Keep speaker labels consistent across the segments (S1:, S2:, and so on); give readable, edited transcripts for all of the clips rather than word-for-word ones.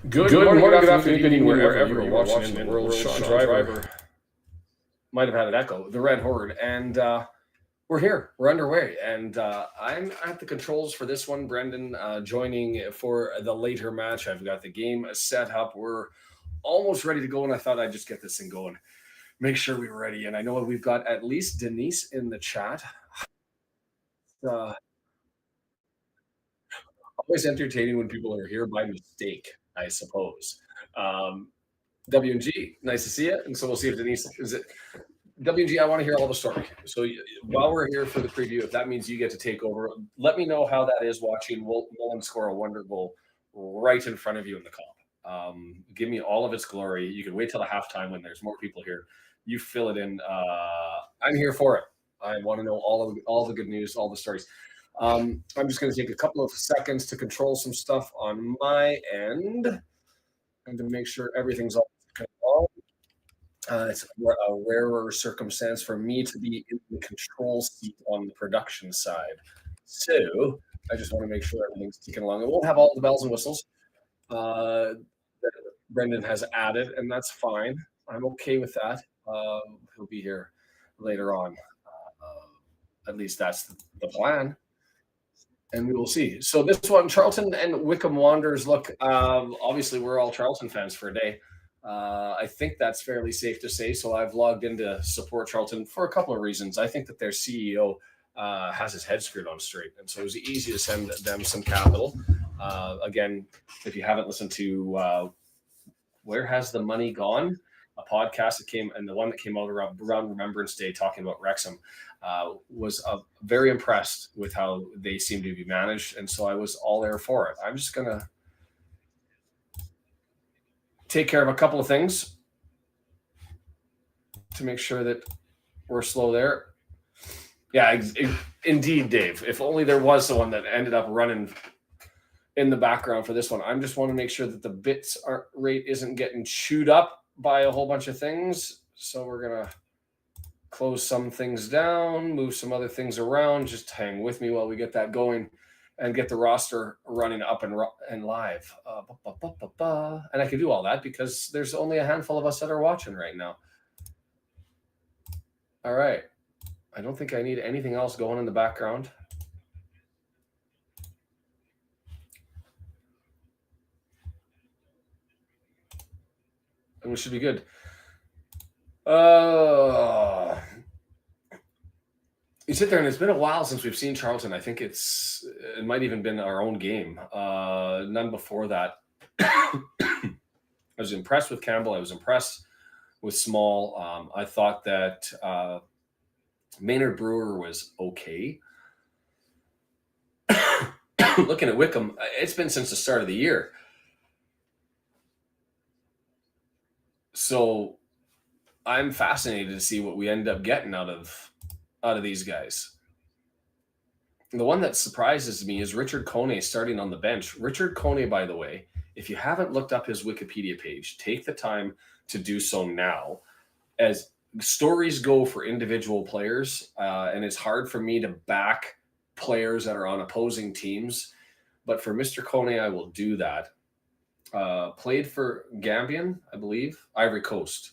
S1: Good morning, good afternoon, good evening, wherever you are watching in the world. Sean Driver might have had an echo, the Red Horde, and we're here. We're underway, and I'm at the controls for this one. Brendan joining for the later match. I've got the game set up. We're almost ready to go, and I thought I'd just get this thing going, make sure we were ready. And I know we've got at least Denise in the chat. Always entertaining when people are here by mistake, I suppose. W&G, nice to see you. And so we'll see if Denise is it. W&G, I want to hear all the story. So while we're here for the preview, if that means you get to take over, let me know how that is watching Mullen score a wonder goal right in front of you in the comp. Give me all of its glory. You can wait till the halftime when there's more people here. You fill it in. I'm here for it. I want to know all the good news, all the stories. I'm just going to take a couple of seconds to control some stuff on my end and to make sure everything's all. It's a rarer circumstance for me to be in the control seat on the production side. So I just want to make sure everything's ticking along. It won't have all the bells and whistles that Brendan has added, and that's fine. I'm okay with that. He'll be here later on. At least that's the plan. And we will see. So this one, Charlton and Wycombe Wanderers. Look, obviously we're all Charlton fans for a day. I think that's fairly safe to say. So I've logged in to support Charlton for a couple of reasons. I think that their CEO has his head screwed on straight. And so it was easy to send them some capital. Again, if you haven't listened to Where Has the Money Gone? A podcast that came, and the one that came out around Remembrance Day talking about Wrexham, was very impressed with how they seem to be managed. And so I was all there for it. I'm just going to take care of a couple of things to make sure that we're slow there. Yeah, indeed, Dave. If only there was someone that ended up running in the background for this one. I just want to make sure that the bits rate isn't getting chewed up by a whole bunch of things. So we're going to close some things down, move some other things around. Just hang with me while we get that going and get the roster running up and live. And I can do all that because there's only a handful of us that are watching right now. All right. I don't think I need anything else going in the background. And we should be good. You sit there and it's been a while since we've seen Charlton. I think it might even been our own game. None before that. I was impressed with Campbell. I was impressed with Small. I thought that Maynard Brewer was okay. Looking at Wycombe, it's been since the start of the year. So I'm fascinated to see what we end up getting out of these guys. The one that surprises me is Richard Kone starting on the bench. Richard Kone, by the way, if you haven't looked up his Wikipedia page, take the time to do so now. As stories go for individual players, and it's hard for me to back players that are on opposing teams, but for Mr. Kone, I will do that. Played for Gambian, I believe, Ivory Coast.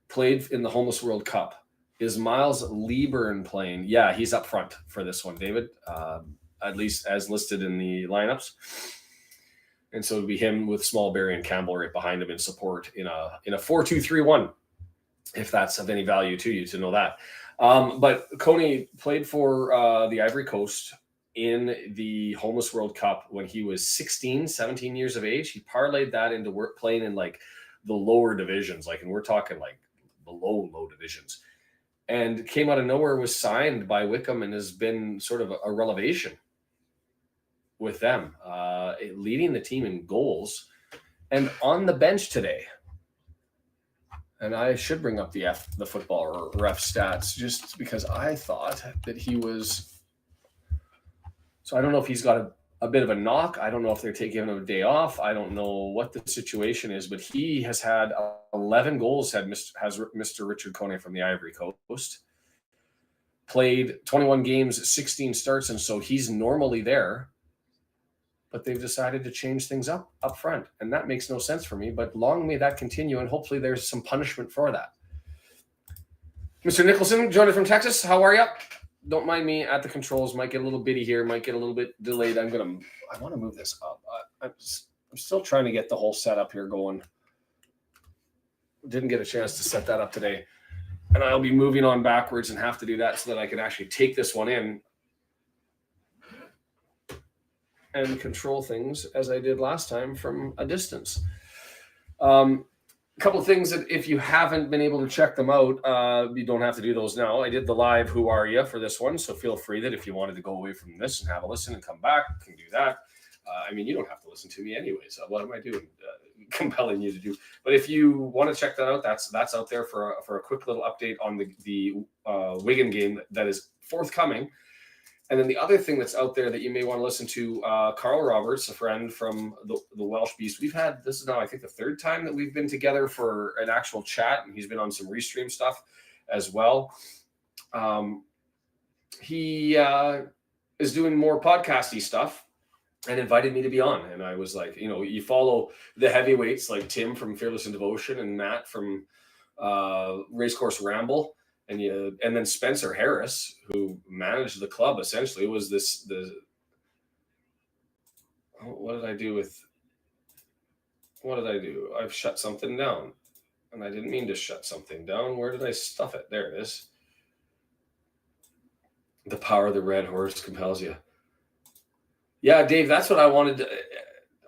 S1: Played in the Homeless World Cup. Is Miles Lieburn playing? Yeah, he's up front for this one, David, at least as listed in the lineups. And so it would be him with Smallberry and Campbell right behind him in support in a 4-2-3-1, if that's of any value to you to know that. But Coney played for the Ivory Coast in the Homeless World Cup when he was 17 years of age. He parlayed that into playing in like the lower divisions, and we're talking like the low divisions, and came out of nowhere, was signed by Wycombe, and has been sort of a revelation with them, leading the team in goals and on the bench today. And I should bring up the football or ref stats just because I thought that he was. So I don't know if he's got a bit of a knock. I don't know if they're taking him a day off. I don't know what the situation is, but he has had 11 goals, has Mr. Richard Kone from the Ivory Coast. Played 21 games, 16 starts, and so he's normally there. but they've decided to change things up front, and that makes no sense for me. But long may that continue, and hopefully there's some punishment for that. Mr. Nicholson, joining from Texas. How are you? Don't mind me at the controls. Might get a little bitty here. Might get a little bit delayed. I want to move this up. I'm still trying to get the whole setup here going. Didn't get a chance to set that up today. And I'll be moving on backwards and have to do that so that I can actually take this one in and control things as I did last time from a distance. A couple of things that if you haven't been able to check them out, you don't have to do those now. I did the live Who Are You for this one, so feel free that if you wanted to go away from this and have a listen and come back, you can do that. You don't have to listen to me anyways. What am I doing? Compelling you to do. But if you want to check that out, that's out there for a quick little update on the Wigan game that is forthcoming. And then the other thing that's out there that you may want to listen to, Carl Roberts, a friend from the Welsh Beast. This is now, I think, the third time that we've been together for an actual chat, and he's been on some restream stuff as well. He is doing more podcasty stuff and invited me to be on. And I was like, you follow the heavyweights like Tim from Fearless in Devotion and Matt from Racecourse Ramble. And then Spencer Harris, who managed the club, essentially was what did I do? I've shut something down, and I didn't mean to shut something down. Where did I stuff it? There it is. The power of the red horse compels you. Yeah, Dave, that's what I wanted.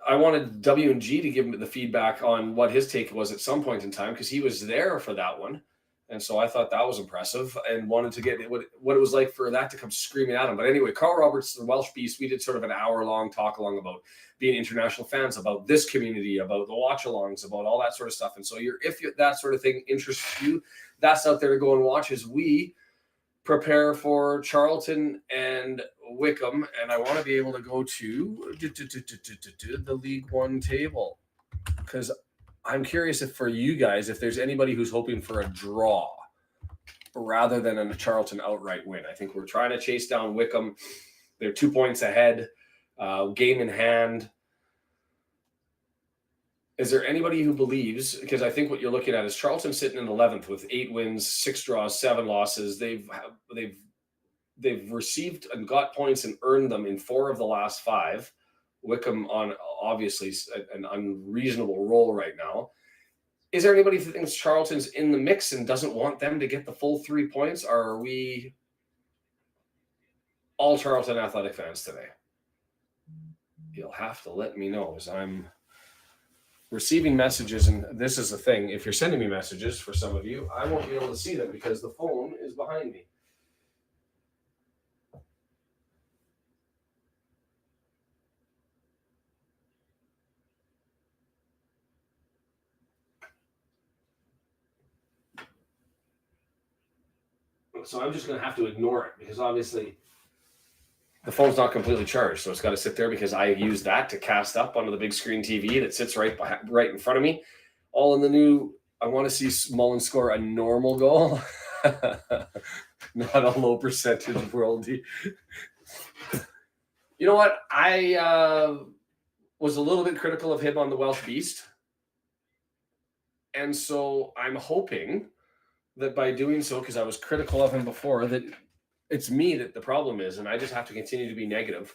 S1: I wanted W&G to give him the feedback on what his take was at some point in time, because he was there for that one. And so I thought that was impressive and wanted to get what it was like for that to come screaming at him. But anyway, Carl Roberts, the Welsh Beast, we did sort of an hour-long talk-along about being international fans, about this community, about the watch-alongs, about all that sort of stuff. And so if that sort of thing interests you, that's out there to go and watch as we prepare for Charlton and Wycombe. And I want to be able to go to the League One table, because I'm curious if for you guys, if there's anybody who's hoping for a draw rather than a Charlton outright win. I think we're trying to chase down Wycombe. They're 2 points ahead, game in hand. Is there anybody who believes, because I think what you're looking at is Charlton sitting in 11th with 8 wins, 6 draws, 7 losses. They've received and got points and earned them in 4 of the last 5. Wycombe on obviously an unreasonable roll right now. Is there anybody who thinks Charlton's in the mix and doesn't want them to get the full 3 points? Or are we all Charlton Athletic fans today? You'll have to let me know, as I'm receiving messages. And this is the thing. If you're sending me messages, for some of you, I won't be able to see them because the phone is behind me. So I'm just going to have to ignore it, because obviously the phone's not completely charged. So it's got to sit there, because I use that to cast up onto the big screen TV that sits right in front of me. All in the new, I want to see Mullen score a normal goal, not a low percentage worldie. You know what? I was a little bit critical of him on the Welsh Beast. And so I'm hoping that by doing so, because I was critical of him before, that it's me that the problem is, and I just have to continue to be negative,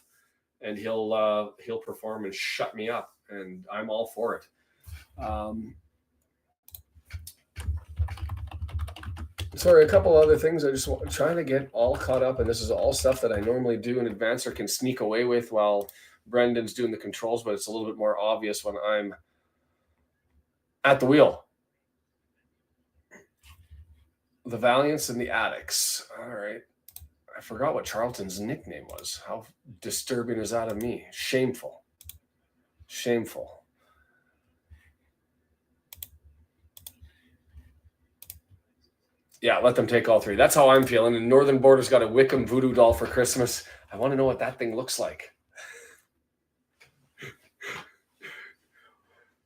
S1: and he'll perform and shut me up, and I'm all for it. Sorry, a couple other things. I just trying to get all caught up, and this is all stuff that I normally do in advance or can sneak away with while Brendan's doing the controls, but it's a little bit more obvious when I'm at the wheel. The Valiants and the Addicts. All right. I forgot what Charlton's nickname was. How disturbing is that of me? Shameful. Shameful. Yeah, let them take all 3. That's how I'm feeling. And Northern Border's got a Wycombe voodoo doll for Christmas. I want to know what that thing looks like.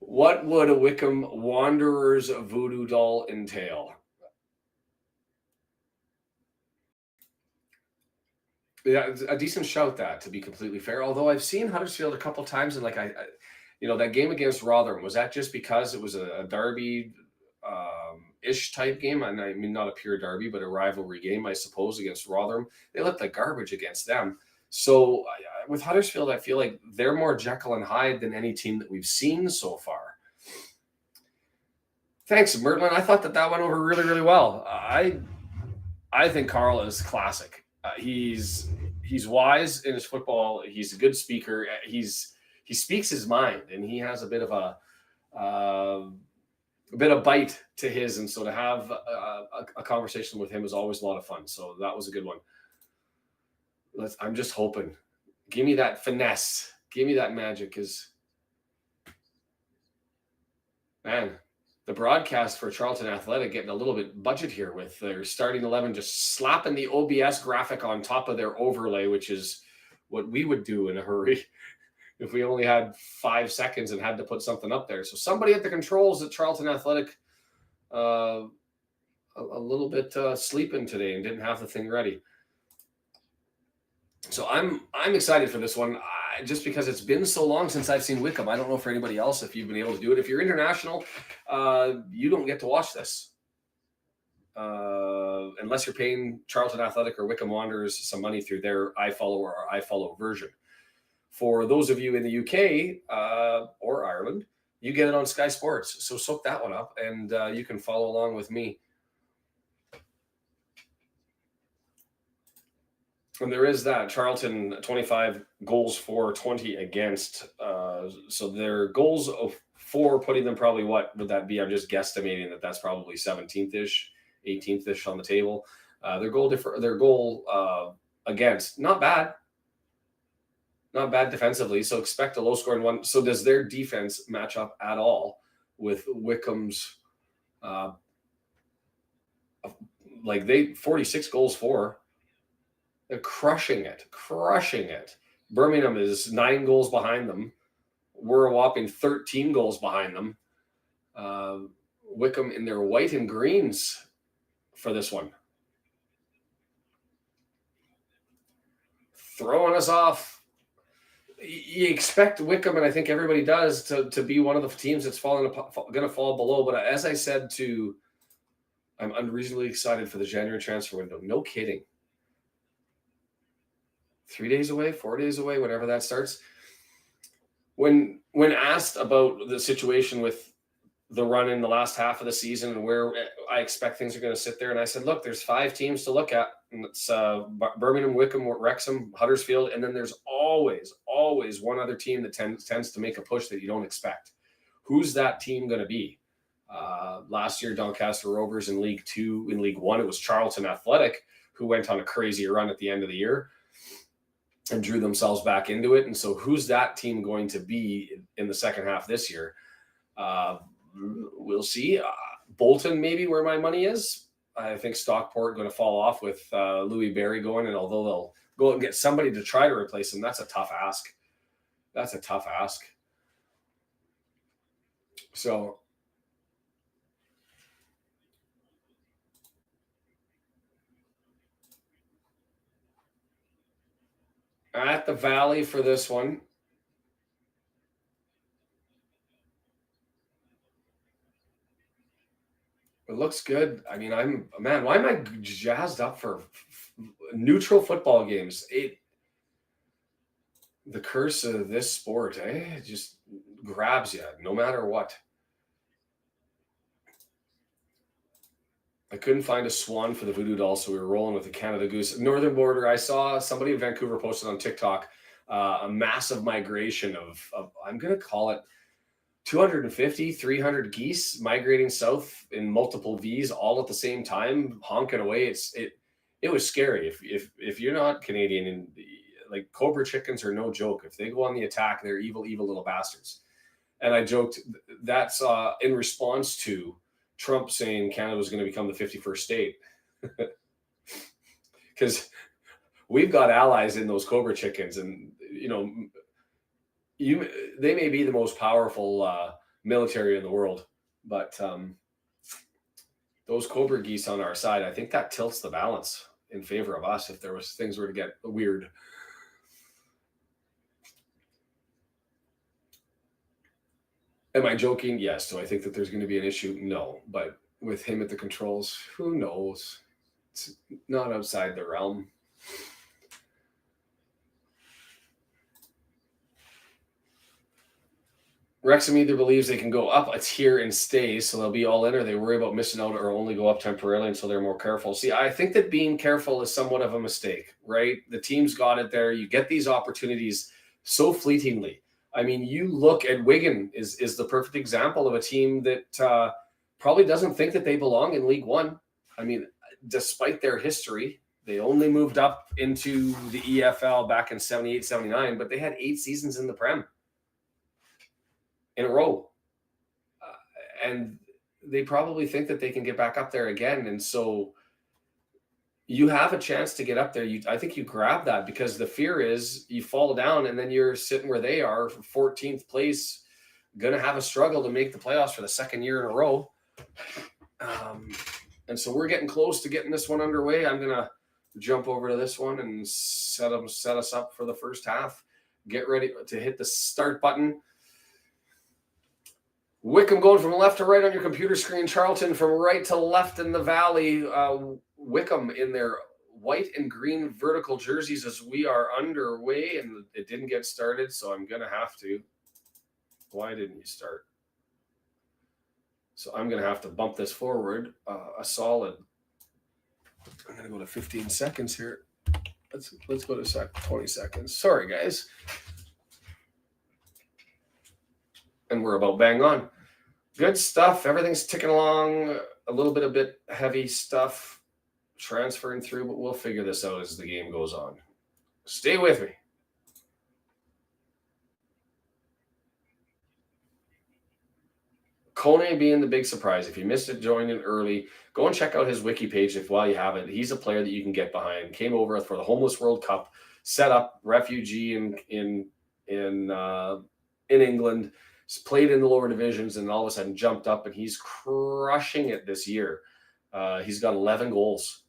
S1: What would a Wycombe Wanderers voodoo doll entail? Yeah, it's a decent shout that, to be completely fair. Although I've seen Huddersfield a couple times, and like that game against Rotherham, was that just because it was a derby ish type game? And I mean, not a pure derby, but a rivalry game, I suppose, against Rotherham. They looked like garbage against them. So with Huddersfield, I feel like they're more Jekyll and Hyde than any team that we've seen so far. Thanks, Mertlin. I thought that went over really, really well. I think Carl is classic. He's wise in his football. He's a good speaker. He speaks his mind, and he has a bit of a bite to his. And so to have a conversation with him is always a lot of fun. So that was a good one. I'm just hoping. Give me that finesse. Give me that magic. Because, man, the broadcast for Charlton Athletic getting a little bit budget here with their starting 11 just slapping the OBS graphic on top of their overlay, which is what we would do in a hurry if we only had 5 seconds and had to put something up there. So somebody at the controls at Charlton Athletic a little bit sleeping today and didn't have the thing ready. So I'm excited for this one. Just because it's been so long since I've seen Wycombe. I don't know for anybody else if you've been able to do it. If you're international, you don't get to watch this unless you're paying Charlton Athletic or Wycombe Wanderers some money through their iFollow or iFollow version. For those of you in the UK or Ireland, you get it on Sky Sports. So soak that one up, and you can follow along with me. And there is that Charlton 25 goals for, 20 against. So their goals of 4, putting them probably, what would that be? I'm just guesstimating that's probably 17th-ish, 18th-ish on the table. Their goal against, not bad defensively. So expect a low scoring one. So does their defense match up at all with Wycombe's? 46 goals for. They're crushing it. Birmingham is 9 goals behind them. We're a whopping 13 goals behind them. Wycombe in their white and greens for this one. Throwing us off. You expect Wycombe, and I think everybody does, to be one of the teams that's going to fall below. But as I said, I'm unreasonably excited for the January transfer window. No kidding. 3 days away, 4 days away, whenever that starts. When asked about the situation with the run in the last half of the season and where I expect things are going to sit there, and I said, look, there's 5 teams to look at. And it's Birmingham, Wycombe, Wrexham, Huddersfield, and then there's always one other team that tends to make a push that you don't expect. Who's that team going to be? Last year, Doncaster Rovers in League 2. In League 1, it was Charlton Athletic, who went on a crazy run at the end of the year and drew themselves back into it. And so who's that team going to be in the second half this year? We'll see. Bolton, maybe, where my money is. I think Stockport going to fall off with Louis Barry going, and although they'll go out and get somebody to try to replace him, that's a tough ask. So at the Valley for this one. It looks good. I mean, why am I jazzed up for neutral football games? The curse of this sport, it just grabs you no matter what. I couldn't find a swan for the voodoo doll, so we were rolling with the Canada Goose. Northern Border, I saw somebody in Vancouver posted on TikTok a massive migration of I'm going to call it 250, 300 geese migrating south in multiple Vs all at the same time, honking away. It was scary. If you're not Canadian, and like, cobra chickens are no joke. If they go on the attack, they're evil little bastards. And I joked that's in response to Trump saying Canada was going to become the 51st state. Because we've got allies in those cobra chickens, and they may be the most powerful military in the world, but those cobra geese on our side, I think that tilts the balance. in favor of us if things were to get weird. Am I joking? Yes. Do I think that there's going to be an issue? No. But with him at the controls, who knows? It's not outside the realm. Wrexham either believes they can go up a tier and stay, so they'll be all in, or they worry about missing out or only go up temporarily until they're more careful. See, I think that being careful is somewhat of a mistake, right? The team's got it there. You get these opportunities so fleetingly. I mean, you look at Wigan is the perfect example of a team that probably doesn't think that they belong in League One. I mean, despite their history, they only moved up into the EFL back in 78, 79, but they had 8 seasons in the Prem in a row. And they probably think that they can get back up there again. And so you have a chance to get up there. I think you grab that, because the fear is you fall down and then you're sitting where they are for 14th place, going to have a struggle to make the playoffs for the second year in a row. And so we're getting close to getting this one underway. I'm going to jump over to this one and set us up for the first half. Get ready to hit the start button. Wycombe going from left to right on your computer screen. Charlton from right to left in the valley. Wycombe in their white and green vertical jerseys as we are underway, and it didn't get started, so I'm going to have to. Why didn't you start? So I'm going to have to bump this forward a solid. I'm going to go to 15 seconds here. Let's go to 20 seconds. Sorry, guys. And we're about bang on. Good stuff. Everything's ticking along. A little bit heavy stuff transferring through, but we'll figure this out as the game goes on. Stay with me. Kone being the big surprise. If you missed it, join in early. Go and check out his wiki page while you have it. He's a player that you can get behind. Came over for the Homeless World Cup, set up refugee in England. Played in the lower divisions and all of a sudden jumped up, and he's crushing it this year. He's got 11 goals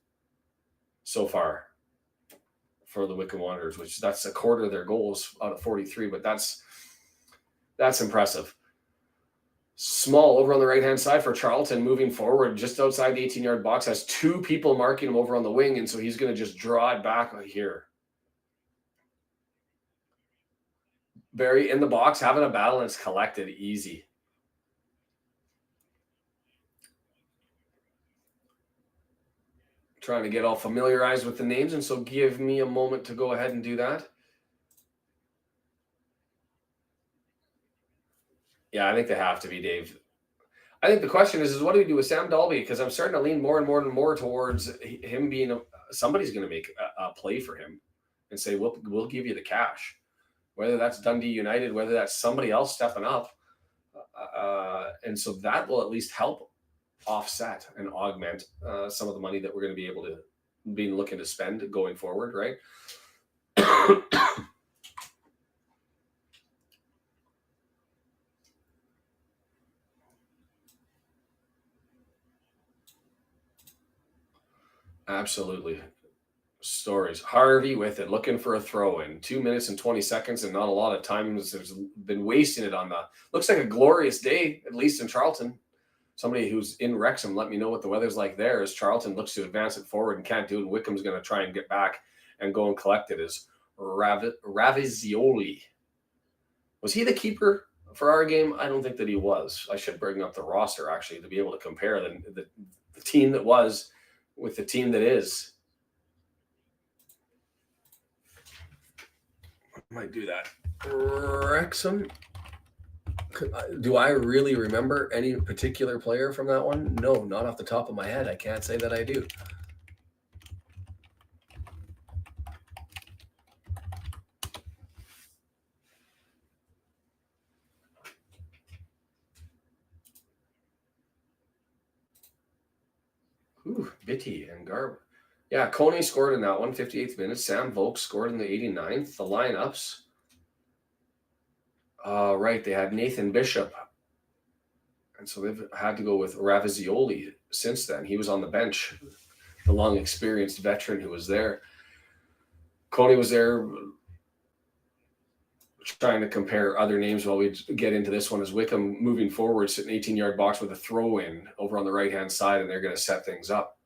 S1: so far for the Wycombe Wanderers, which that's a quarter of their goals out of 43, but that's impressive. Small over on the right-hand side for Charlton, moving forward just outside the 18-yard box, has 2 people marking him over on the wing, and so he's going to just draw it back here. Barry in the box, having a battle, and it's collected easy. Trying to get all familiarized with the names, and so give me a moment to go ahead and do that. Yeah, I think they have to be, Dave. I think the question is what do we do with Sam Dalby? Because I'm starting to lean more and more towards him being somebody's going to make a play for him and say, we'll give you the cash. Whether that's Dundee United, whether that's somebody else stepping up. And so that will at least help offset and augment some of the money that we're going to be able to be looking to spend going forward, right? Absolutely. Stories. Harvey with it, looking for a throw in 2 minutes and 20 seconds, and not a lot of times there's been wasting it on the. Looks like a glorious day, at least in Charlton. Somebody who's in Wrexham, let me know what the weather's like there as Charlton looks to advance it forward and can't do it. And Wycombe's going to try and get back and go and collect it. Is Ravizzioli. Was he the keeper for our game? I don't think that he was. I should bring up the roster actually to be able to compare the team that was with the team that is. Might do that. Wrexham. Do I really remember any particular player from that one? No, not off the top of my head. I can't say that I do. Ooh, Bitty and Garb. Yeah, Kone scored in that one, 58th minute. Sam Volk scored in the 89th. The lineups. Right, they had Nathan Bishop. And so they've had to go with Ravizzioli since then. He was on the bench a long experienced veteran who was there. Coney was there. Trying to compare other names while we get into this one, is Wycombe moving forward, sitting 18-yard box with a throw in over on the right-hand side, and they're going to set things up.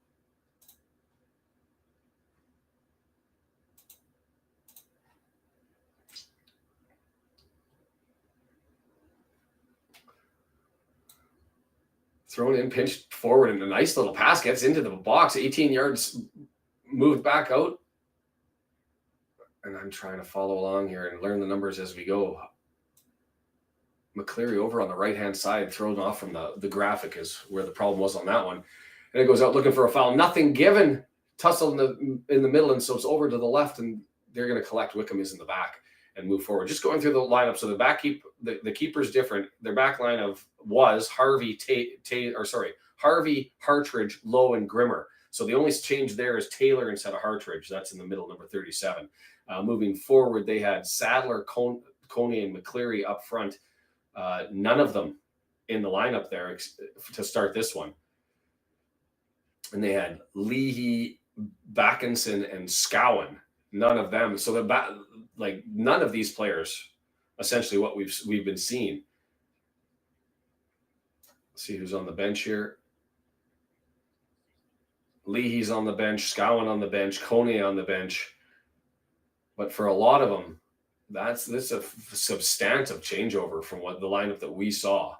S1: Thrown in, pinched forward, and a nice little pass gets into the box. 18 yards, moved back out. And I'm trying to follow along here and learn the numbers as we go. McCleary over on the right-hand side, thrown off from the graphic is where the problem was on that one. And it goes out looking for a foul. Nothing given. Tussle in the middle, and so it's over to the left, and they're going to collect. Wycombe is in the back and move forward. Just going through the lineup. So the keeper's different. Their back line was Harvey, Harvey, Hartridge, Lowe, and Grimmer. So the only change there is Taylor instead of Hartridge. That's in the middle, number 37. Moving forward, they had Sadler, Coney, and McCleary up front. None of them in the lineup there to start this one. And they had Leahy, Backinson, and Scowen. None of them. So none of these players, essentially what we've been seeing. Let's see who's on the bench here. Leahy's on the bench, Scowen on the bench, Coney on the bench. But for a lot of them, this is a substantive changeover from what the lineup that we saw.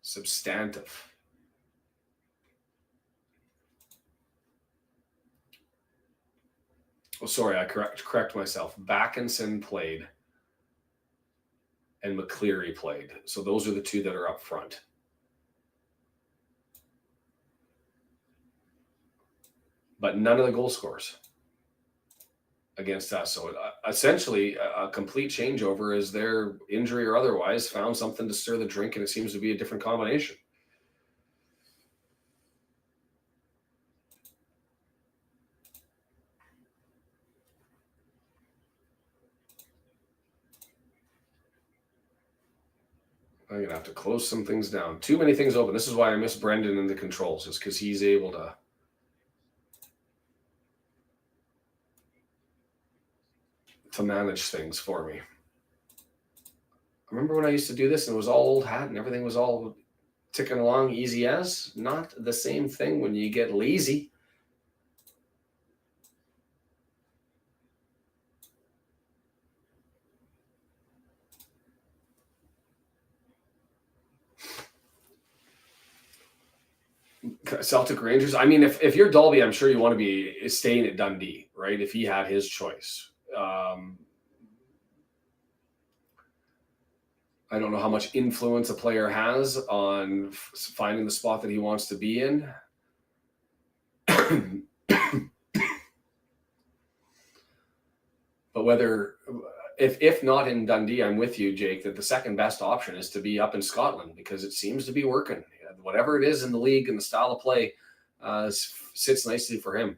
S1: Substantive. Oh, sorry, I correct myself. Backinson played and McCleary played. So those are the two that are up front. But none of the goal scorers against us. So essentially a complete changeover as their injury or otherwise found something to stir the drink, and it seems to be a different combination. I'm going to have to close some things down. Too many things open. This is why I miss Brendan in the controls, is because he's able to manage things for me. I remember when I used to do this and it was all old hat and everything was all ticking along easy as. Not the same thing when you get lazy. Celtic Rangers. I mean, if you're Dolby, I'm sure you want to be staying at Dundee, right? If he had his choice. I don't know how much influence a player has on finding the spot that he wants to be in. But if not in Dundee, I'm with you, Jake, that the second best option is to be up in Scotland because it seems to be working. Whatever it is in the league and the style of play sits nicely for him.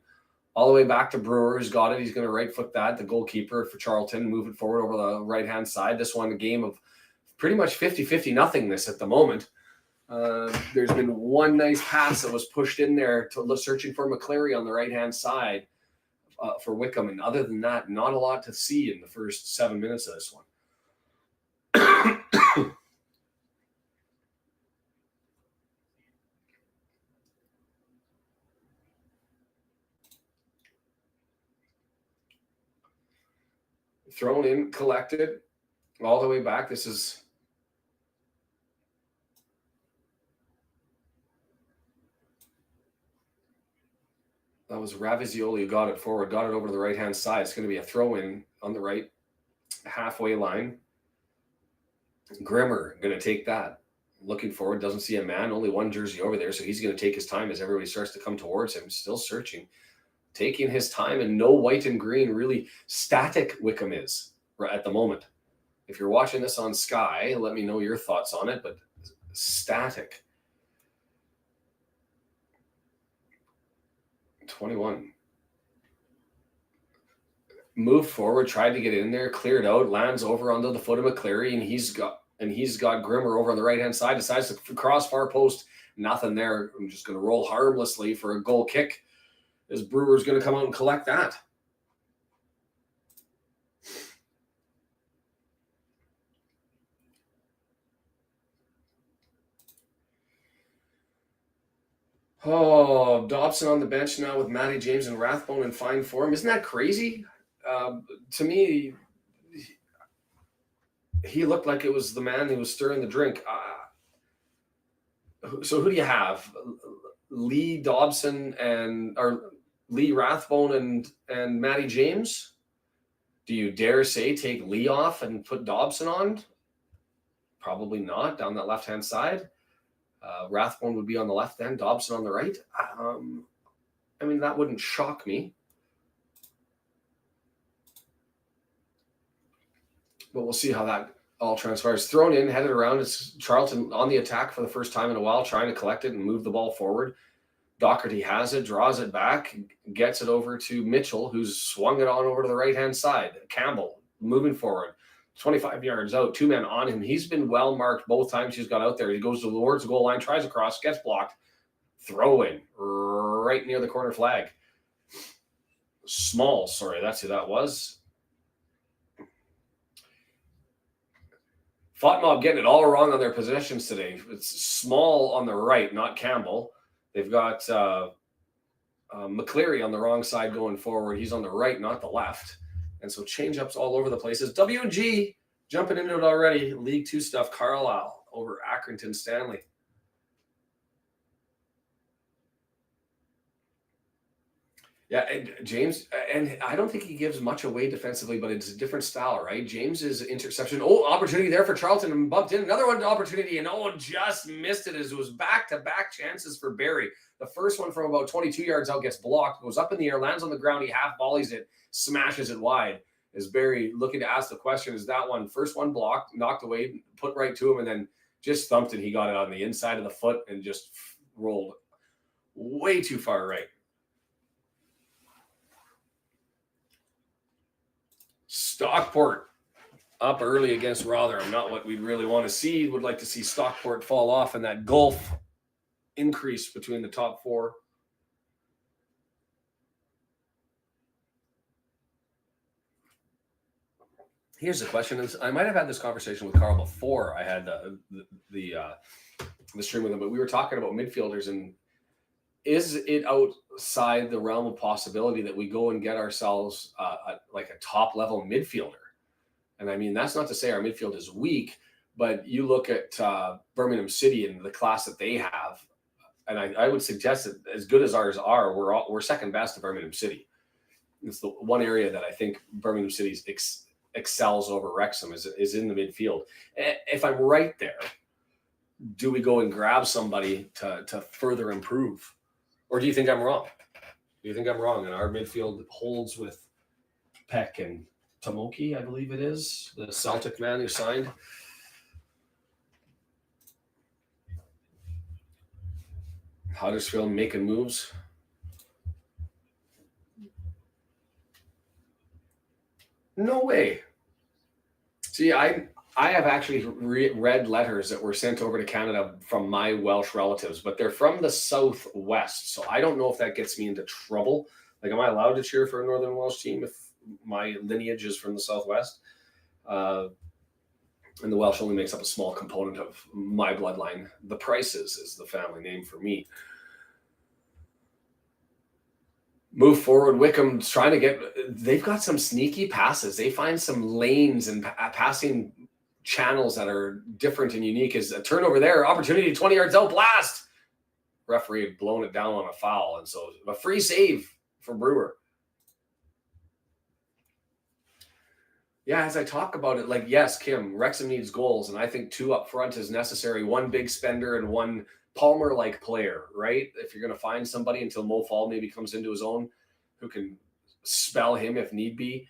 S1: All the way back to Brewer, who's got it. He's going to right foot that. The goalkeeper for Charlton, move it forward over the right-hand side. This one, a game of pretty much 50-50 nothingness at the moment. There's been one nice pass that was pushed in there to searching for McCleary on the right-hand side for Wycombe. And other than that, not a lot to see in the first 7 minutes of this one. Thrown in, collected, all the way back. That was Ravizzioli who got it forward, got it over to the right-hand side. It's going to be a throw-in on the right halfway line. Grimmer going to take that. Looking forward, doesn't see a man, only one jersey over there, so he's going to take his time as everybody starts to come towards him, still searching. Taking his time, and no white and green, really static Wycombe is at the moment. If you're watching this on Sky, let me know your thoughts on it, but static. 21. Moved forward, tried to get in there, cleared out, lands over onto the foot of McCleary, and and he's got Grimmer over on the right-hand side, decides to cross far post, nothing there. I'm just going to roll harmlessly for a goal kick, as Brewer's going to come out and collect that. Oh, Dobson on the bench now with Matty James and Rathbone in fine form. Isn't that crazy? To me, he looked like it was the man who was stirring the drink. So who do you have? Lee Dobson or Lee Rathbone and Matty James? Do you dare say take Lee off and put Dobson on? Probably not, down that left-hand side. Rathbone would be on the left then, Dobson on the right. I mean, that wouldn't shock me. But we'll see how that all transpires. Thrown in, headed around. It's Charlton on the attack for the first time in a while, trying to collect it and move the ball forward. Doherty has it, draws it back, gets it over to Mitchell, who's swung it on over to the right-hand side. Campbell moving forward. 25 yards out, 2 men on him. He's been well marked both times he's got out there. He goes towards the goal line, tries across, gets blocked. Throw in right near the corner flag. Small, sorry, that's who that was. FOTMOB getting it all wrong on their possessions today. It's Small on the right, not Campbell. They've got McCleary on the wrong side going forward. He's on the right, not the left. And so change-ups all over the places. W&G jumping into it already. League 2 stuff. Carlisle over Accrington Stanley. Yeah, and James, and I don't think he gives much away defensively, but it's a different style, right? James's interception. Oh, opportunity there for Charlton and bumped in. Another one opportunity, and just missed it as it was back-to-back chances for Barry. The first one from about 22 yards out gets blocked, goes up in the air, lands on the ground. He half volleys it, smashes it wide. As Barry looking to ask the question, is that one, first one blocked, knocked away, put right to him, and then just thumped it. He got it on the inside of the foot and just rolled way too far right. Stockport up early against Rotherham. Not what we'd really want to see. Would like to see Stockport fall off and that gulf increase between the top four. Here's the question. I might have had this conversation with Carl before I had the stream with him, but we were talking about midfielders, and is it outside the realm of possibility that we go and get ourselves like a top-level midfielder? And I mean, that's not to say our midfield is weak, but you look at Birmingham City and the class that they have, and I would suggest that as good as ours are, we're second best to Birmingham City. It's the one area that I think Birmingham City excels over Wrexham is in the midfield. If I'm right there, do we go and grab somebody to further improve? Or do you think I'm wrong? Do you think I'm wrong? And our midfield holds with Peck and Tomoki, I believe it is, the Celtic man who signed. Huddersfield making moves. No way. See, I have actually read letters that were sent over to Canada from my Welsh relatives, but they're from the southwest. So I don't know if that gets me into trouble. Like, am I allowed to cheer for a Northern Welsh team if my lineage is from the southwest? And the Welsh only makes up a small component of my bloodline. The Prices is the family name for me. Move forward. Wycombe's trying to they've got some sneaky passes. They find some lanes and passing channels that are different and unique. Is a turnover there, opportunity 20 yards out, blast. Referee had blown it down on a foul, and so a free save for Brewer. Yeah, as I talk about it, like, yes, Kim, Wrexham needs goals, and I think 2 up front is necessary. One big spender and one Palmer-like player, right? If you're going to find somebody until Mo Fall maybe comes into his own, who can spell him if need be,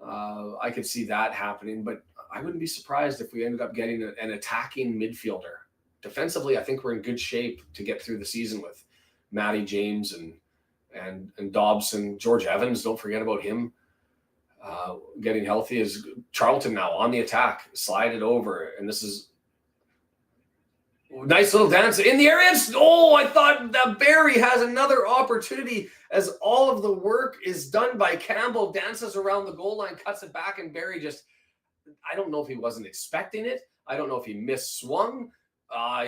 S1: I could see that happening. But I wouldn't be surprised if we ended up getting an attacking midfielder. Defensively, I think we're in good shape to get through the season with Matty James and Dobson, George Evans. Don't forget about him. getting healthy is Charlton now on the attack. Slide it over. And this is nice little dance in the area. Oh, I thought that Barry has another opportunity as all of the work is done by Campbell. Dances around the goal line, cuts it back, and Barry just, I don't know if he wasn't expecting it. I don't know if he misswung.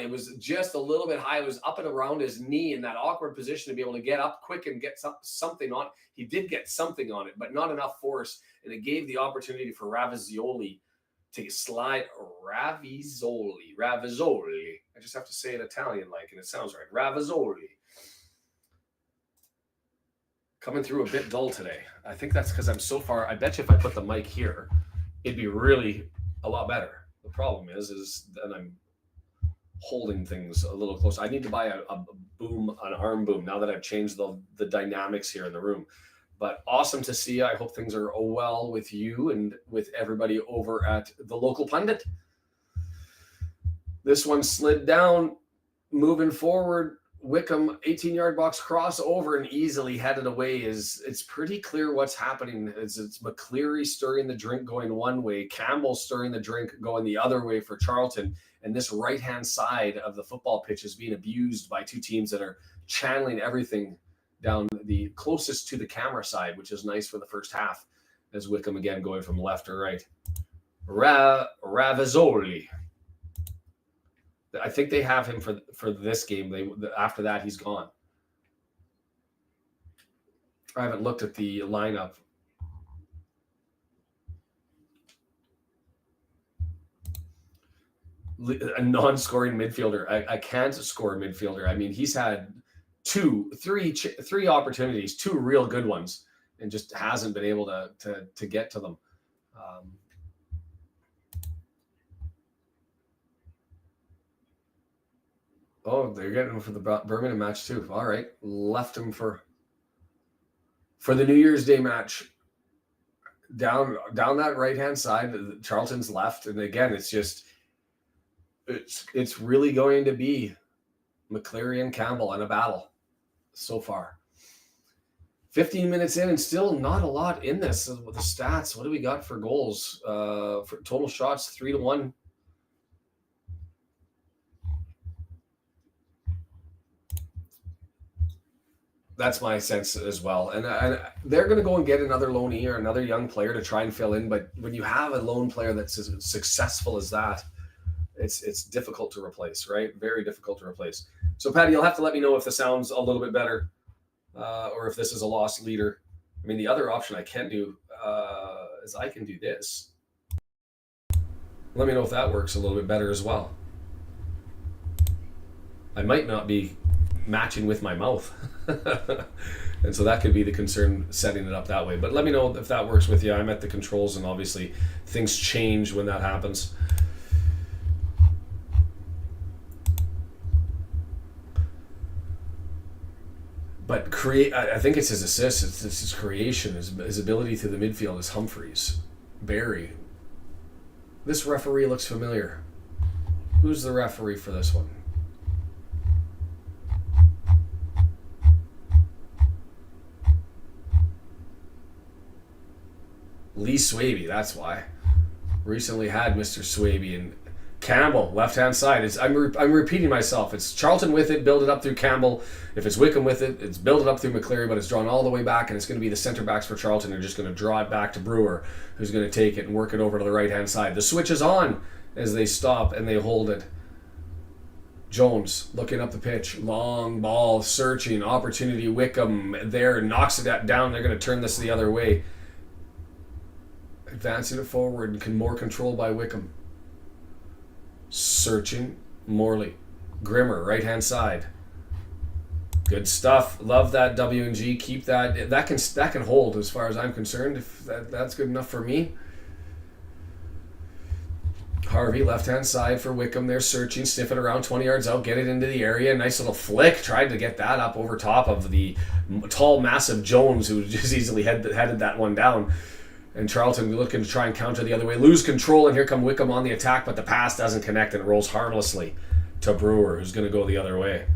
S1: It was just a little bit high. It was up and around his knee in that awkward position to be able to get up quick and get something on. He did get something on it, but not enough force. And it gave the opportunity for Ravizoli to slide. Ravizoli. I just have to say it Italian-like, and it sounds right. Ravizoli. Coming through a bit dull today. I think that's because I'm so far. I bet you if I put the mic here, it'd be really a lot better. The problem is that I'm holding things a little close. I need to buy a boom, an arm boom, now that I've changed the dynamics here in the room. But awesome to see you. I hope things are well with you and with everybody over at the local pundit. This one slid down, moving forward. Wycombe 18-yard box crossover and easily headed away. It's pretty clear what's happening. It's McCleary stirring the drink going one way, Campbell stirring the drink going the other way for Charlton, and this right-hand side of the football pitch is being abused by two teams that are channeling everything down the closest to the camera side, which is nice for the first half, as Wycombe again going from left to right. Ravizoli. I think they have him for this game. After that, he's gone. I haven't looked at the lineup. A non-scoring midfielder. I can't score a midfielder. I mean, he's had three opportunities, two real good ones, and just hasn't been able to get to them. Oh, they're getting him for the Birmingham match too. All right, left him for the New Year's Day match. Down that right-hand side, Charlton's left, and again, it's really going to be McCleary and Campbell in a battle so far. 15 minutes in, and still not a lot in this. The stats. What do we got for goals? For total shots, 3-1. That's my sense as well. And they're going to go and get another loanee or another young player to try and fill in. But when you have a lone player that's as successful as that, it's difficult to replace, right? Very difficult to replace. So, Patty, you'll have to let me know if the sound's a little bit better or if this is a lost leader. I mean, the other option I can do is I can do this. Let me know if that works a little bit better as well. I might not be matching with my mouth. And so that could be the concern, setting it up that way. But let me know if that works with you. I'm at the controls, and obviously things change when that happens. But I think it's his assist, it's his creation, his ability through the midfield is Humphreys. Barry. This referee looks familiar. Who's the referee for this one? Lee Swaby, that's why. Recently had Mr. Swaby. And Campbell, left-hand side. I'm repeating myself. It's Charlton with it, build it up through Campbell. If it's Wycombe with it, it's build it up through McCleary, but it's drawn all the way back, and it's going to be the center backs for Charlton. They're just going to draw it back to Brewer, who's going to take it and work it over to the right-hand side. The switch is on as they stop and they hold it. Jones looking up the pitch. Long ball, searching, opportunity. Wycombe there, knocks it down. They're going to turn this the other way. Advancing it forward, more control by Wycombe. Searching, Morley. Grimmer, right-hand side. Good stuff. Love that W&G. Keep that. That can hold as far as I'm concerned. If that's good enough for me. Harvey, left-hand side for Wycombe. They're searching, sniff it around 20 yards out, get it into the area. Nice little flick. Tried to get that up over top of the tall, massive Jones, who just easily headed that one down. And Charlton looking to try and counter the other way. Lose control, and here come Wycombe on the attack, but the pass doesn't connect, and it rolls harmlessly to Brewer, who's going to go the other way.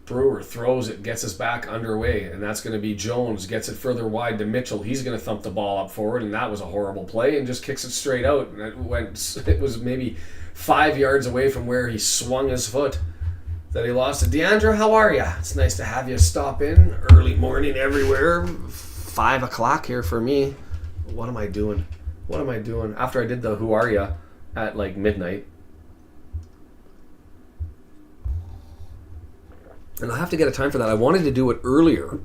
S1: Brewer throws it, gets us back underway, and that's going to be Jones. Gets it further wide to Mitchell. He's going to thump the ball up forward, and that was a horrible play, and just kicks it straight out. And it was maybe 5 yards away from where he swung his foot that he lost it. Deandra, how are you? It's nice to have you stop in. Early morning everywhere. 5 o'clock here for me. What am I doing? After I did the Who Are Ya at like midnight. And I'll have to get a time for that. I wanted to do it earlier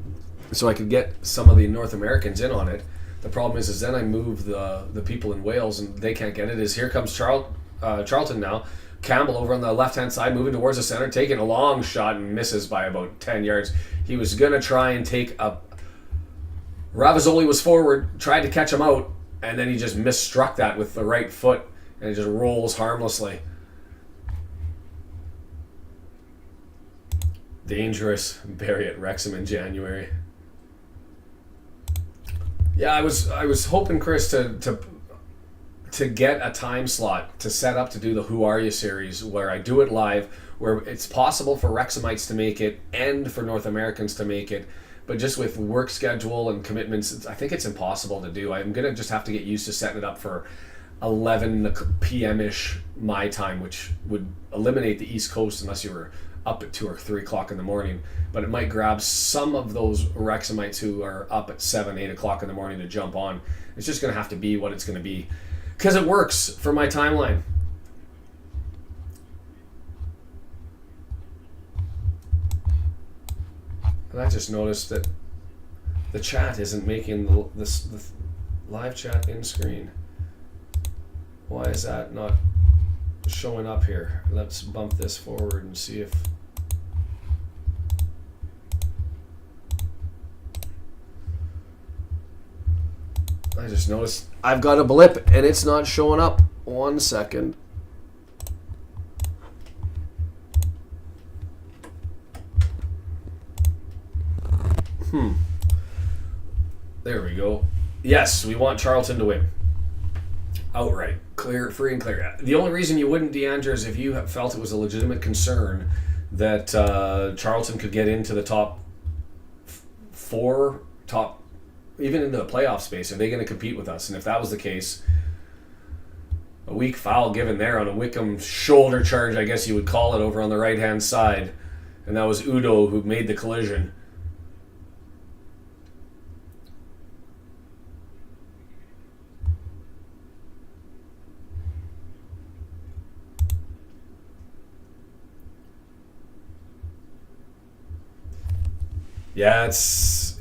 S1: so I could get some of the North Americans in on it. The problem is then I move the people in Wales and they can't get it. Here comes Charlton now. Campbell over on the left-hand side, moving towards the center, taking a long shot and misses by about 10 yards. He was going to try and take a... Ravizoli was forward, tried to catch him out, and then he just misstruck that with the right foot, and it just rolls harmlessly. Dangerous. Barry at Wrexham in January. Yeah, I was hoping, Chris, to get a time slot to set up to do the Who Are You series where I do it live, where it's possible for Wrexhamites to make it and for North Americans to make it, but just with work schedule and commitments, I think it's impossible to do. I'm gonna just have to get used to setting it up for 11 p.m.-ish my time, which would eliminate the East Coast unless you were up at 2 or 3 o'clock in the morning, but it might grab some of those Wrexhamites who are up at 7, 8 o'clock in the morning to jump on. It's just going to have to be what it's going to be because it works for my timeline. And I just noticed that the chat isn't making the live chat in screen. Why is that not showing up here? Let's bump this forward and see if... I just noticed I've got a blip and it's not showing up. 1 second. There we go. Yes, we want Charlton to win. Outright. Clear, free and clear. The only reason you wouldn't, Deandra, is if you felt it was a legitimate concern that Charlton could get into the top 4, even into the playoff space. Are they going to compete with us? And if that was the case, a weak foul given there on a Wycombe shoulder charge, I guess you would call it, over on the right-hand side. And that was Udo who made the collision. Yeah, it's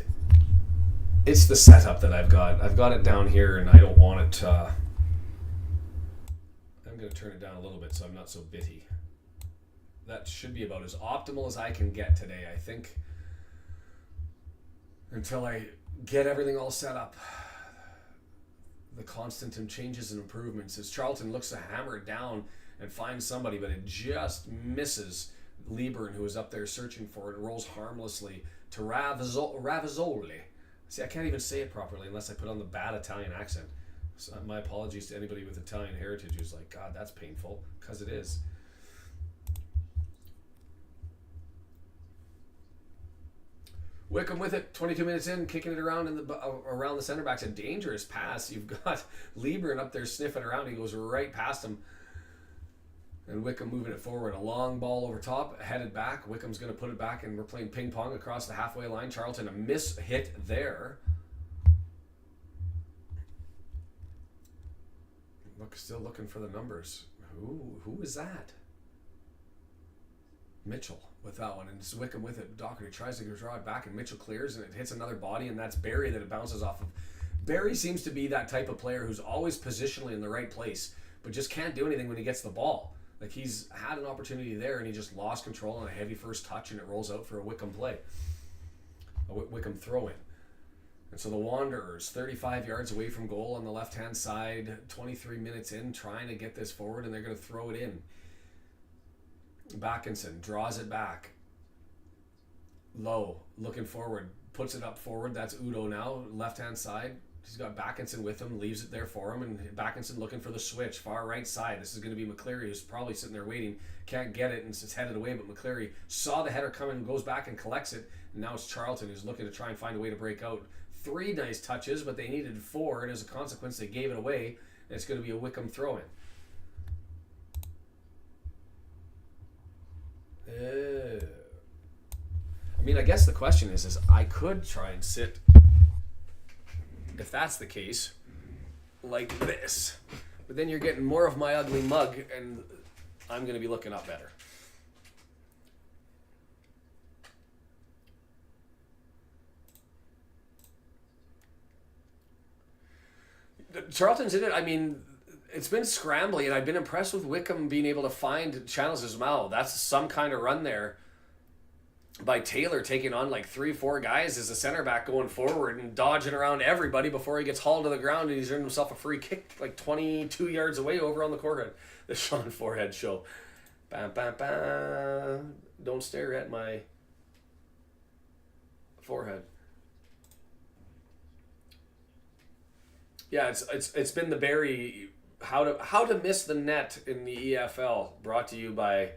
S1: the setup that I've got. I've got it down here, and I don't want it. I'm going to turn it down a little bit so I'm not so bitty. That should be about as optimal as I can get today, I think, until I get everything all set up. The constant changes and improvements as Charlton looks to hammer it down and find somebody, but it just misses Lieberman, who is up there searching for it. It rolls harmlessly to Ravizoli. See, I can't even say it properly unless I put on the bad Italian accent. So my apologies to anybody with Italian heritage who's like, God, that's painful, because it is. Wycombe with it, 22 minutes in, kicking it around around the center backs. A dangerous pass. You've got Lieberman up there sniffing around. He goes right past him. And Wycombe moving it forward. A long ball over top, headed back. Wycombe's going to put it back, and we're playing ping pong across the halfway line. Charlton, a miss hit there. Still looking for the numbers. Who is that? Mitchell with that one, and it's Wycombe with it. Doherty tries to draw it back, and Mitchell clears, and it hits another body, and that's Barry that it bounces off of. Barry seems to be that type of player who's always positionally in the right place, but just can't do anything when he gets the ball. Like, he's had an opportunity there, and he just lost control on a heavy first touch, and it rolls out for a Wycombe play. A Wycombe throw-in. And so the Wanderers, 35 yards away from goal on the left-hand side, 23 minutes in, trying to get this forward, and they're going to throw it in. Backinson draws it back. Low, looking forward, puts it up forward. That's Udo now, left-hand side. He's got Backinson with him, leaves it there for him, and Backinson looking for the switch, far right side. This is going to be McCleary, who's probably sitting there waiting, can't get it, and it's headed away, but McCleary saw the header coming, goes back and collects it, and now it's Charlton who's looking to try and find a way to break out. 3 nice touches, but they needed 4, and as a consequence, they gave it away, and it's going to be a Wycombe throw-in. I mean, I guess the question is I could try and sit, if that's the case, like this. But then you're getting more of my ugly mug, and I'm going to be looking up better. Charlton's in it. I mean, it's been scrambly, and I've been impressed with Wycombe being able to find channels as well. That's some kind of run there by Taylor, taking on like 3-4 guys as a center back going forward and dodging around everybody before he gets hauled to the ground, and he's earned himself a free kick like 22 yards away over on the corner. The Sean Forehead show. Bam, bam, bam. Don't stare at my forehead. Yeah, it's been the Barry how to miss the net in the EFL, brought to you by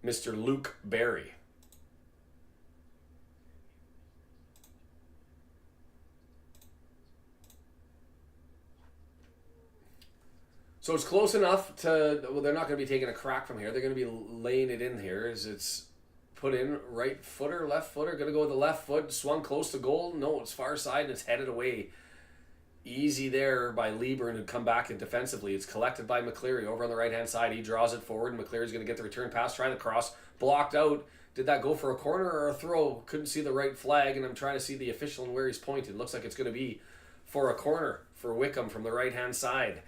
S1: Mr. Luke Barry. So it's close enough to, well, they're not going to be taking a crack from here. They're going to be laying it in here as it's put in. Right footer, left footer, going to go with the left foot, swung close to goal. No, it's far side and it's headed away. Easy there by Lieber and come back in defensively. It's collected by McCleary over on the right-hand side. He draws it forward, and McCleary's going to get the return pass, trying to cross, blocked out. Did that go for a corner or a throw? Couldn't see the right flag, and I'm trying to see the official and where he's pointed. Looks like it's going to be for a corner for Wycombe from the right-hand side.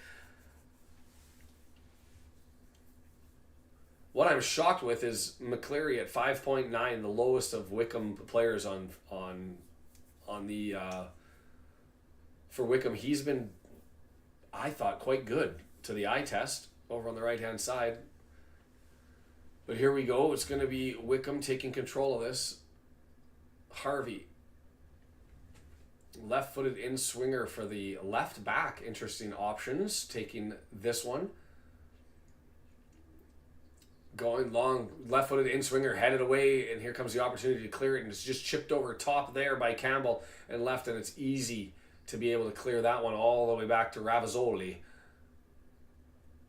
S1: What I'm shocked with is McCleary at 5.9, the lowest of Wycombe players on the... For Wycombe, he's been, I thought, quite good to the eye test over on the right-hand side. But here we go. It's going to be Wycombe taking control of this. Harvey. Left-footed in-swinger for the left back. Interesting options. Taking this one. Going long. Left-footed in-swinger headed away. And here comes the opportunity to clear it. And it's just chipped over top there by Campbell and left. And it's easy to be able to clear that one all the way back to Ravizoli.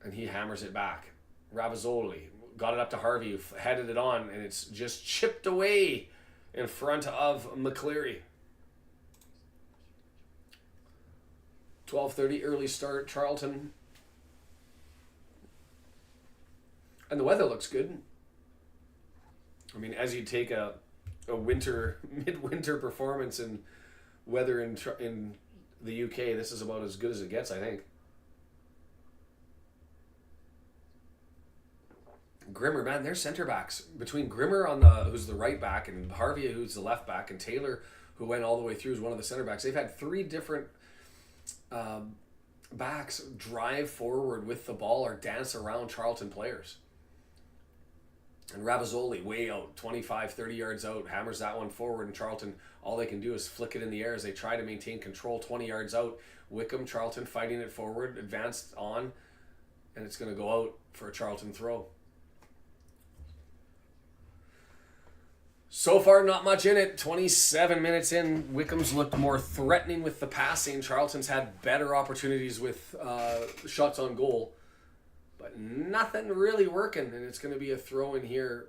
S1: And he hammers it back. Ravizoli got it up to Harvey, who headed it on, and it's just chipped away in front of McCleary. 12:30 early start, Charlton. And the weather looks good. I mean, as you take a midwinter performance in weather in the UK, this is about as good as it gets, I think. Grimmer, man, they're center backs. Between Grimmer who's the right back, and Harvey, who's the left back, and Taylor, who went all the way through, is one of the center backs. They've had 3 different backs drive forward with the ball or dance around Charlton players. And Ravizoli, way out, 25, 30 yards out, hammers that one forward, and Charlton, all they can do is flick it in the air as they try to maintain control 20 yards out. Wycombe, Charlton fighting it forward, advanced on, and it's going to go out for a Charlton throw. So far, not much in it. 27 minutes in, Wycombe's looked more threatening with the passing. Charlton's had better opportunities with shots on goal. But nothing really working, and it's going to be a throw in here.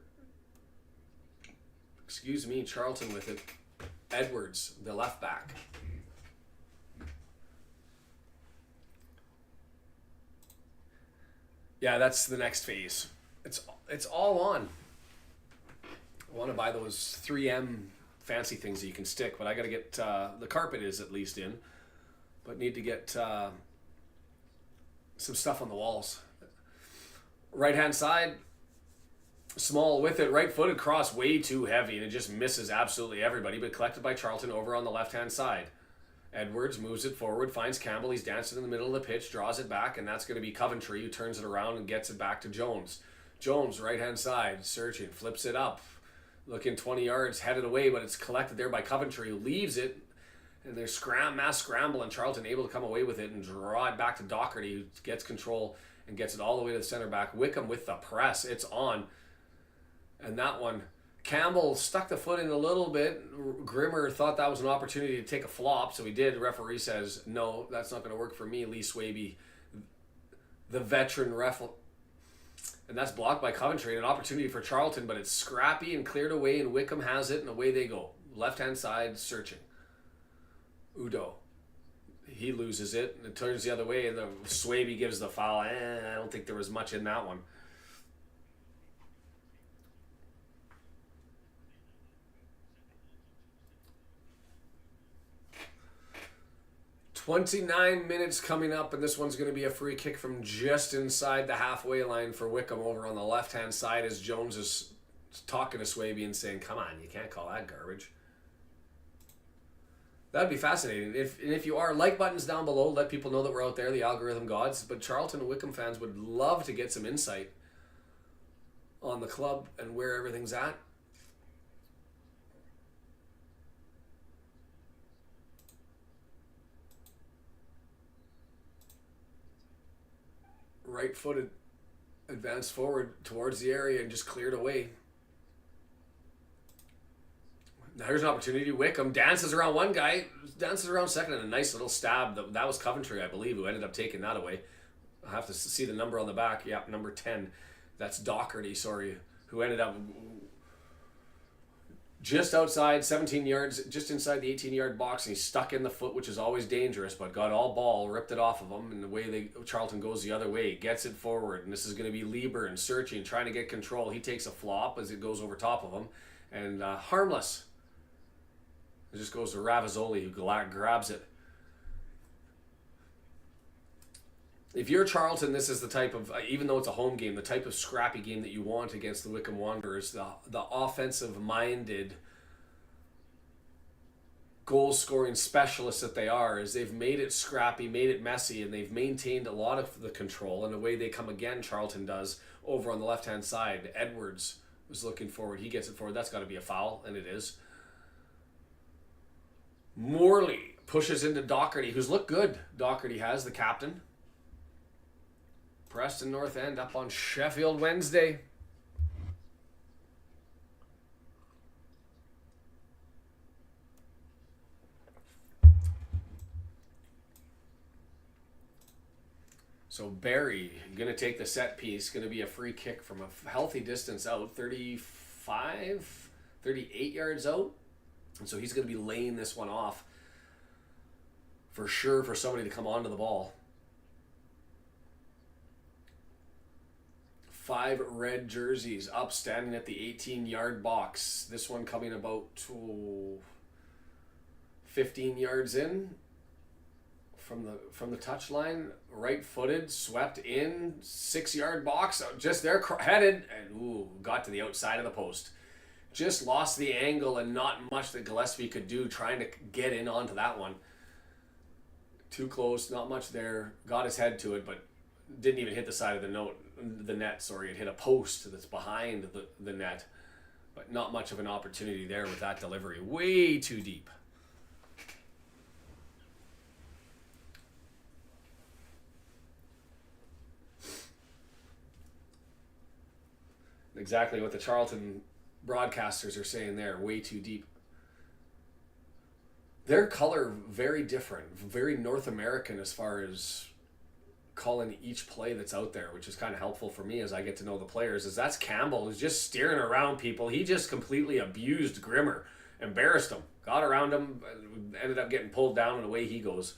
S1: Excuse me, Charlton with it. Edwards, the left back. Yeah, that's the next phase. It's all on. I want to buy those 3M fancy things that you can stick, but I got to get the carpet is at least in, but need to get some stuff on the walls. Right-hand side, Small with it, right-footed cross, way too heavy, and it just misses absolutely everybody, but collected by Charlton over on the left-hand side. Edwards moves it forward, finds Campbell, he's dancing in the middle of the pitch, draws it back, and that's going to be Coventry, who turns it around and gets it back to Jones. Jones, right-hand side, searching, flips it up, looking 20 yards, headed away, but it's collected there by Coventry, who leaves it, And they're mass scramble, and Charlton able to come away with it and draw it back to Doherty, who gets control and gets it all the way to the center back. Wycombe with the press. It's on. And that one, Campbell stuck the foot in a little bit. Grimmer thought that was an opportunity to take a flop, so he did. The referee says, no, that's not going to work for me. Lee Swaby, the veteran ref. And that's blocked by Coventry. An opportunity for Charlton, but it's scrappy and cleared away, and Wycombe has it, and away they go. Left-hand side, searching. Udo. He loses it, and it turns the other way, and the Swaby gives the foul. I don't think there was much in that one. 29 minutes coming up, and this one's going to be a free kick from just inside the halfway line for Wycombe over on the left-hand side as Jones is talking to Swaby and saying, come on, you can't call that garbage. That'd be fascinating. If you are, like buttons down below, let people know that we're out there, the algorithm gods. But Charlton and Wycombe fans would love to get some insight on the club and where everything's at. Right-footed, advanced forward towards the area and just cleared away. There's an opportunity. Wycombe dances around one guy, dances around second, and a nice little stab. That was Coventry, I believe, who ended up taking that away. I have to see the number on the back. Yeah, number 10. That's Doherty, sorry, who ended up just outside 17 yards, just inside the 18-yard box, and he stuck in the foot, which is always dangerous, but got all ball, ripped it off of him, and the way Charlton goes the other way, gets it forward, and this is going to be Lieber and searching, trying to get control. He takes a flop as it goes over top of him, and harmless. It just goes to Ravizoli, who grabs it. If you're Charlton, this is the type of, even though it's a home game, the type of scrappy game that you want against the Wycombe Wanderers, the offensive-minded, goal-scoring specialists that they are, is they've made it scrappy, made it messy, and they've maintained a lot of the control. And the way they come again, Charlton does, over on the left-hand side. Edwards was looking forward. He gets it forward. That's got to be a foul, and it is. Morley pushes into Doherty, who's looked good. Doherty has, the captain. Preston North End up on Sheffield Wednesday. So Barry going to take the set piece. Going to be a free kick from a healthy distance out. 35, 38 yards out. And so he's going to be laying this one off for sure for somebody to come onto the ball. 5 red jerseys up, standing at the 18-yard box. This one coming about 15 yards in from the touchline. Right-footed, swept in, 6-yard box, just there, headed, and got to the outside of the post. Just lost the angle, and not much that Gillespie could do trying to get in onto that one. Too close, not much there. Got his head to it, but didn't even hit the side of the net. Sorry, it hit a post that's behind the net. But not much of an opportunity there with that delivery. Way too deep. Exactly what the Charlton broadcasters are saying there. Way too deep. Their color very different, very North American as far as calling each play that's out there, which is kind of helpful for me as I get to know the players. Is that's Campbell who's just steering around people. He just completely abused Grimmer, embarrassed him, got around him, ended up getting pulled down, and away he goes.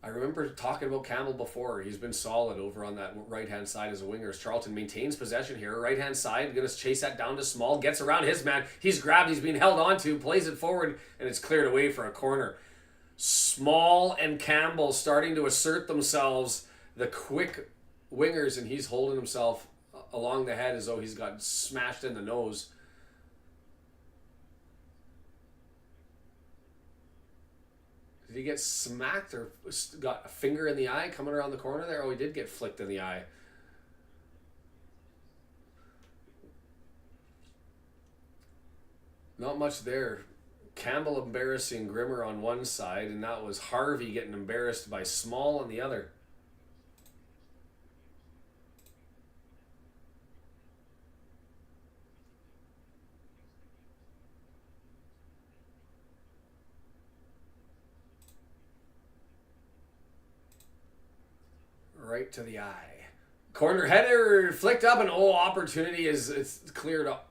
S1: I remember talking about Campbell before. He's been solid over on that right-hand side as a winger. As Charlton maintains possession here. Right-hand side, going to chase that down to Small. Gets around his man. He's grabbed. He's being held onto. Plays it forward, and it's cleared away for a corner. Small and Campbell starting to assert themselves. The quick wingers, and he's holding himself along the head as though he's got smashed in the nose. Did he get smacked or got a finger in the eye coming around the corner there? Oh, he did get flicked in the eye. Not much there. Campbell embarrassing Grimmer on one side, and that was Harvey getting embarrassed by Small on the other. Right to the eye. Corner header flicked up, and opportunity is it's cleared up.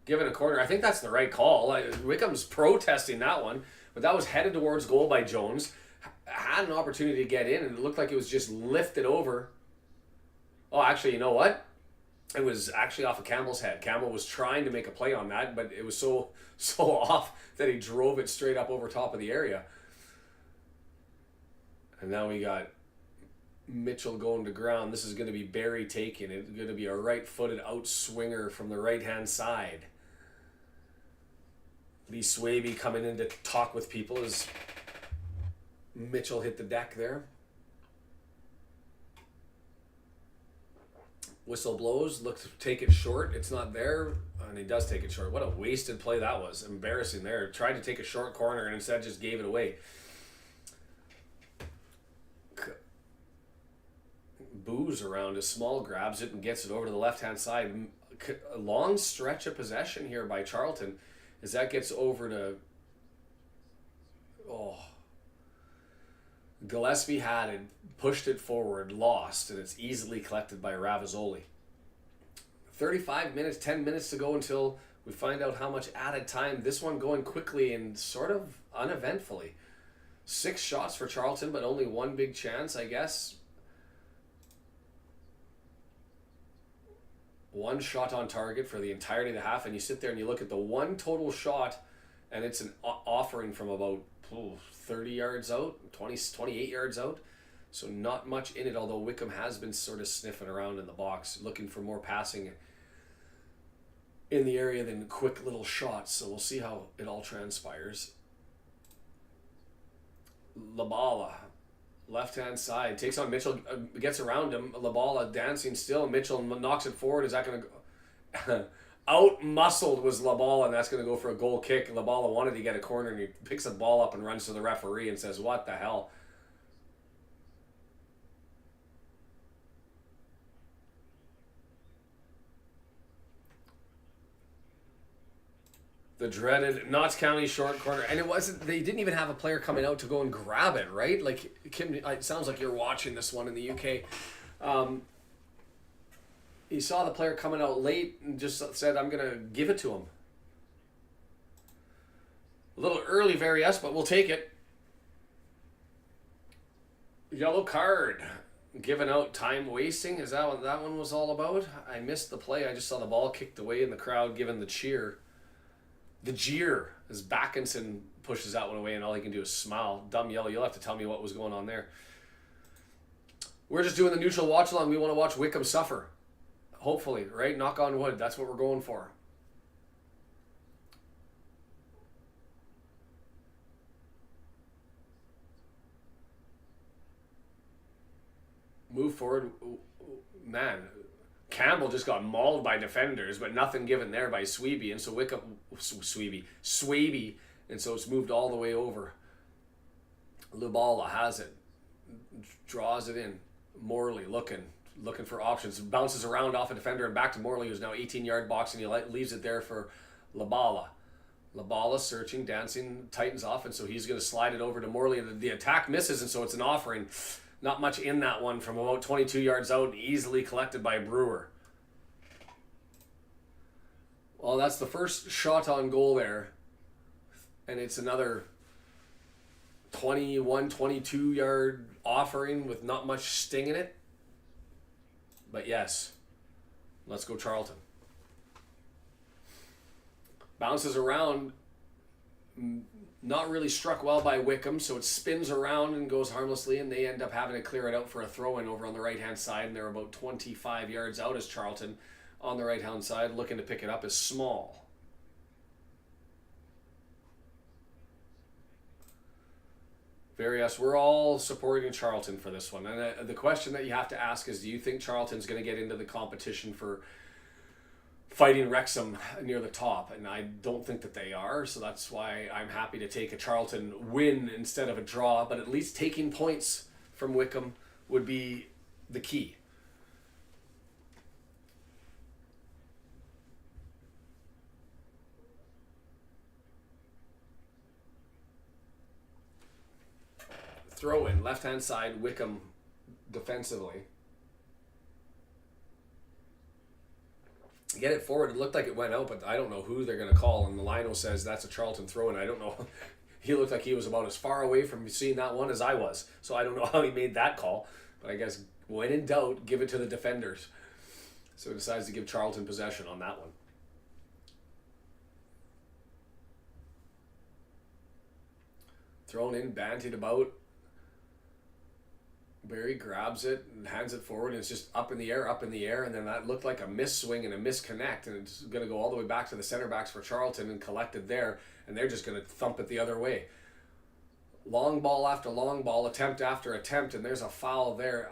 S1: Given a corner. I think that's the right call. Wycombe's protesting that one, but that was headed towards goal by Jones. Had an opportunity to get in, and it looked like it was just lifted over. Oh, actually, you know what? It was actually off of Campbell's head. Campbell was trying to make a play on that, but it was so off that he drove it straight up over top of the area. And now we got Mitchell going to ground. This is going to be Barry taking it. It's going to be a right-footed outswinger from the right-hand side. Lee Swaby coming in to talk with people as Mitchell hit the deck there. Whistle blows. Looks to take it short. It's not there, and he does take it short. What a wasted play that was. Embarrassing there. Tried to take a short corner and instead just gave it away. Booze around as Small grabs it and gets it over to the left-hand side. A long stretch of possession here by Charlton as that gets over to... Gillespie had it, pushed it forward, lost, and it's easily collected by Ravizoli. 35 minutes, 10 minutes to go until we find out how much added time. This one going quickly and sort of uneventfully. 6 shots for Charlton, but only one big chance, I guess. 1 shot on target for the entirety of the half, and you sit there and you look at the one total shot, and it's an offering from about 30 yards out, 28 yards out. So not much in it, although Wycombe has been sort of sniffing around in the box, looking for more passing in the area than quick little shots. So we'll see how it all transpires. Labala, left-hand side, takes on Mitchell, gets around him. Labala dancing still. Mitchell knocks it forward. Is that going to go? Out-muscled was Labala, and that's going to go for a goal kick. Labala wanted to get a corner, and he picks the ball up and runs to the referee and says, what the hell? The dreaded Notts County short corner. And it wasn't, they didn't even have a player coming out to go and grab it, right? Like, Kim, it sounds like you're watching this one in the UK. He saw the player coming out late and just said, I'm going to give it to him. A little early, Various, but we'll take it. Yellow card. Given out, time wasting. Is that what that one was all about? I missed the play. I just saw the ball kicked away in the crowd giving the cheer. The jeer as Backinson pushes that one away and all he can do is smile. Dumb yellow. You'll have to tell me what was going on there. We're just doing the neutral watch along. We want to watch Wycombe suffer. Hopefully, right? Knock on wood. That's what we're going for. Move forward. Man, Campbell just got mauled by defenders, but nothing given there by Swaby, and so Swaby, and so it's moved all the way over. Lubala has it, draws it in. Morley looking for options, bounces around off a defender and back to Morley, who's now 18-yard box, and he leaves it there for Labala. Labala searching, dancing, tightens off, and so he's going to slide it over to Morley. The attack misses, and so it's an offering. Not much in that one from about 22 yards out, easily collected by Brewer. Well, that's the first shot on goal there. And it's another 21, 22-yard offering with not much sting in it. But yes, let's go Charlton. Bounces around. Not really struck well by Wycombe, so it spins around and goes harmlessly, and they end up having to clear it out for a throw-in over on the right-hand side, and they're about 25 yards out as Charlton on the right-hand side, looking to pick it up as Small. Various, we're all supporting Charlton for this one, and the question that you have to ask is, do you think Charlton's going to get into the competition for fighting Wrexham near the top, and I don't think that they are, so that's why I'm happy to take a Charlton win instead of a draw, but at least taking points from Wycombe would be the key. Throw in, left hand side, Wycombe defensively. Get it forward. It looked like it went out, but I don't know who they're going to call. And the lino says that's a Charlton throw in. I don't know. He looked like he was about as far away from seeing that one as I was. So I don't know how he made that call. But I guess when in doubt, give it to the defenders. So he decides to give Charlton possession on that one. Thrown in, bantied about. Barry grabs it and hands it forward, and it's just up in the air, and then that looked like a miss swing and a misconnect, and it's going to go all the way back to the center backs for Charlton and collected there, and they're just going to thump it the other way. Long ball after long ball, attempt after attempt, and there's a foul there.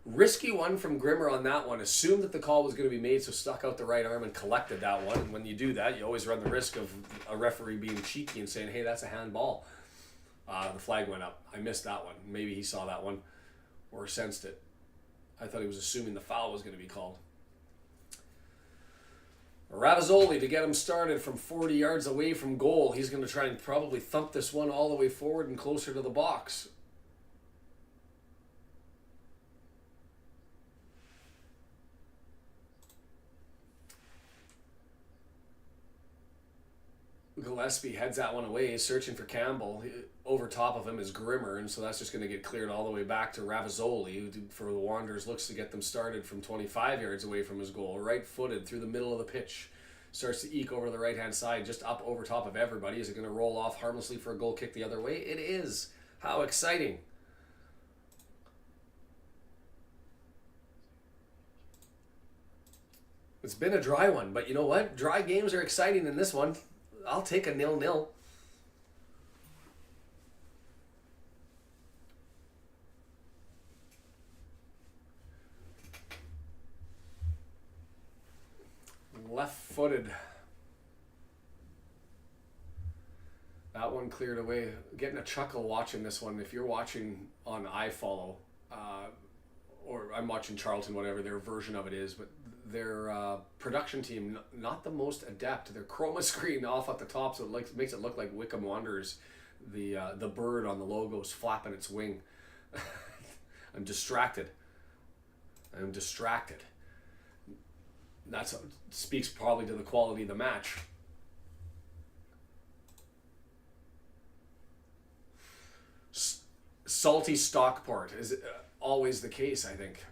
S1: Risky one from Grimmer on that one. Assumed that the call was going to be made, so stuck out the right arm and collected that one. And when you do that, you always run the risk of a referee being cheeky and saying, hey, that's a handball. The flag went up. I missed that one. Maybe he saw that one or sensed it. I thought he was assuming the foul was going to be called. Ravizoli to get him started from 40 yards away from goal. He's going to try and probably thump this one all the way forward and closer to the box. Gillespie heads that one away, searching for Campbell. Over top of him is Grimmer, and so that's just going to get cleared all the way back to Ravizoli, who for the Wanderers looks to get them started from 25 yards away from his goal. Right-footed through the middle of the pitch. Starts to eke over the right-hand side, just up over top of everybody. Is it going to roll off harmlessly for a goal kick the other way? It is. How exciting. It's been a dry one, but you know what? Dry games are exciting in this one. I'll take a 0-0. Left-footed. That one cleared away. Getting a chuckle watching this one. If you're watching on iFollow, or I'm watching Charlton, whatever their version of it is, but their production team, not the most adept. Their chroma screen off at the top, so it makes it look like Wycombe Wanderers. The bird on the logo is flapping its wing. I'm distracted. That speaks probably to the quality of the match. Salty Stockport is always the case, I think.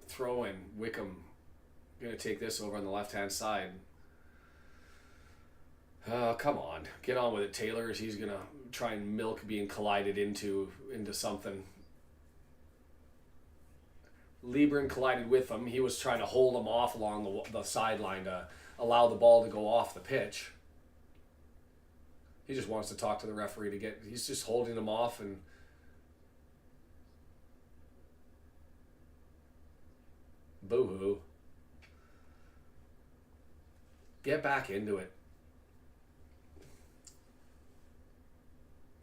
S1: Throw in. Wycombe going to take this over on the left-hand side. Come on. Get on with it, Taylor. He's going to try and milk being collided into something. Lieberman collided with him. He was trying to hold him off along the sideline to allow the ball to go off the pitch. He just wants to talk to the referee he's just holding him off and boo-hoo. Get back into it.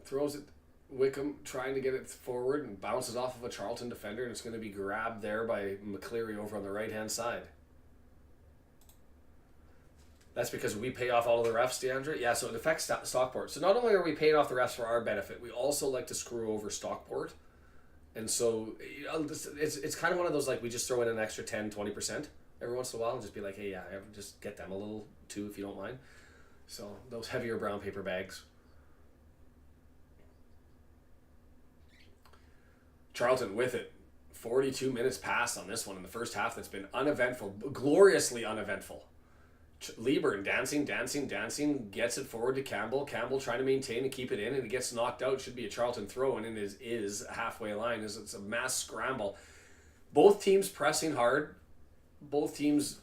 S1: Throws it. Wycombe trying to get it forward and bounces off of a Charlton defender, and it's going to be grabbed there by McCleary over on the right-hand side. That's because we pay off all of the refs, DeAndre? Yeah, so it affects Stockport. So not only are we paying off the refs for our benefit, we also like to screw over Stockport. And so it's kind of one of those, like, we just throw in an extra 10, 20% every once in a while and just be like, hey, yeah, just get them a little too if you don't mind. So those heavier brown paper bags. Charlton with it. 42 minutes passed on this one in the first half that's been uneventful, gloriously uneventful. Lieberman dancing, gets it forward to Campbell. Campbell trying to maintain and keep it in, and he gets knocked out. Should be a Charlton throw, and it is a halfway line. It's a mass scramble. Both teams pressing hard. Both teams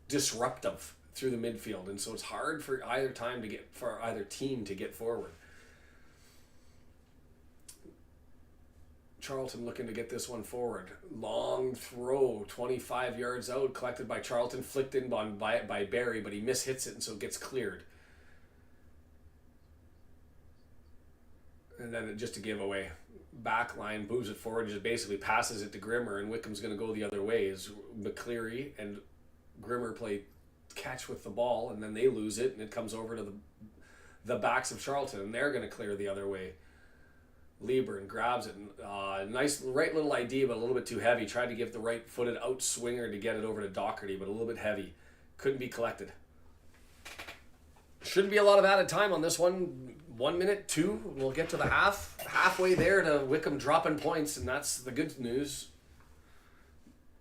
S1: disruptive through the midfield, and so it's hard for either team to get forward. Charlton looking to get this one forward. Long throw, 25 yards out, collected by Charlton, flicked in by Barry, but he mishits it, and so it gets cleared. And then just a giveaway. Back line moves it forward, just basically passes it to Grimmer, and Wycombe's going to go the other way. As McCleary and Grimmer play catch with the ball, and then they lose it, and it comes over to the backs of Charlton, and they're going to clear the other way. Lieberman grabs it. Nice, right little idea, but a little bit too heavy. Tried to give the right-footed out swinger to get it over to Doherty, but a little bit heavy. Couldn't be collected. Shouldn't be a lot of added time on this one. 1 minute, 2. We'll get to the halfway there to Wycombe dropping points, and that's the good news.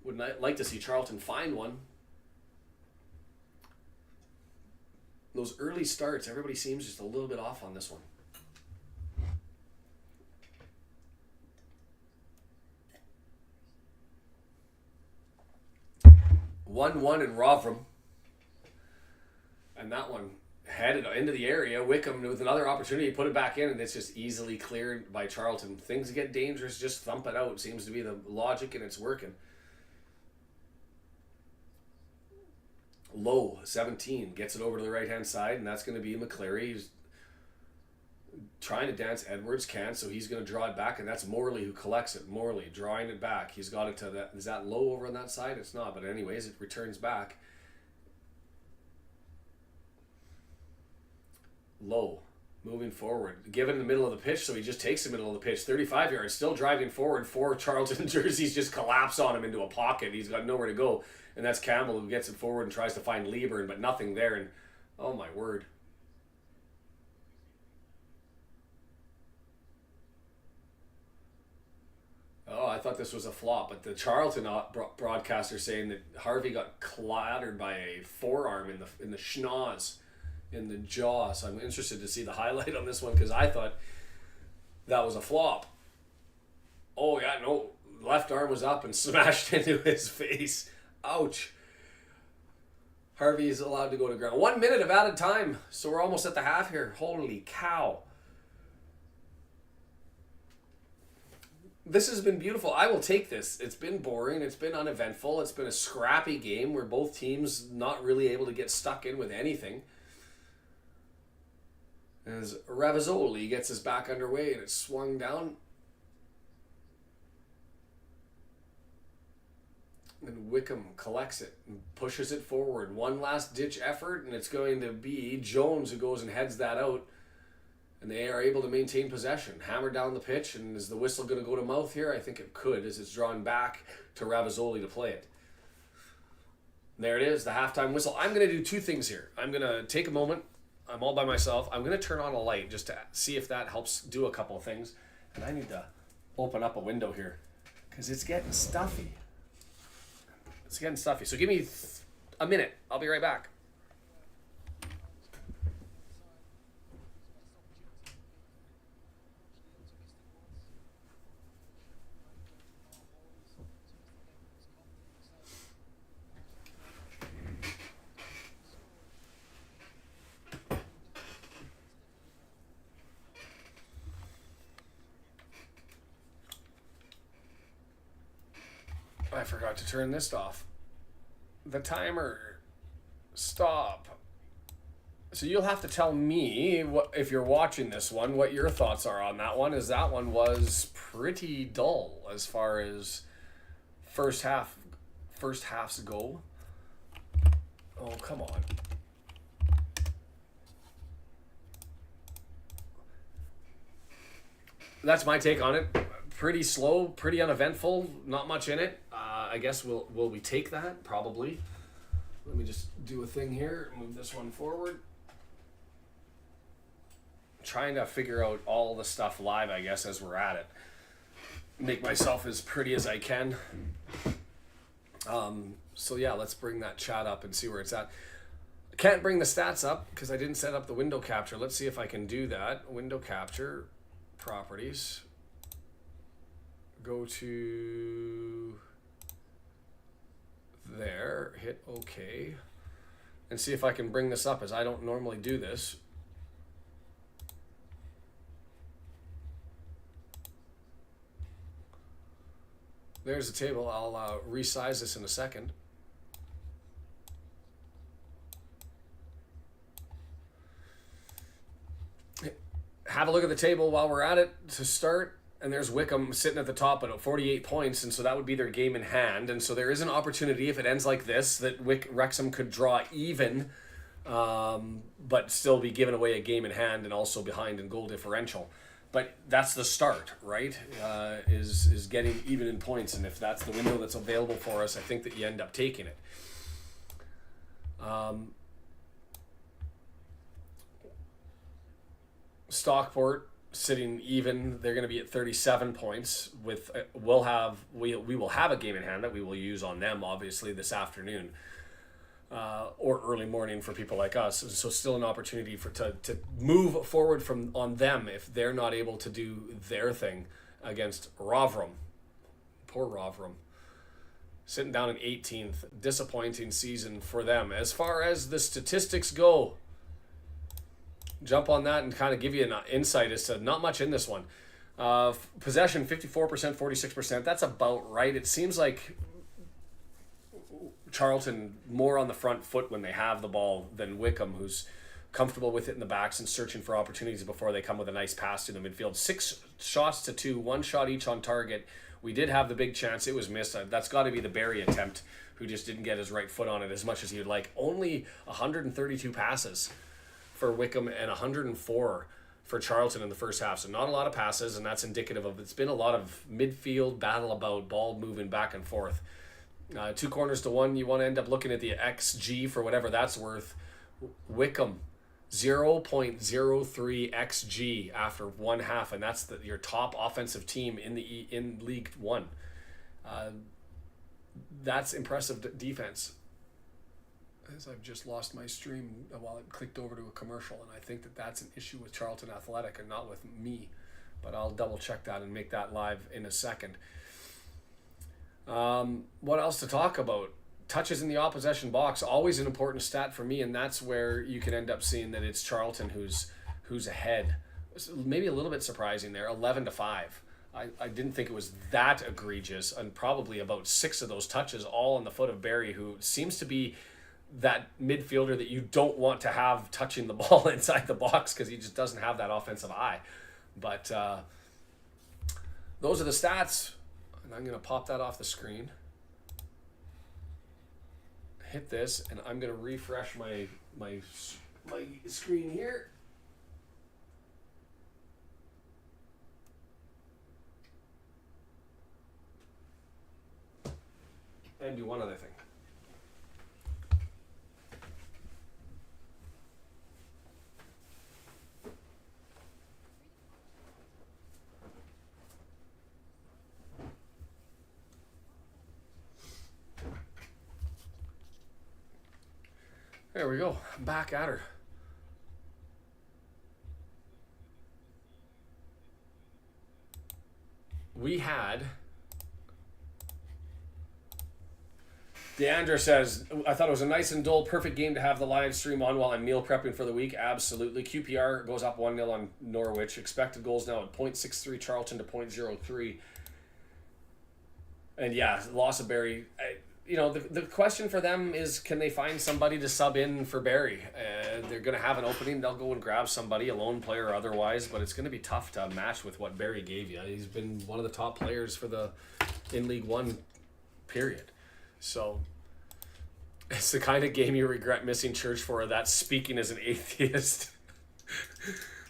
S1: Would like to see Charlton find one. Those early starts, everybody seems just a little bit off on this one. 1-1 in Rotherham. And that one headed into the area. Wycombe with another opportunity, put it back in, and it's just easily cleared by Charlton. Things get dangerous, just thump it out. Seems to be the logic, and it's working. Low, 17, gets it over to the right-hand side, and that's going to be McCleary. He's trying to dance. Edwards can't, so he's going to draw it back, and that's Morley who collects it. Morley drawing it back. He's got it to that. Is that Low over on that side? It's not, but anyways, it returns back. Low, moving forward. Given the middle of the pitch, so he just takes the middle of the pitch. 35 yards, still driving forward. 4 Charlton jerseys just collapse on him into a pocket. He's got nowhere to go. And that's Campbell who gets it forward and tries to find Lieberman, but nothing there. And oh my word. Oh, I thought this was a flop, but the Charlton broadcaster saying that Harvey got clattered by a forearm in the schnoz, in the jaw. So I'm interested to see the highlight on this one, because I thought that was a flop. Oh yeah, no, left arm was up and smashed into his face. Ouch. Harvey is allowed to go to ground. 1 minute of added time, so we're almost at the half here. Holy cow. This has been beautiful. I will take this. It's been boring. It's been uneventful. It's been a scrappy game where both teams not really able to get stuck in with anything. As Ravizoli gets his back underway, and it's swung down. And Wycombe collects it and pushes it forward. One last ditch effort, and it's going to be Jones who goes and heads that out. And they are able to maintain possession. Hammer down the pitch, and is the whistle going to go to mouth here? I think it could, as it's drawn back to Ravizoli to play it. And there it is, the halftime whistle. I'm going to do 2 things here. I'm going to take a moment. I'm all by myself. I'm going to turn on a light just to see if that helps do a couple of things. And I need to open up a window here because it's getting stuffy. It's getting stuffy. So give me a minute. I'll be right back. I forgot to turn this off. The timer. Stop. So you'll have to tell me, what, if you're watching this one, what your thoughts are on that one, as that one was pretty dull as far as first halves go. Oh, come on. That's my take on it. Pretty slow, pretty uneventful, not much in it. I guess will we take that? Probably. Let me just do a thing here. Move this one forward. Trying to figure out all the stuff live, I guess, as we're at it. Make myself as pretty as I can. So yeah, let's bring that chat up and see where it's at. I can't bring the stats up because I didn't set up the window capture. Let's see if I can do that. Window capture, properties. Go to there, hit OK, and see if I can bring this up, as I don't normally do this. There's the table. I'll resize this in a second. Have a look at the table while we're at it to start. And there's Wycombe sitting at the top at 48 points, and so that would be their game in hand. And so there is an opportunity, if it ends like this, that Wrexham could draw even, but still be giving away a game in hand and also behind in goal differential. But that's the start, right? Is getting even in points, and if that's the window that's available for us, I think that you end up taking it. Stockport sitting even. They're going to be at 37 points. With we will have a game in hand that we will use on them, obviously, this afternoon. Or early morning for people like us. So still an opportunity to move forward on them if they're not able to do their thing against Rotherham. Poor Rotherham. Sitting down in 18th. Disappointing season for them. As far as the statistics go, jump on that and kind of give you an insight as to not much in this one. Possession, 54%, 46%. That's about right. It seems like Charlton more on the front foot when they have the ball than Wycombe, who's comfortable with it in the backs and searching for opportunities before they come with a nice pass to the midfield. 6 shots to 2, 1 shot each on target. We did have the big chance. It was missed. That's got to be the Barry attempt, who just didn't get his right foot on it as much as he would like. Only 132 passes for Wycombe and 104 for Charlton in the first half. So not a lot of passes, and that's indicative of it's been a lot of midfield battle about ball moving back and forth. 2 corners to 1. You want to end up looking at the XG for whatever that's worth. Wycombe, 0.03 XG after one half, and that's your top offensive team in League One. That's impressive defense. As I've just lost my stream while it clicked over to a commercial, and I think that that's an issue with Charlton Athletic and not with me. But I'll double check that and make that live in a second. What else to talk about? Touches in the opposition box, always an important stat for me, and that's where you can end up seeing that it's Charlton who's ahead. Maybe a little bit surprising there, 11-5. I didn't think it was that egregious, and probably about 6 of those touches all on the foot of Barry, who seems to be that midfielder that you don't want to have touching the ball inside the box because he just doesn't have that offensive eye. But those are the stats. And I'm going to pop that off the screen. Hit this, and I'm going to refresh my screen here. And do one other thing. There we go. I'm back at her. We had... Deandra says, I thought it was a nice and dull, perfect game to have the live stream on while I'm meal prepping for the week. Absolutely. QPR goes up 1-0 on Norwich. Expected goals now at 0.63, Charlton to 0.03. And yeah, loss of Barry. The question for them is, can they find somebody to sub in for Barry? They're going to have an opening. They'll go and grab somebody, a lone player or otherwise, but it's going to be tough to match with what Barry gave you. He's been one of the top players in League One, period. So it's the kind of game you regret missing church for. That's speaking as an atheist.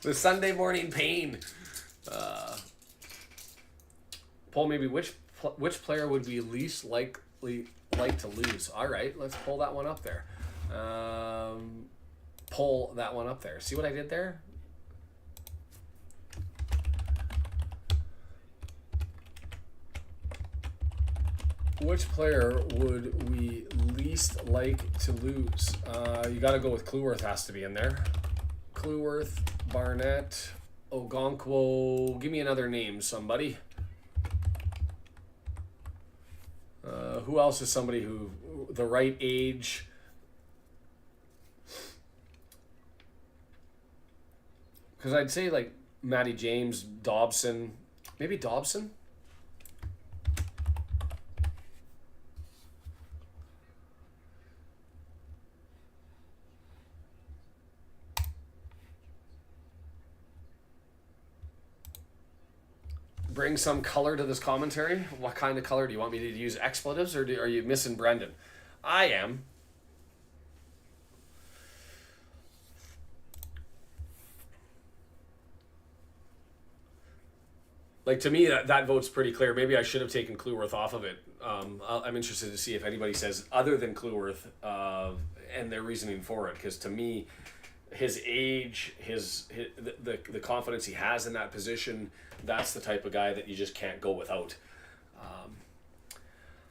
S1: The Sunday morning pain. Paul, maybe which player would be least likely to lose? All right, let's pull that one up there. Pull that one up there. See what I did there? Which player would we least like to lose? You got to go with Cleworth, has to be in there. Cleworth, Barnett, Ogonkwo. Give me another name, somebody. Who else is somebody who the right age? Because I'd say like Matty James, Dobson. Maybe Dobson? bring some color to this commentary. What kind of color do you want me to use? Expletives, or are you missing Brendan? I am. Like, to me, that vote's pretty clear. Maybe I should have taken Cleworth off of it. I'm interested to see if anybody says other than Cleworth and their reasoning for it. Because to me, his age, the confidence he has in that position, that's the type of guy that you just can't go without.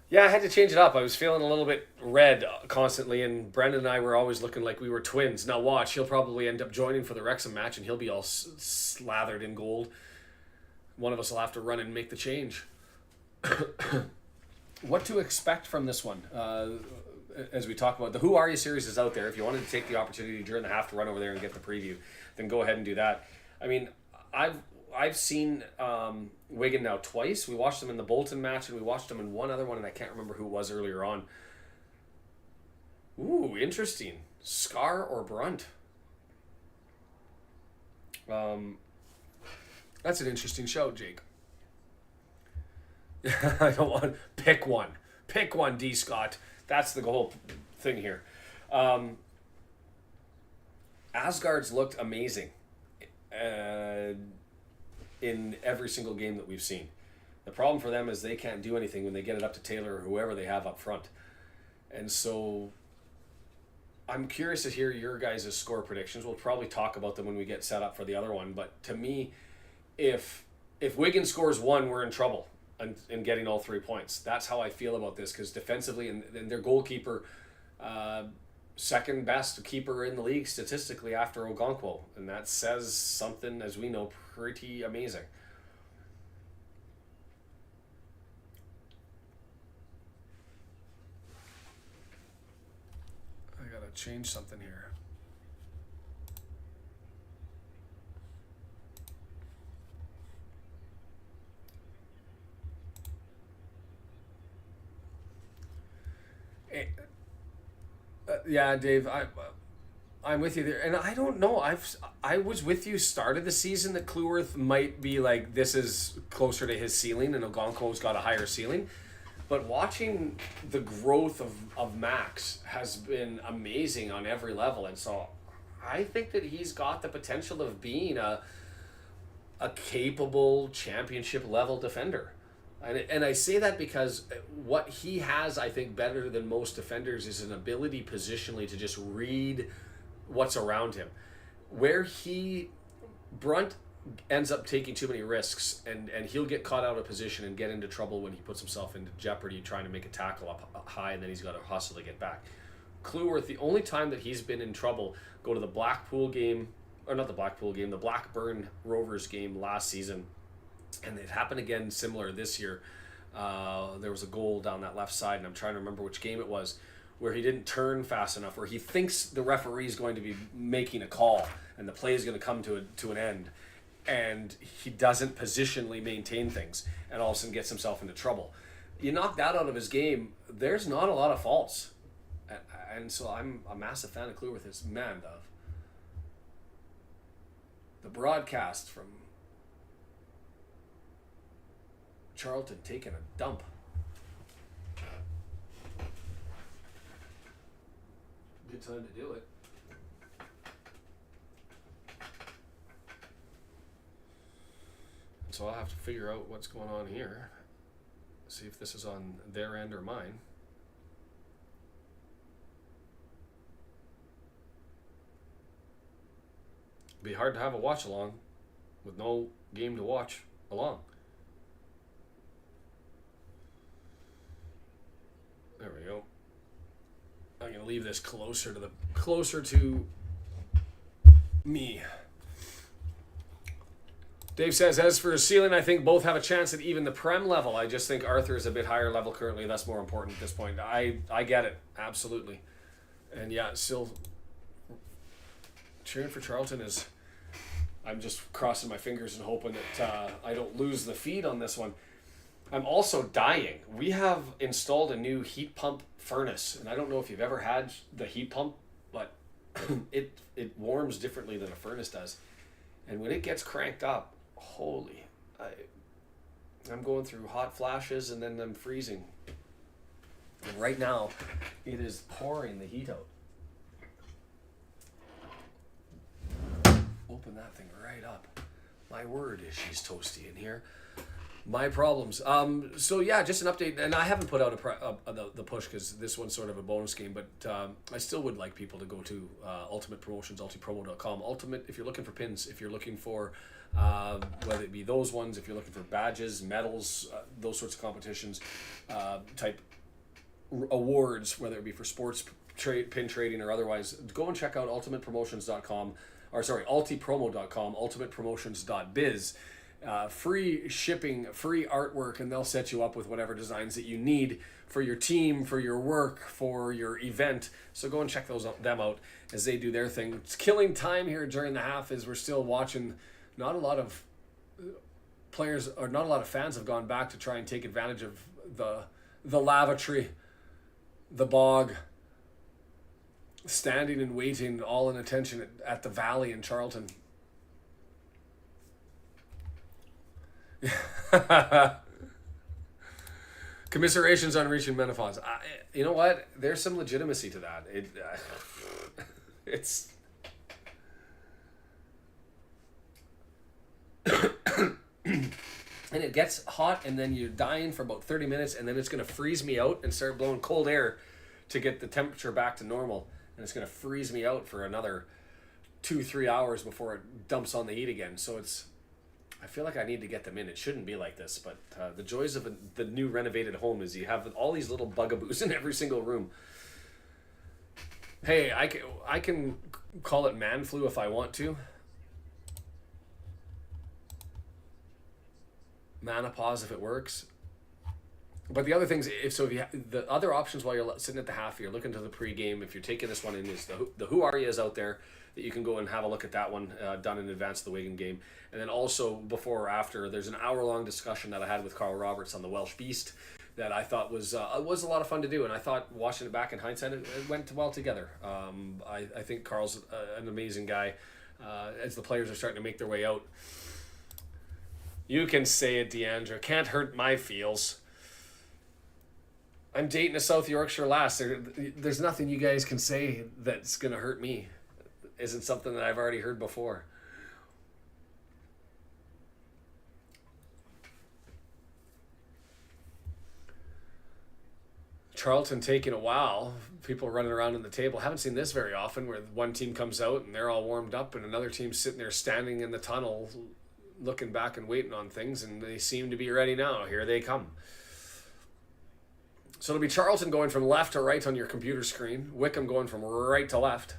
S1: Yeah, I had to change it up. I was feeling a little bit red constantly, and Brendan and I were always looking like we were twins. Now watch, he'll probably end up joining for the Wrexham match, and he'll be all slathered in gold. One of us will have to run and make the change. What to expect from this one? As we talk about the Who Are You series is out there. If you wanted to take the opportunity during the half to run over there and get the preview, then go ahead and do that. I mean, I've seen Wigan now twice. We watched them in the Bolton match, and we watched them in one other one, and I can't remember who it was earlier on. Ooh, interesting. Scar or Brunt? That's an interesting show, Jake. I don't want... Pick one. Pick one, D. Scott. That's the whole thing here. Asgard's looked amazing in every single game that we've seen. The problem for them is they can't do anything when they get it up to Taylor or whoever they have up front. And so I'm curious to hear your guys' score predictions. We'll probably talk about them when we get set up for the other one. But to me, if Wigan scores one, we're in trouble in getting all 3 points. That's how I feel about this, because defensively, and their goalkeeper, second best keeper in the league statistically after Ogonkwo, and that says something, as we know, pretty amazing. I gotta change something here. Yeah, Dave, I'm with you there, and I don't know. I was with you started the season that Cleworth might be like, this is closer to his ceiling, and Ogonko's got a higher ceiling. But watching the growth of Max has been amazing on every level, and so I think that he's got the potential of being a capable championship level defender. And I say that because what he has, I think, better than most defenders is an ability positionally to just read what's around him. Where Brunt ends up taking too many risks, and he'll get caught out of position and get into trouble when he puts himself into jeopardy trying to make a tackle up high, and then he's got to hustle to get back. Cleworth, the only time that he's been in trouble, go to the Blackpool game, or not the Blackpool game, the Blackburn Rovers game last season. And it happened again similar this year. There was a goal down that left side, and I'm trying to remember which game it was, where he didn't turn fast enough, where he thinks the referee is going to be making a call and the play is going to come to an end, and he doesn't positionally maintain things, and all of a sudden gets himself into trouble. You knock that out of his game, there's not a lot of faults. And so I'm a massive fan of Cleworth. It's, man, the broadcast from Charlton taking a dump. Good time to do it. So I'll have to figure out what's going on here. See if this is on their end or mine. It'd be hard to have a watch along with no game to watch along. There we go. I'm gonna leave this closer to me. Dave says, as for ceiling, I think both have a chance at even the Prem level. I just think Arthur is a bit higher level currently. That's more important at this point. I get it. Absolutely. And yeah, still cheering for Charlton is... I'm just crossing my fingers and hoping that I don't lose the feed on this one. I'm also dying. We have installed a new heat pump furnace, and I don't know if you've ever had the heat pump, but it warms differently than a furnace does. And when it gets cranked up, holy, I'm going through hot flashes and then I'm freezing. And right now, it is pouring the heat out. Open that thing right up. My word, is she's toasty in here. My problems. So yeah, just an update, and I haven't put out the push because this one's sort of a bonus game, but I still would like people to go to Ultimate Promotions, ultipromo.com. Ultimate, if you're looking for pins, if you're looking for whether it be those ones, if you're looking for badges, medals, those sorts of competitions, type awards, whether it be for sports pin trading or otherwise, go and check out ultimatepromotions.com, or sorry, ultipromo.com, ultimatepromotions.biz. Free shipping, free artwork, and they'll set you up with whatever designs that you need for your team, for your work, for your event. So go and check them out as they do their thing. It's killing time here during the half as we're still watching. Not a lot of players or not a lot of fans have gone back to try and take advantage of the lavatory, the bog, standing and waiting, all in attention at the Valley in Charlton. Commiserations on reaching menopause. You know what? There's some legitimacy to that. It's and it gets hot, and then you're dying for about 30 minutes, and then it's going to freeze me out and start blowing cold air to get the temperature back to normal, and it's going to freeze me out for another 2-3 hours before it dumps on the heat again. So I feel like I need to get them in. It shouldn't be like this, but the joys of the new renovated home is you have all these little bugaboos in every single room. Hey, I can call it man flu if I want to. Menopause if it works. But the other things, the other options while you're sitting at the half, you're looking to the pregame. If you're taking this one in, is the Who Are You is out there that you can go and have a look at that one done in advance of the Wigan game. And then also before or after, there's an hour-long discussion that I had with Carl Roberts on the Welsh Beast that I thought was a lot of fun to do. And I thought, watching it back in hindsight, it went well together. I think Carl's an amazing guy. As the players are starting to make their way out. You can say it, Deandra. Can't hurt my feels. I'm dating a South Yorkshire lass. There's nothing you guys can say that's going to hurt me. Isn't something that I've already heard before. Charlton taking a while. People running around on the table. Haven't seen this very often where one team comes out and they're all warmed up and another team's sitting there standing in the tunnel looking back and waiting on things, and they seem to be ready now. Here they come. So it'll be Charlton going from left to right on your computer screen. Wycombe going from right to left.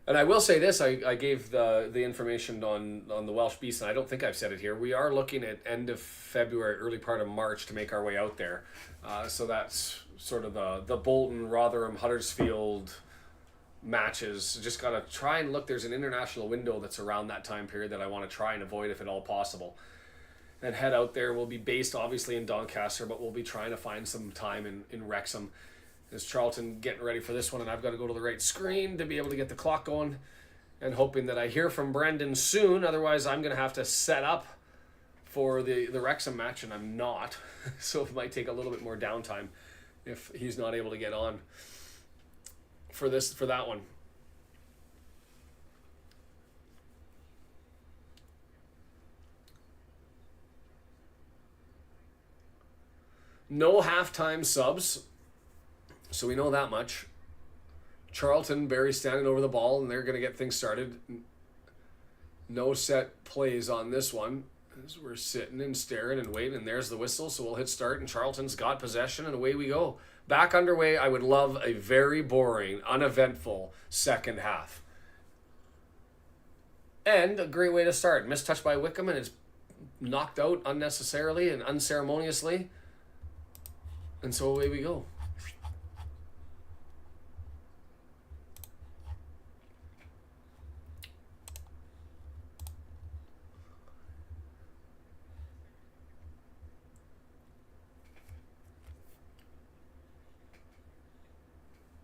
S1: And I will say this, I gave the information on the Welsh Beast, and I don't think I've said it here. We are looking at end of February, early part of March to make our way out there. So that's sort of the Bolton, Rotherham, Huddersfield matches. Just got to try and look. There's an international window that's around that time period that I want to try and avoid if at all possible. And head out there. We'll be based obviously in Doncaster, but we'll be trying to find some time in Wrexham. As Charlton getting ready for this one, and I've got to go to the right screen to be able to get the clock going, and hoping that I hear from Brendan soon. Otherwise, I'm going to have to set up for the Wrexham match, and I'm not. So it might take a little bit more downtime if he's not able to get on for that one. No halftime subs, so we know that much. Charlton, Barry's standing over the ball, and they're going to get things started. No set plays on this one, as we're sitting and staring and waiting, and there's the whistle, so we'll hit start, and Charlton's got possession, and away we go. Back underway. I would love a very boring, uneventful second half. And a great way to start. Missed touch by Wycombe, and it's knocked out unnecessarily and unceremoniously. And so away we go.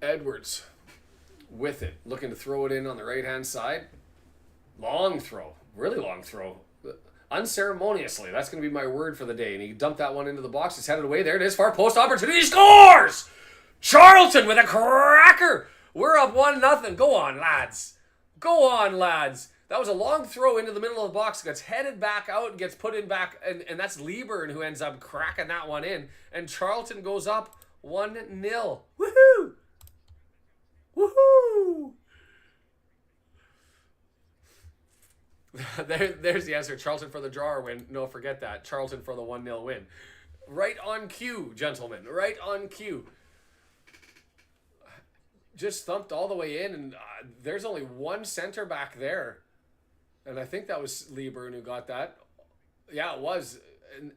S1: Edwards with it, looking to throw it in on the right-hand side. Long throw. Really long throw. Unceremoniously. That's going to be my word for the day. And he dumped that one into the box. It's headed away. There it is. Far post opportunity. Scores! Charlton with a cracker. We're up 1-0. Go on, lads. Go on, lads. That was a long throw into the middle of the box. Gets headed back out and gets put in back. And that's Lieberman who ends up cracking that one in. And Charlton goes up 1-0. Woohoo! Woohoo! There's the answer. Charlton for the draw or win. No, forget that. Charlton for the 1-0 win. Right on cue, gentlemen. Right on cue. Just thumped all the way in, and there's only one center back there. And I think that was Lieberman who got that. Yeah, it was. And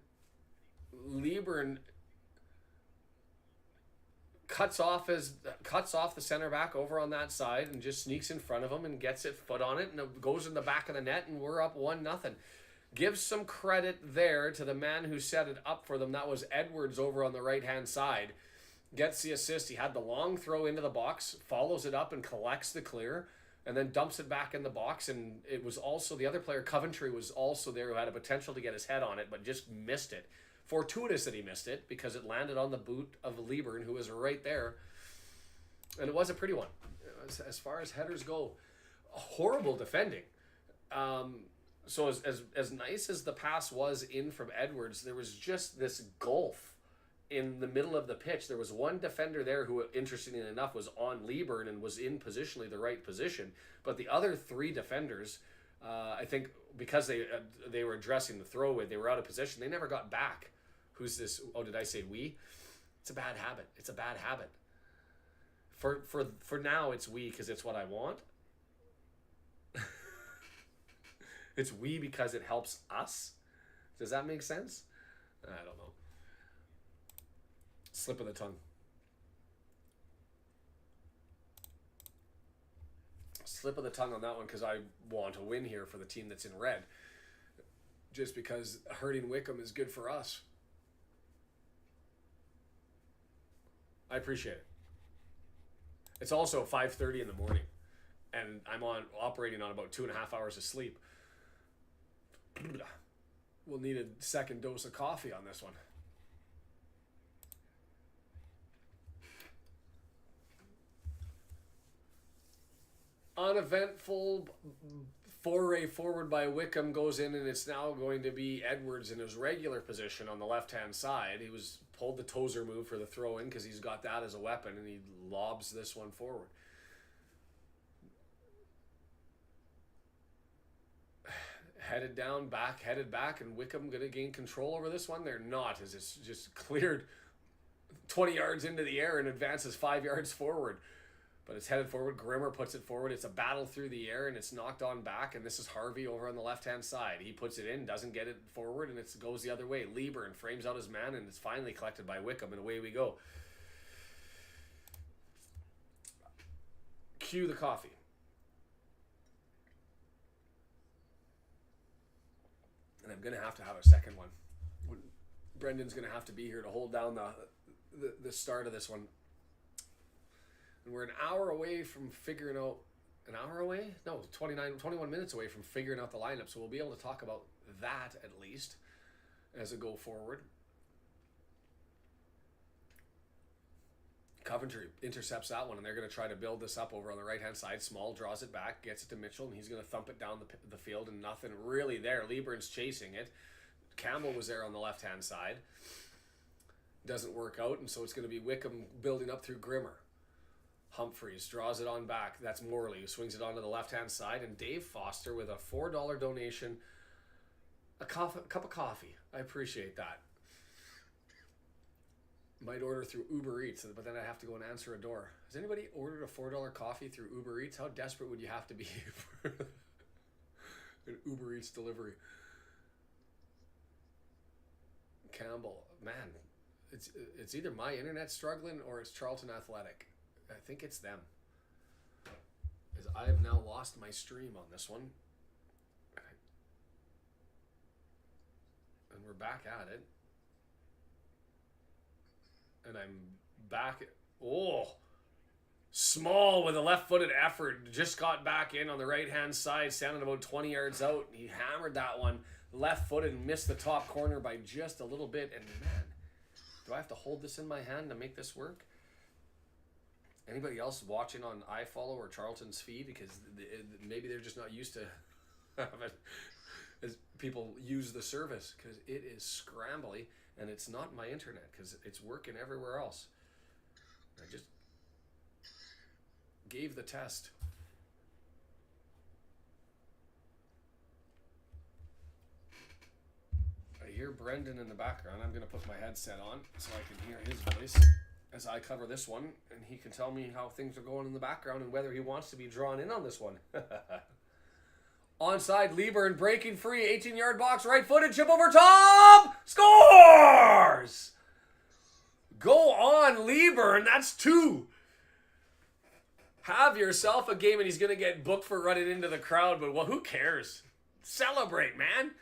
S1: Lieberman cuts off the center back over on that side and just sneaks in front of him and gets it foot on it, and it goes in the back of the net, and we're up 1-0. Give some credit there to the man who set it up for them. That was Edwards over on the right-hand side. Gets the assist. He had the long throw into the box, follows it up and collects the clear, and then dumps it back in the box. And it was also the other player, Coventry, was also there, who had a potential to get his head on it, but just missed it. Fortuitous that he missed it because it landed on the boot of Lieberman, who was right there. And it was a pretty one. As far as headers go, horrible defending. So as nice as the pass was in from Edwards, there was just this gulf in the middle of the pitch. There was one defender there who, interestingly enough, was on Lieberman and was in positionally the right position. But the other three defenders, I think because they were addressing the throwaway, they were out of position. They never got back. Who's this? Oh, did I say we? It's a bad habit. It's a bad habit. For now, it's we because it's what I want. It's we because it helps us. Does that make sense? I don't know. Slip of the tongue. Slip of the tongue on that one because I want to win here for the team that's in red. Just because hurting Wycombe is good for us. I appreciate it. It's also 5:30 in the morning, and I'm operating on about 2.5 hours of sleep. We'll need a second dose of coffee on this one. Uneventful foray forward by Wycombe goes in, and it's now going to be Edwards in his regular position on the left-hand side. He was pulled the Tozer move for the throw-in because he's got that as a weapon, and he lobs this one forward. Headed back, and Wycombe going to gain control over this one. They're not, as it's just cleared 20 yards into the air and advances 5 yards forward. But it's headed forward. Grimmer puts it forward. It's a battle through the air, and it's knocked on back. And this is Harvey over on the left-hand side. He puts it in, doesn't get it forward, and it goes the other way. Lieberman frames out his man, and it's finally collected by Wycombe, and away we go. Cue the coffee. And I'm going to have a second one. Brendan's going to have to be here to hold down the start of this one. And we're an hour away from figuring out, 21 minutes away from figuring out the lineup. So we'll be able to talk about that at least as a go forward. Coventry intercepts that one, and they're going to try to build this up over on the right-hand side. Small draws it back, gets it to Mitchell, and he's going to thump it down the field, and nothing really there. Lieberman's chasing it. Campbell was there on the left-hand side. Doesn't work out, and so it's going to be Wycombe building up through Grimmer. Humphreys draws it on back. That's Morley who swings it onto the left-hand side, and Dave Foster with a $4 donation, a cup of coffee. I appreciate that. Might order through Uber Eats, but then I have to go and answer a door. Has anybody ordered a $4 coffee through Uber Eats? How desperate would you have to be for an Uber Eats delivery? Campbell, man, it's either my internet struggling or it's Charlton Athletic. I think it's them. As I have now lost my stream on this one. And we're back at it. And I'm back. Small with a left-footed effort. Just got back in on the right-hand side, standing about 20 yards out. He hammered that one left-footed and missed the top corner by just a little bit. And man, do I have to hold this in my hand to make this work? Anybody else watching on iFollow or Charlton's feed? Because maybe they're just not used to having as people use the service, because it is scrambly and it's not my internet because it's working everywhere else. I just gave the test. I hear Brendan in the background. I'm going to put my headset on so I can hear his voice as I cover this one, and he can tell me how things are going in the background and whether he wants to be drawn in on this one. Onside, Lieberman breaking free, 18-yard box, right-footed, chip over top, scores! Go on, Lieberman, that's 2. Have yourself a game, and he's going to get booked for running into the crowd, but well, who cares? Celebrate, man.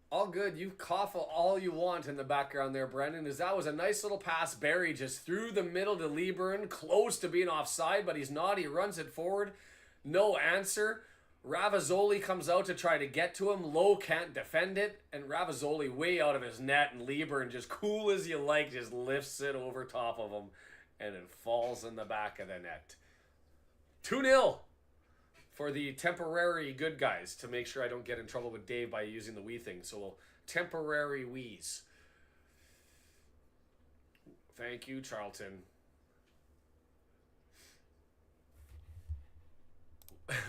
S1: All good. You cough all you want in the background there, Brendan, as that was a nice little pass. Barry just through the middle to Lieberman, close to being offside, but he's not. He runs it forward. No answer. Ravazoli comes out to try to get to him. Lowe can't defend it, and Ravazoli way out of his net, and Lieberman, just cool as you like, just lifts it over top of him, and it falls in the back of the net. 2-0 for the temporary good guys, to make sure I don't get in trouble with Dave by using the we thing. So we'll temporary wees. Thank you, Charlton.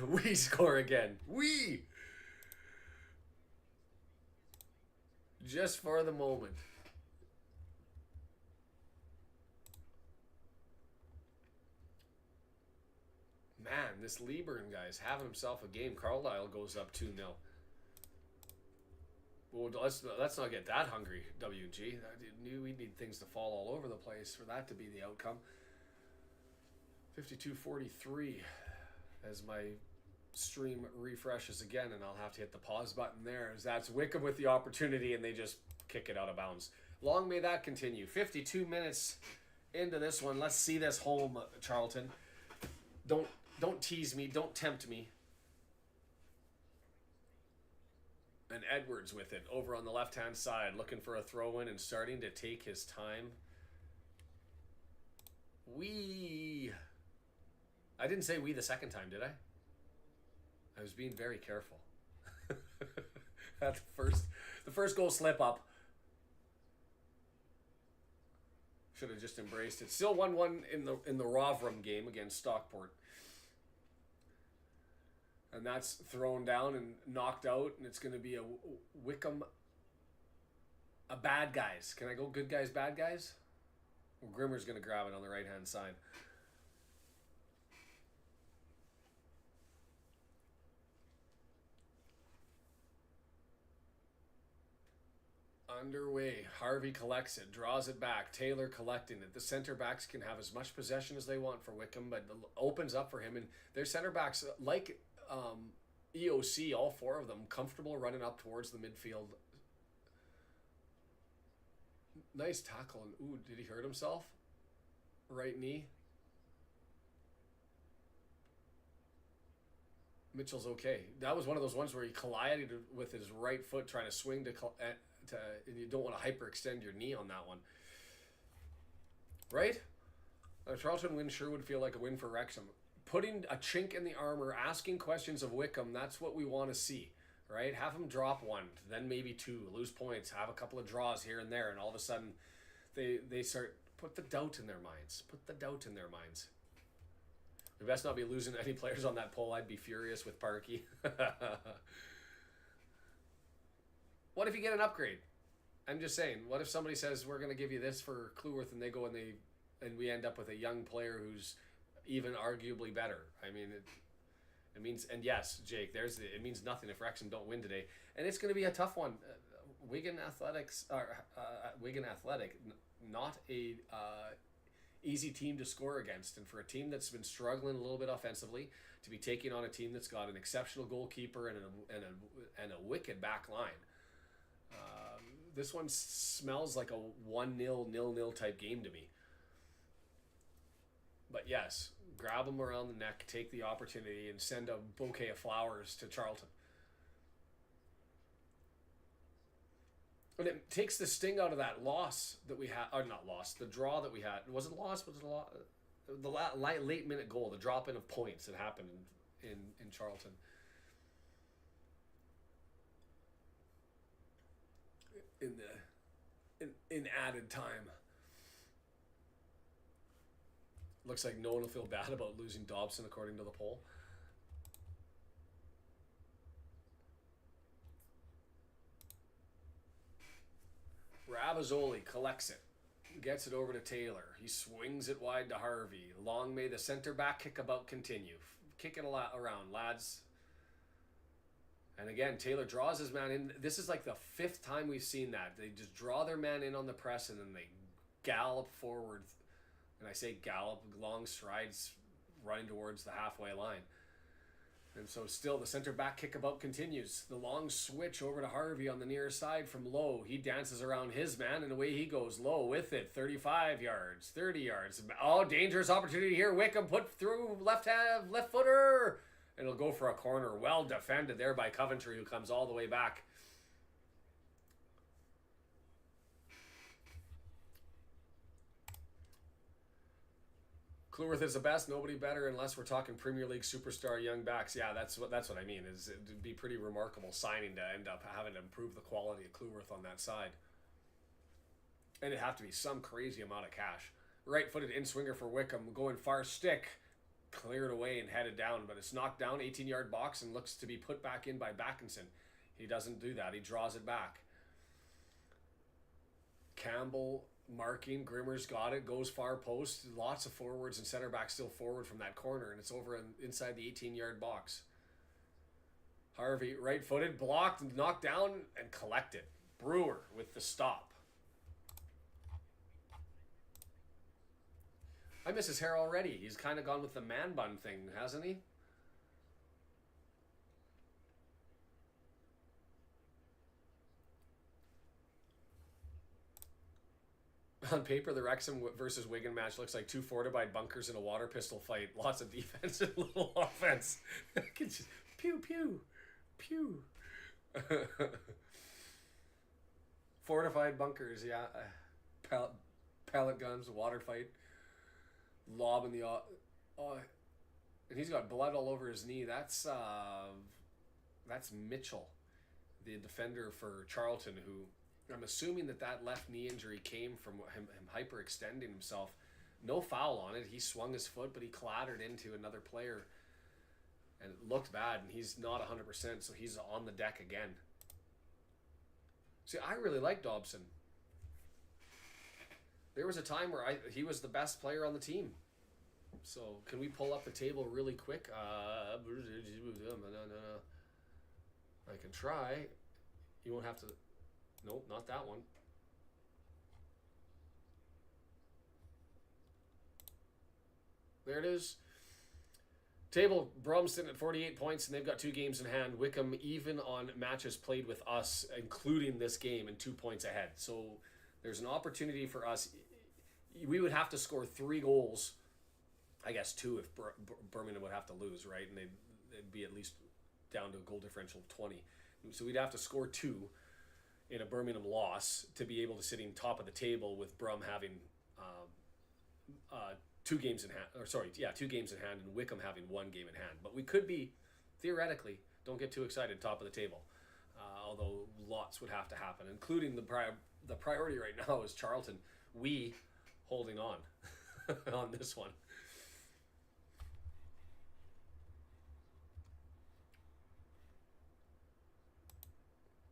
S1: We score again. We! Just for the moment. Man, this Lieberman guy's having himself a game. Carlisle goes up 2-0. Well, let's not get that hungry, WG. I knew we need things to fall all over the place for that to be the outcome. 52-43 as my stream refreshes again, and I'll have to hit the pause button there, as that's Wycombe with the opportunity, and they just kick it out of bounds. Long may that continue. 52 minutes into this one. Let's see this home, Charlton. Don't tease me. Don't tempt me. And Edwards with it over on the left-hand side, looking for a throw-in and starting to take his time. I didn't say we the second time, did I? I was being very careful. At the first goal slip up. Should have just embraced it. Still 1-1 in the Rotherham game against Stockport. And that's thrown down and knocked out, and it's going to be a Wycombe, a bad guys. Can I go good guys, bad guys? Well, Grimmer's going to grab it on the right-hand side. Underway. Harvey collects it, draws it back. Taylor collecting it. The center backs can have as much possession as they want for Wycombe, but it opens up for him. And their center backs, like EOC, all 4 of them, comfortable running up towards the midfield. Nice tackle. And ooh, did he hurt himself? Right knee. Mitchell's okay. That was one of those ones where he collided with his right foot trying to swing to and you don't want to hyperextend your knee on that one. Right? A Charlton win sure would feel like a win for Wrexham. Putting a chink in the armor, asking questions of Wycombe, that's what we want to see. Right? Have them drop 1, then maybe 2, lose points, have a couple of draws here and there, and all of a sudden they start, put the doubt in their minds. Put the doubt in their minds. We best not be losing any players on that poll. I'd be furious with Parky. What if you get an upgrade? I'm just saying, what if somebody says, we're going to give you this for Cleworth, and they go and we end up with a young player who's even arguably better? I mean, it means, and yes, Jake, it means nothing if Wrexham don't win today. And it's going to be a tough one. Wigan Athletic, not a easy team to score against. And for a team that's been struggling a little bit offensively, to be taking on a team that's got an exceptional goalkeeper and a wicked back line, This one smells like a 1-0, 0-0 type game to me. But yes, grab him around the neck, take the opportunity, and send a bouquet of flowers to Charlton. And it takes the sting out of that loss that we had, or not loss, the draw that we had. Was it a loss? Was it a loss? The late minute goal, the drop in of points that happened in Charlton. In added time. Looks like no one will feel bad about losing Dobson according to the poll. Rabazzoli collects it. Gets it over to Taylor. He swings it wide to Harvey. Long may the center back kickabout continue. Kick it around, lads. And again, Taylor draws his man in. This is like the 5th time we've seen that. They just draw their man in on the press and then they gallop forward. And I say gallop, long strides running towards the halfway line. And so still the center back kickabout continues. The long switch over to Harvey on the near side from Lowe. He dances around his man and away he goes. Lowe with it. 35 yards, 30 yards. Oh, dangerous opportunity here. Wycombe put through left footer. And it'll go for a corner. Well defended there by Coventry, who comes all the way back. Cleworth is the best, nobody better, unless we're talking Premier League superstar young backs. Yeah, that's what I mean. It'd be pretty remarkable signing to end up having to improve the quality of Cleworth on that side. And it'd have to be some crazy amount of cash. Right-footed in-swinger for Wycombe, going far stick. Cleared away and headed down, but it's knocked down, 18-yard box, and looks to be put back in by Backinson. He doesn't do that. He draws it back. Campbell marking. Grimmer's got it. Goes far post. Lots of forwards and center back still forward from that corner, and it's over inside the 18-yard box. Harvey, right-footed, blocked, knocked down, and collected. Brewer with the stop. I miss his hair already. He's kind of gone with the man bun thing, hasn't he? On paper, the Wrexham versus Wigan match looks like 2 fortified bunkers in a water pistol fight. Lots of defense and little offense. Just pew, pew, pew. Fortified bunkers, yeah. Pellet guns, water fight. Lob in the... and he's got blood all over his knee. That's Mitchell, the defender for Charlton, who... I'm assuming that left knee injury came from him hyperextending himself. No foul on it. He swung his foot, but he clattered into another player. And it looked bad, and he's not 100%, so he's on the deck again. See, I really like Dobson. There was a time where he was the best player on the team. So, can we pull up the table really quick? I can try. You won't have to... Nope, not that one. There it is. Table, Brom's sitting at 48 points, and they've got 2 games in hand. Wycombe even on matches played with us, including this game, and 2 points ahead. So there's an opportunity for us. We would have to score 3 goals. I guess 2 if Birmingham would have to lose, right? And they'd be at least down to a goal differential of 20. So we'd have to score 2 in a Birmingham loss to be able to sit in top of the table with Brum having 2 games in hand, 2 games in hand, and Wycombe having 1 game in hand. But we could be, theoretically, don't get too excited, top of the table. Although lots would have to happen, including the priority right now is Charlton. We holding on on this one.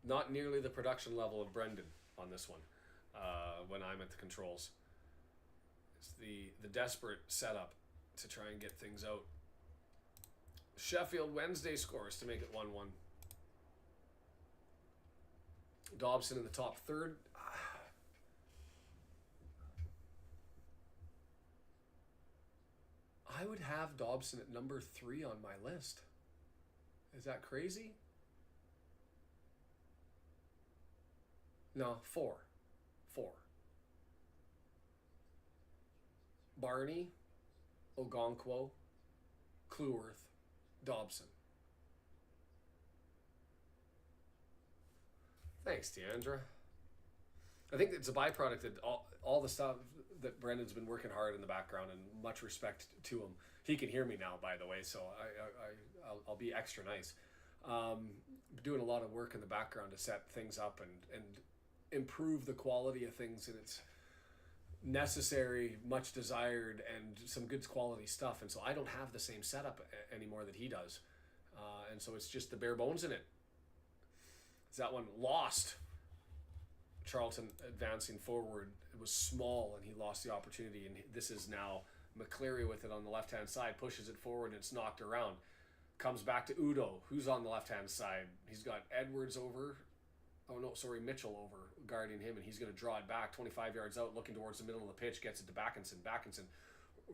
S1: Not nearly the production level of Brendan on this one when I'm at the controls. It's the desperate setup to try and get things out. Sheffield Wednesday scores to make it 1-1. Dobson in the top third. I would have Dobson at number 3 on my list. Is that crazy? No, four. Four. Barney, Ogonkwo, Cleworth, Dobson. Thanks, Deandra. I think it's a byproduct that all the stuff that Brendan's been working hard in the background, and much respect to him. He can hear me now, by the way, so I'll be extra nice. Doing a lot of work in the background to set things up and improve the quality of things, and it's necessary, much desired, and some good quality stuff. And so I don't have the same setup anymore that he does, and so it's just the bare bones in it. Is that one lost? Charlton advancing forward. It was small and he lost the opportunity, and this is now McCleary with it on the left hand side, pushes it forward and it's knocked around. Comes back to Udo, who's on the left hand side. He's got Edwards over, Mitchell over guarding him, and he's going to draw it back 25 yards out, looking towards the middle of the pitch, gets it to Backinson,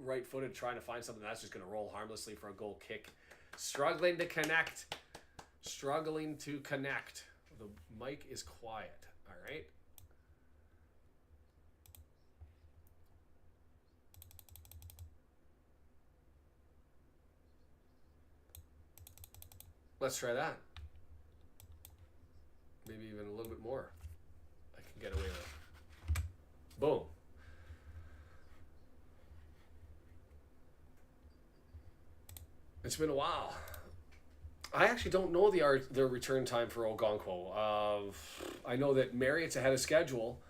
S1: right footed, trying to find something that's just going to roll harmlessly for a goal kick. Struggling to connect. The mic is quiet. All right. Let's try that. Maybe even a little bit more. I can get away with it. Boom. It's been a while. I actually don't know the return time for Ogonkwo. I know that Marriott's ahead of schedule,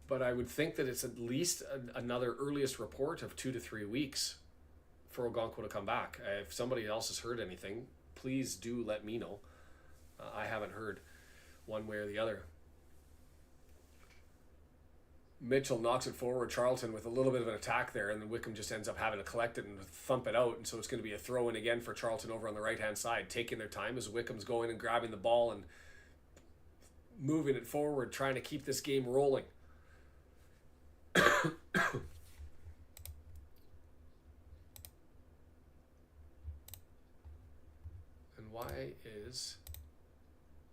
S1: but I would think that it's at least another earliest report of 2 to 3 weeks for Ogonkwo to come back. If somebody else has heard anything, please do let me know. I haven't heard one way or the other. Mitchell knocks it forward, Charlton with a little bit of an attack there, and then Wycombe just ends up having to collect it and thump it out, and so it's going to be a throw-in again for Charlton over on the right-hand side, taking their time as Wycombe's going and grabbing the ball and moving it forward, trying to keep this game rolling. And why is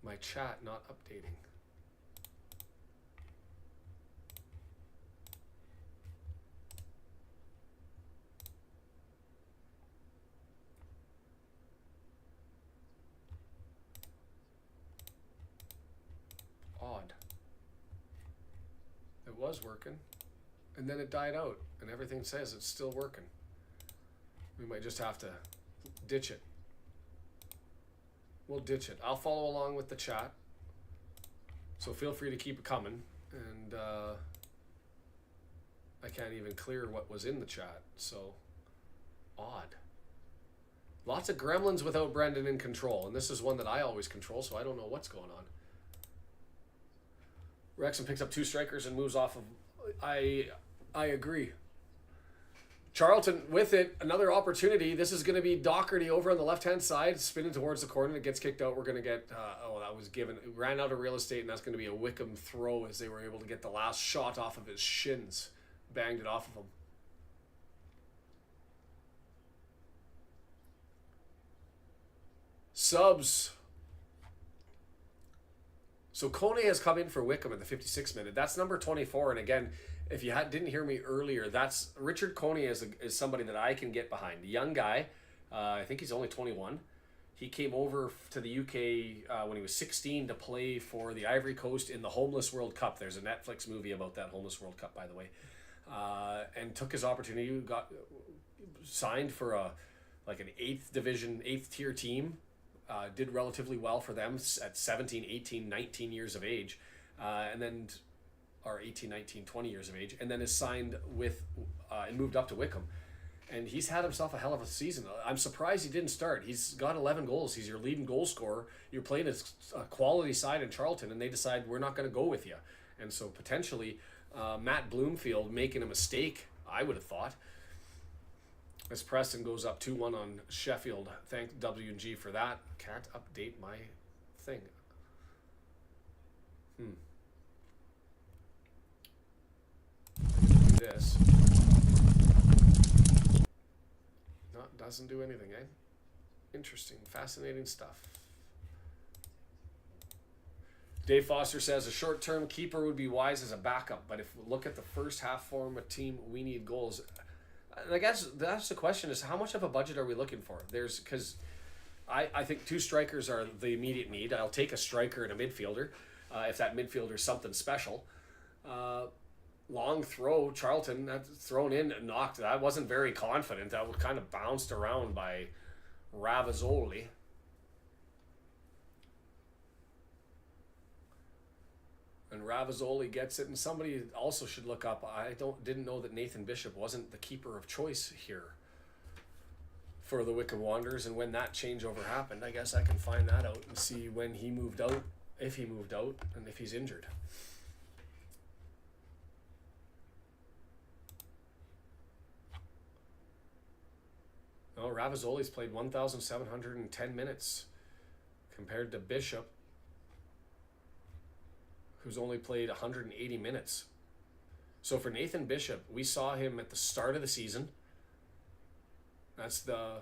S1: my chat not updating? Odd. It was working, and then it died out, and everything says it's still working. We might just have to ditch it. We'll ditch it. I'll follow along with the chat, so feel free to keep it coming. And I can't even clear what was in the chat, so odd. Lots of gremlins without Brendan in control, and this is one that I always control, so I don't know what's going on. Wrexham picks up 2 strikers and moves off of... I agree. Charlton with it, another opportunity. This is going to be Doherty over on the left-hand side, spinning towards the corner. It gets kicked out. We're going to get... that was given. It ran out of real estate, and that's going to be a Wycombe throw as they were able to get the last shot off of his shins. Banged it off of him. Subs. So Kone has come in for Wycombe in the 56th minute. That's number 24. And again, if you didn't hear me earlier, that's Richard Kone is somebody that I can get behind. A young guy. I think he's only 21. He came over to the UK when he was 16 to play for the Ivory Coast in the Homeless World Cup. There's a Netflix movie about that Homeless World Cup, by the way. And took his opportunity, got signed for an 8th division, 8th tier team. Did relatively well for them at 17, 18, 19 years of age, and then, or 18, 19, 20 years of age, and then is signed with and moved up to Wycombe. And he's had himself a hell of a season. I'm surprised he didn't start. He's got 11 goals. He's your leading goal scorer. You're playing a quality side in Charlton, and they decide we're not going to go with you. And so potentially Matt Bloomfield making a mistake, I would have thought. As Preston goes up 2-1 on Sheffield. Thank W&G for that. Can't update my thing. Do this. No, doesn't do anything, eh? Interesting, fascinating stuff. Dave Foster says a short-term keeper would be wise as a backup, but if we look at the first half form of team, we need goals. I guess that's the question: is how much of a budget are we looking for? Because I think 2 strikers are the immediate need. I'll take a striker and a midfielder if that midfielder is something special. Long throw, Charlton, that's thrown in, knocked. I wasn't very confident. That was kind of bounced around by Ravizoli. And Ravizoli gets it, and somebody also should look up. Didn't know that Nathan Bishop wasn't the keeper of choice here for the Wycombe Wanderers, and when that changeover happened, I guess I can find that out and see when he moved out, if he moved out, and if he's injured. No, Ravizoli's played 1,710 minutes compared to Bishop, who's only played 180 minutes. So for Nathan Bishop, we saw him at the start of the season. That's the...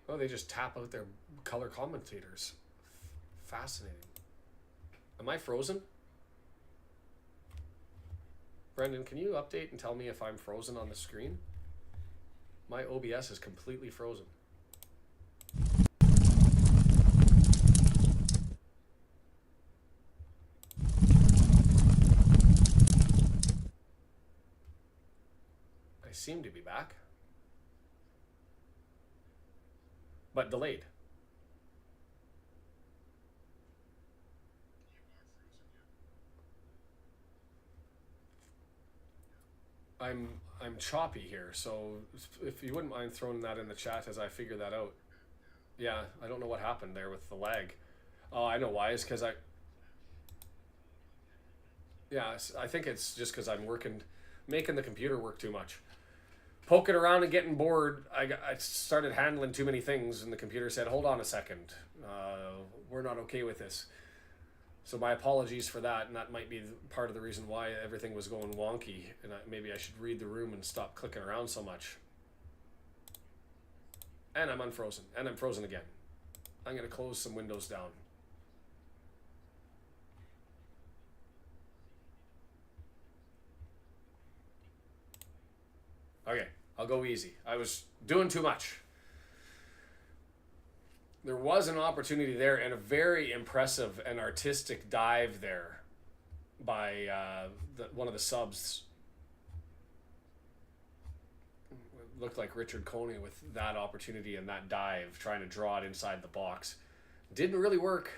S1: Oh, they just tap out their color commentators. Fascinating. Am I frozen? Brendan, can you update and tell me if I'm frozen on the screen? My OBS is completely frozen. I seem to be back, but delayed. I'm choppy here, so if you wouldn't mind throwing that in the chat as I figure that out. Yeah, I don't know what happened there with the lag. Oh, I know why. It's because I think it's just because I'm making the computer work too much. Poking around and getting bored, I started handling too many things, and the computer said, hold on a second, we're not okay with this. So my apologies for that, and that might be part of the reason why everything was going wonky, and maybe I should read the room and stop clicking around so much. And I'm unfrozen, and I'm frozen again. I'm going to close some windows down. Okay, I'll go easy. I was doing too much. There was an opportunity there and a very impressive and artistic dive there by one of the subs. It looked like Richard Coney with that opportunity and that dive, trying to draw it inside the box. Didn't really work.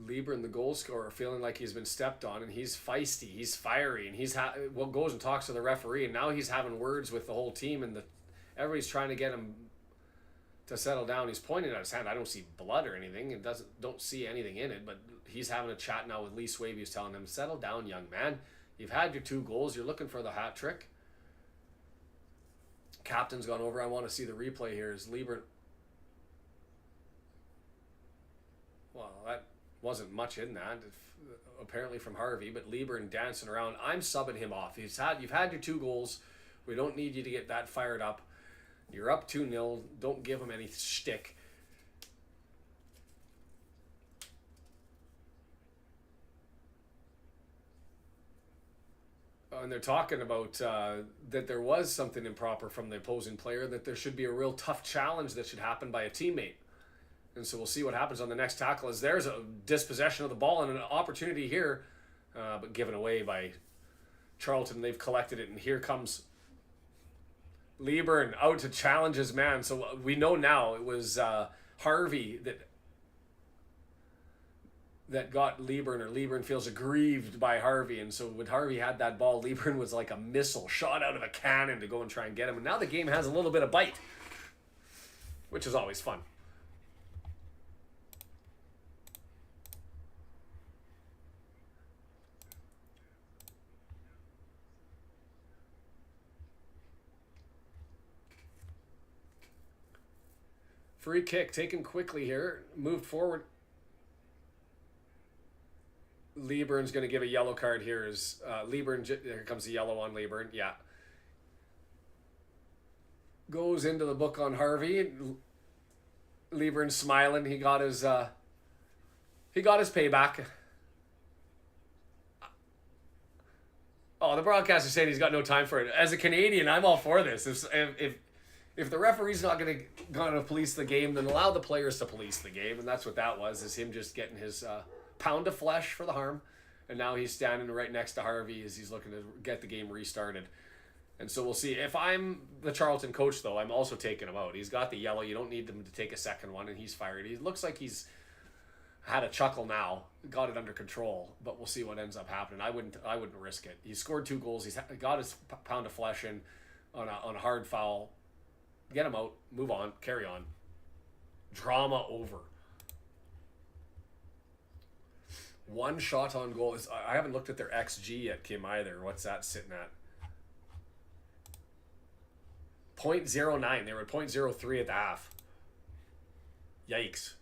S1: Lieber, the goal scorer, feeling like he's been stepped on, and he's feisty, he's fiery, and he's goes and talks to the referee, and now he's having words with the whole team, and everybody's trying to get him to settle down. He's pointing at his hand. I don't see blood or anything, and don't see anything in it, but he's having a chat now with Lee Swaby, who's telling him, settle down, young man. You've had your 2 goals. You're looking for the hat trick. Captain's gone over. I want to see the replay here. Is Lieber... Well, that wasn't much in that, apparently from Harvey, but Lieber dancing around. I'm subbing him off. You've had your 2 goals. We don't need you to get that fired up. You're up 2-0. Don't give him any shtick. And they're talking about that there was something improper from the opposing player, that there should be a real tough challenge that should happen by a teammate. And so we'll see what happens on the next tackle, as there's a dispossession of the ball and an opportunity here, but given away by Charlton. They've collected it, and here comes Lieber out to challenge his man. So we know now it was Harvey that got Lieber, or Lieber feels aggrieved by Harvey. And so when Harvey had that ball, Lieber was like a missile shot out of a cannon to go and try and get him. And now the game has a little bit of bite, which is always fun. Free kick taken quickly here, moved forward. Lieburn's going to give a yellow card here. Is Lieburn? Here comes the yellow on Lieburn. Yeah. Goes into the book on Harvey. Lieburn's smiling. He got his payback. Oh, the broadcaster saying he's got no time for it. As a Canadian, I'm all for this. If the referee's not going to police the game, then allow the players to police the game, and that's what that was. Is him just getting his pound of flesh for the harm, and now he's standing right next to Harvey as he's looking to get the game restarted. And so we'll see. If I'm the Charlton coach, though, I'm also taking him out. He's got the yellow. You don't need him to take a second one, and he's fired. He looks like he's had a chuckle now, got it under control, but we'll see what ends up happening. I wouldn't risk it. He scored 2 goals. He's got his pound of flesh in on a hard foul. Get him out. Move on. Carry on. Drama over. 1 shot on goal. I haven't looked at their XG yet, Kim, either. What's that sitting at? 0.09. They were at 0.03 at the half. Yikes.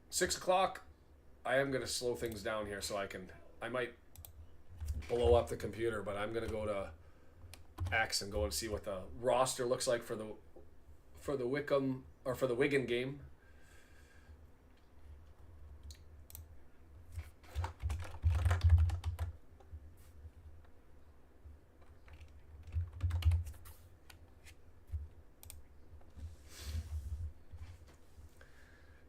S1: 6 o'clock. I am going to slow things down here so I might blow up the computer, but I'm going to go to X and go and see what the roster looks like for the Wycombe or for the Wigan game.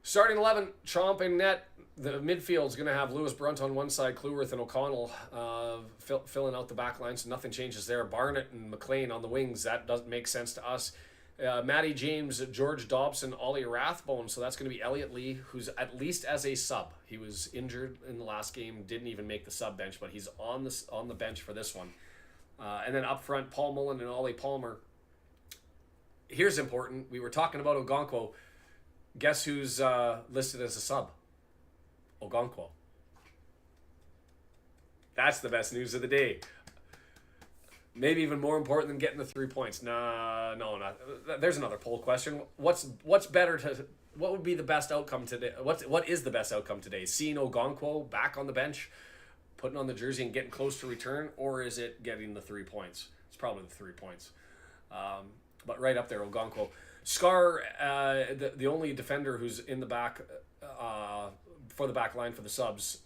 S1: Starting 11, chomping net. The midfield's going to have Lewis Brunt on one side, Cleworth and O'Connell filling out the back line, so nothing changes there. Barnett and McLean on the wings. That doesn't make sense to us. Matty James, George Dobson, Ollie Rathbone. So that's going to be Elliot Lee, who's at least as a sub. He was injured in the last game, didn't even make the sub bench, but he's on the bench for this one. And then up front, Paul Mullen and Ollie Palmer. Here's important. We were talking about Ogonkwo. Guess who's listed as a sub? Ogonkwo. That's the best news of the day. Maybe even more important than getting the 3 points. No, not. There's another poll question. What would be the best outcome today? What is the best outcome today? Seeing Ogonkwo back on the bench, putting on the jersey and getting close to return, or is it getting the 3 points? It's probably the 3 points. But right up there, Ogonkwo. Scar, the only defender who's in the back for the back line for the subs.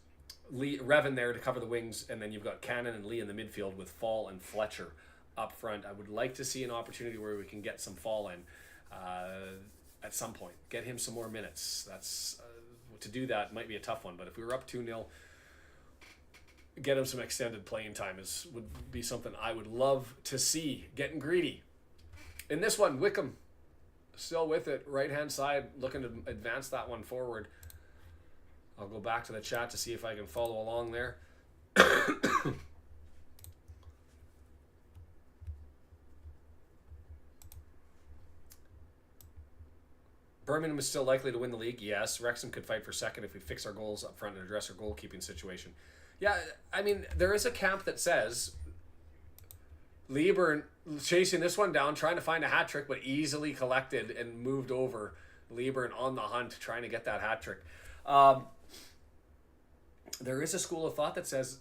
S1: Revan there to cover the wings, and then you've got Cannon and Lee in the midfield with Fall and Fletcher up front. I would like to see an opportunity where we can get some Fall in at some point. Get him some more minutes. That's to do that might be a tough one, but if we were up 2-0, get him some extended playing time would be something I would love to see. Getting greedy. In this one, Wycombe still with it, right-hand side, looking to advance that one forward. I'll go back to the chat to see if I can follow along there. Birmingham is still likely to win the league. Yes. Wrexham could fight for second if we fix our goals up front and address our goalkeeping situation. Yeah, I mean, there is a camp that says Lieburn chasing this one down, trying to find a hat trick, but easily collected and moved over. Lieburn on the hunt, trying to get that hat trick. There is a school of thought that says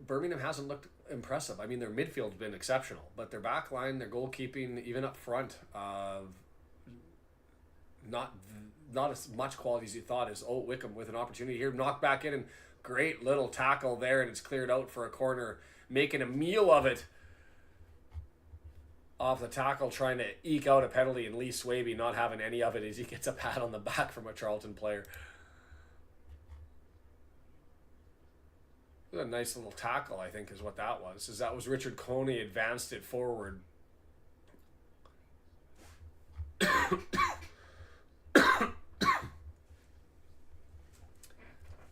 S1: Birmingham hasn't looked impressive. I mean, their midfield's been exceptional, but their back line, their goalkeeping, even up front, not as much quality as you thought. Is Wycombe with an opportunity here, knocked back in, and great little tackle there, and it's cleared out for a corner, making a meal of it. Off the tackle, trying to eke out a penalty, and Lee Swaby not having any of it as he gets a pat on the back from a Charlton player. A nice little tackle, I think, is what that was. That was Richard Coney advanced it forward.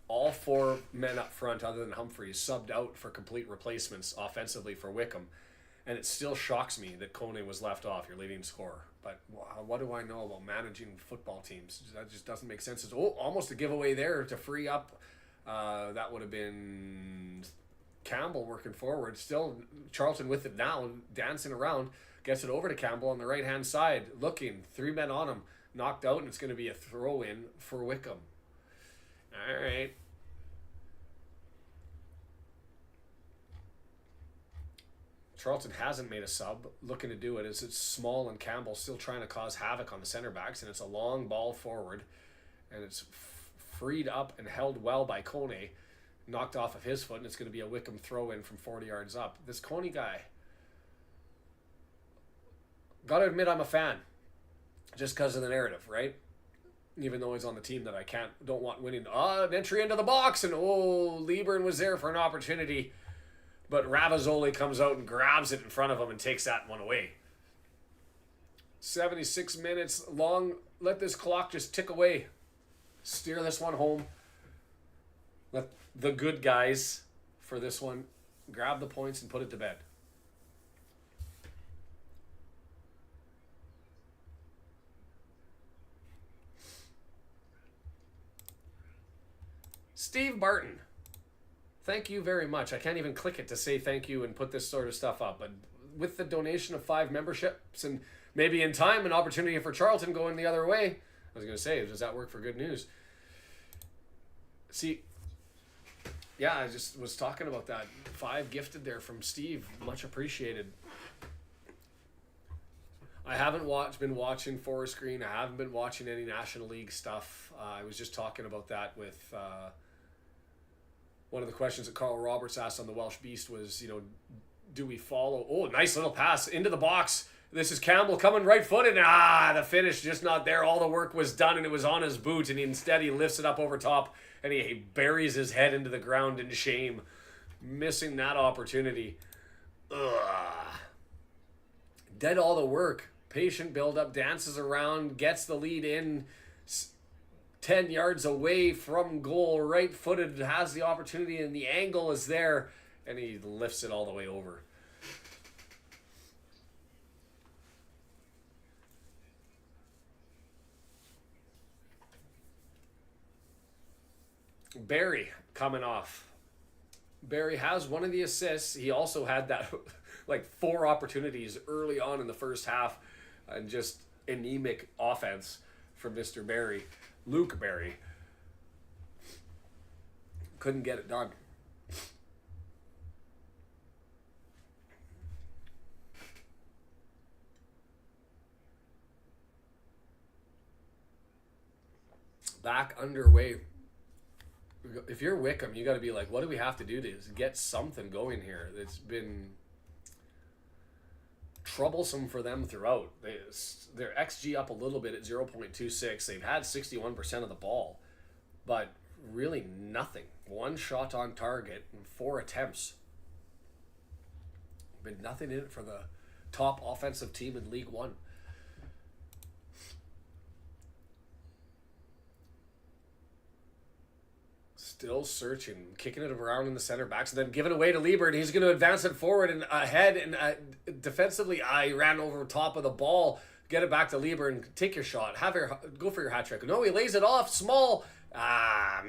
S1: All 4 men up front, other than Humphreys, subbed out for complete replacements offensively for Wycombe. And it still shocks me that Coney was left off, your leading scorer. But what do I know about managing football teams? That just doesn't make sense. It's almost a giveaway there to free up. That would have been Campbell working forward. Still Charlton with it now, dancing around. Gets it over to Campbell on the right-hand side. Looking, 3 men on him. Knocked out, and it's going to be a throw-in for Wycombe. All right. Charlton hasn't made a sub. Looking to do it. It's Small and Campbell still trying to cause havoc on the center backs, and it's a long ball forward, and it's freed up and held well by Kone, knocked off of his foot, and it's going to be a Wycombe throw in from 40 yards up. This Kone guy, gotta admit, I'm a fan, just because of the narrative, right? Even though he's on the team that I don't want winning. An entry into the box, and Lieberman was there for an opportunity. But Ravazoli comes out and grabs it in front of him and takes that one away. 76 minutes long. Let this clock just tick away. Steer this one home. Let the good guys for this one grab the points and put it to bed. Steve Barton. Thank you very much. I can't even click it to say thank you and put this sort of stuff up. But with the donation of 5 memberships and maybe in time an opportunity for Charlton going the other way, I was going to say, does that work for good news? See, yeah, I just was talking about that. 5 gifted there from Steve. Much appreciated. I haven't been watching Forest Green. I haven't been watching any National League stuff. I was just talking about that with... one of the questions that Carl Roberts asked on the Welsh Beast was, do we follow? Oh, nice little pass into the box. This is Campbell coming right-footed. The finish just not there. All the work was done, and it was on his boot, and instead he lifts it up over top, and he buries his head into the ground in shame, missing that opportunity. Did all the work. Patient build-up, dances around, gets the lead in, 10 yards away from goal, right-footed, has the opportunity, and the angle is there, and he lifts it all the way over. Barry coming off. Barry has one of the assists. He also had that 4 opportunities early on in the first half, and just anemic offense from Mr. Barry. Luke Barry couldn't get it done. Back underway. If you're Wycombe, you got to be like, what do we have to do to get something going here? It's been troublesome for them throughout. Their XG up a little bit at 0.26. They've had 61% of the ball, but really nothing. 1 shot on target and 4 attempts. Been nothing in it for the top offensive team in League One. Still searching, kicking it around in the center backs, and then giving away to Lieber, and he's going to advance it forward and ahead. And defensively, I ran over top of the ball. Get it back to Lieber and take your shot. Go for your hat trick. No, he lays it off. Small.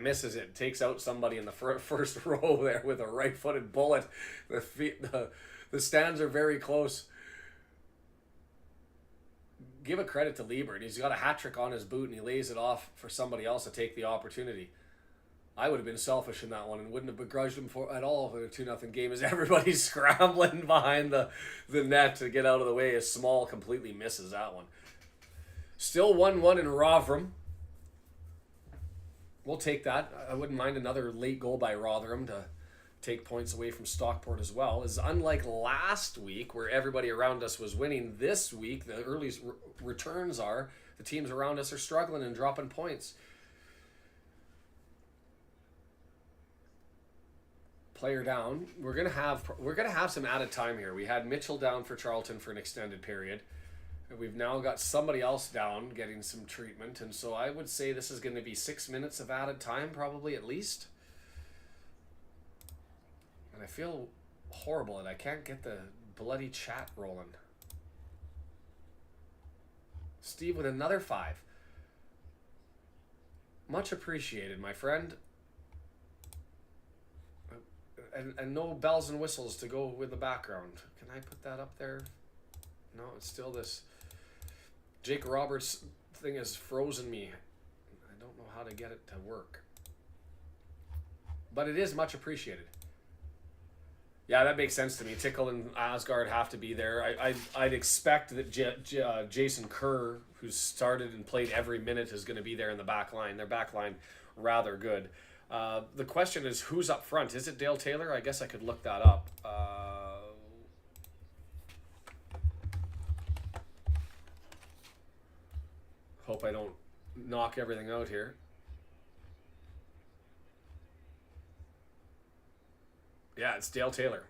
S1: Misses it. Takes out somebody in the first row there with a right-footed bullet. The stands are very close. Give a credit to Lieber. He's got a hat trick on his boot, and he lays it off for somebody else to take the opportunity. I would have been selfish in that one and wouldn't have begrudged him at all for a 2-0 game as everybody's scrambling behind the net to get out of the way as Small completely misses that one. Still 1-1 in Rotherham. We'll take that. I wouldn't mind another late goal by Rotherham to take points away from Stockport as well. Is unlike last week where everybody around us was winning, this week the early returns are the teams around us are struggling and dropping points. Player down. We're gonna have some added time here. We had Mitchell down for Charlton for an extended period. And we've now got somebody else down getting some treatment, and so I would say this is going to be 6 minutes of added time, probably at least. And I feel horrible that I can't get the bloody chat rolling. Steve with another 5. Much appreciated, my friend. And no bells and whistles to go with the background. Can I put that up there? No, it's still this. Jake Roberts thing has frozen me. I don't know how to get it to work. but it is much appreciated. Yeah, that makes sense to me. Tickle and Asgard have to be there. I'd expect that Jason Kerr, who's started and played every minute, is going to be there in the back line. Their back line, rather good. The question is, who's up front? Is it Dale Taylor? I guess I could look that up. Hope I don't knock everything out here. Yeah, it's Dale Taylor.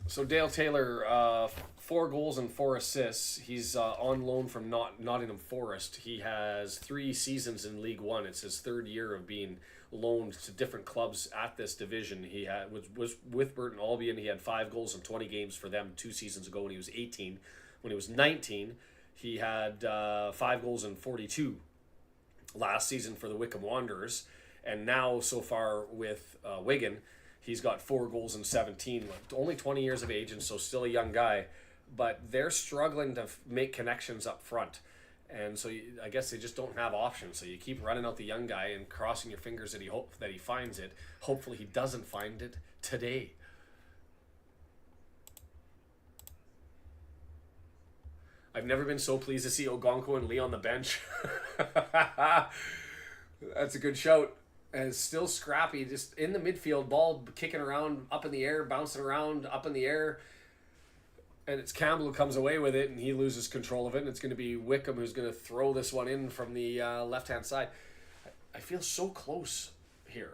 S1: So Dale Taylor, 4 goals and 4 assists. He's on loan from Nottingham Forest. He has 3 seasons in League One. It's his 3rd year of being loaned to different clubs at this division. He was with Burton Albion. He had 5 goals in 20 games for them 2 seasons ago when he was 18. When he was 19, he had 5 goals in 42 last season for the Wycombe Wanderers. And now, so far with Wigan, he's got 4 goals in 17. Only 20 years of age, and so still a young guy. But they're struggling to make connections up front. And so I guess they just don't have options. So you keep running out the young guy and crossing your fingers that he finds it. Hopefully he doesn't find it today. I've never been so pleased to see Ogonko and Lee on the bench. That's a good shout. And it's still scrappy, just in the midfield, ball kicking around, up in the air, bouncing around, up in the air. And it's Campbell who comes away with it, and he loses control of it. And it's going to be Wycombe who's going to throw this one in from the left-hand side. I feel so close here.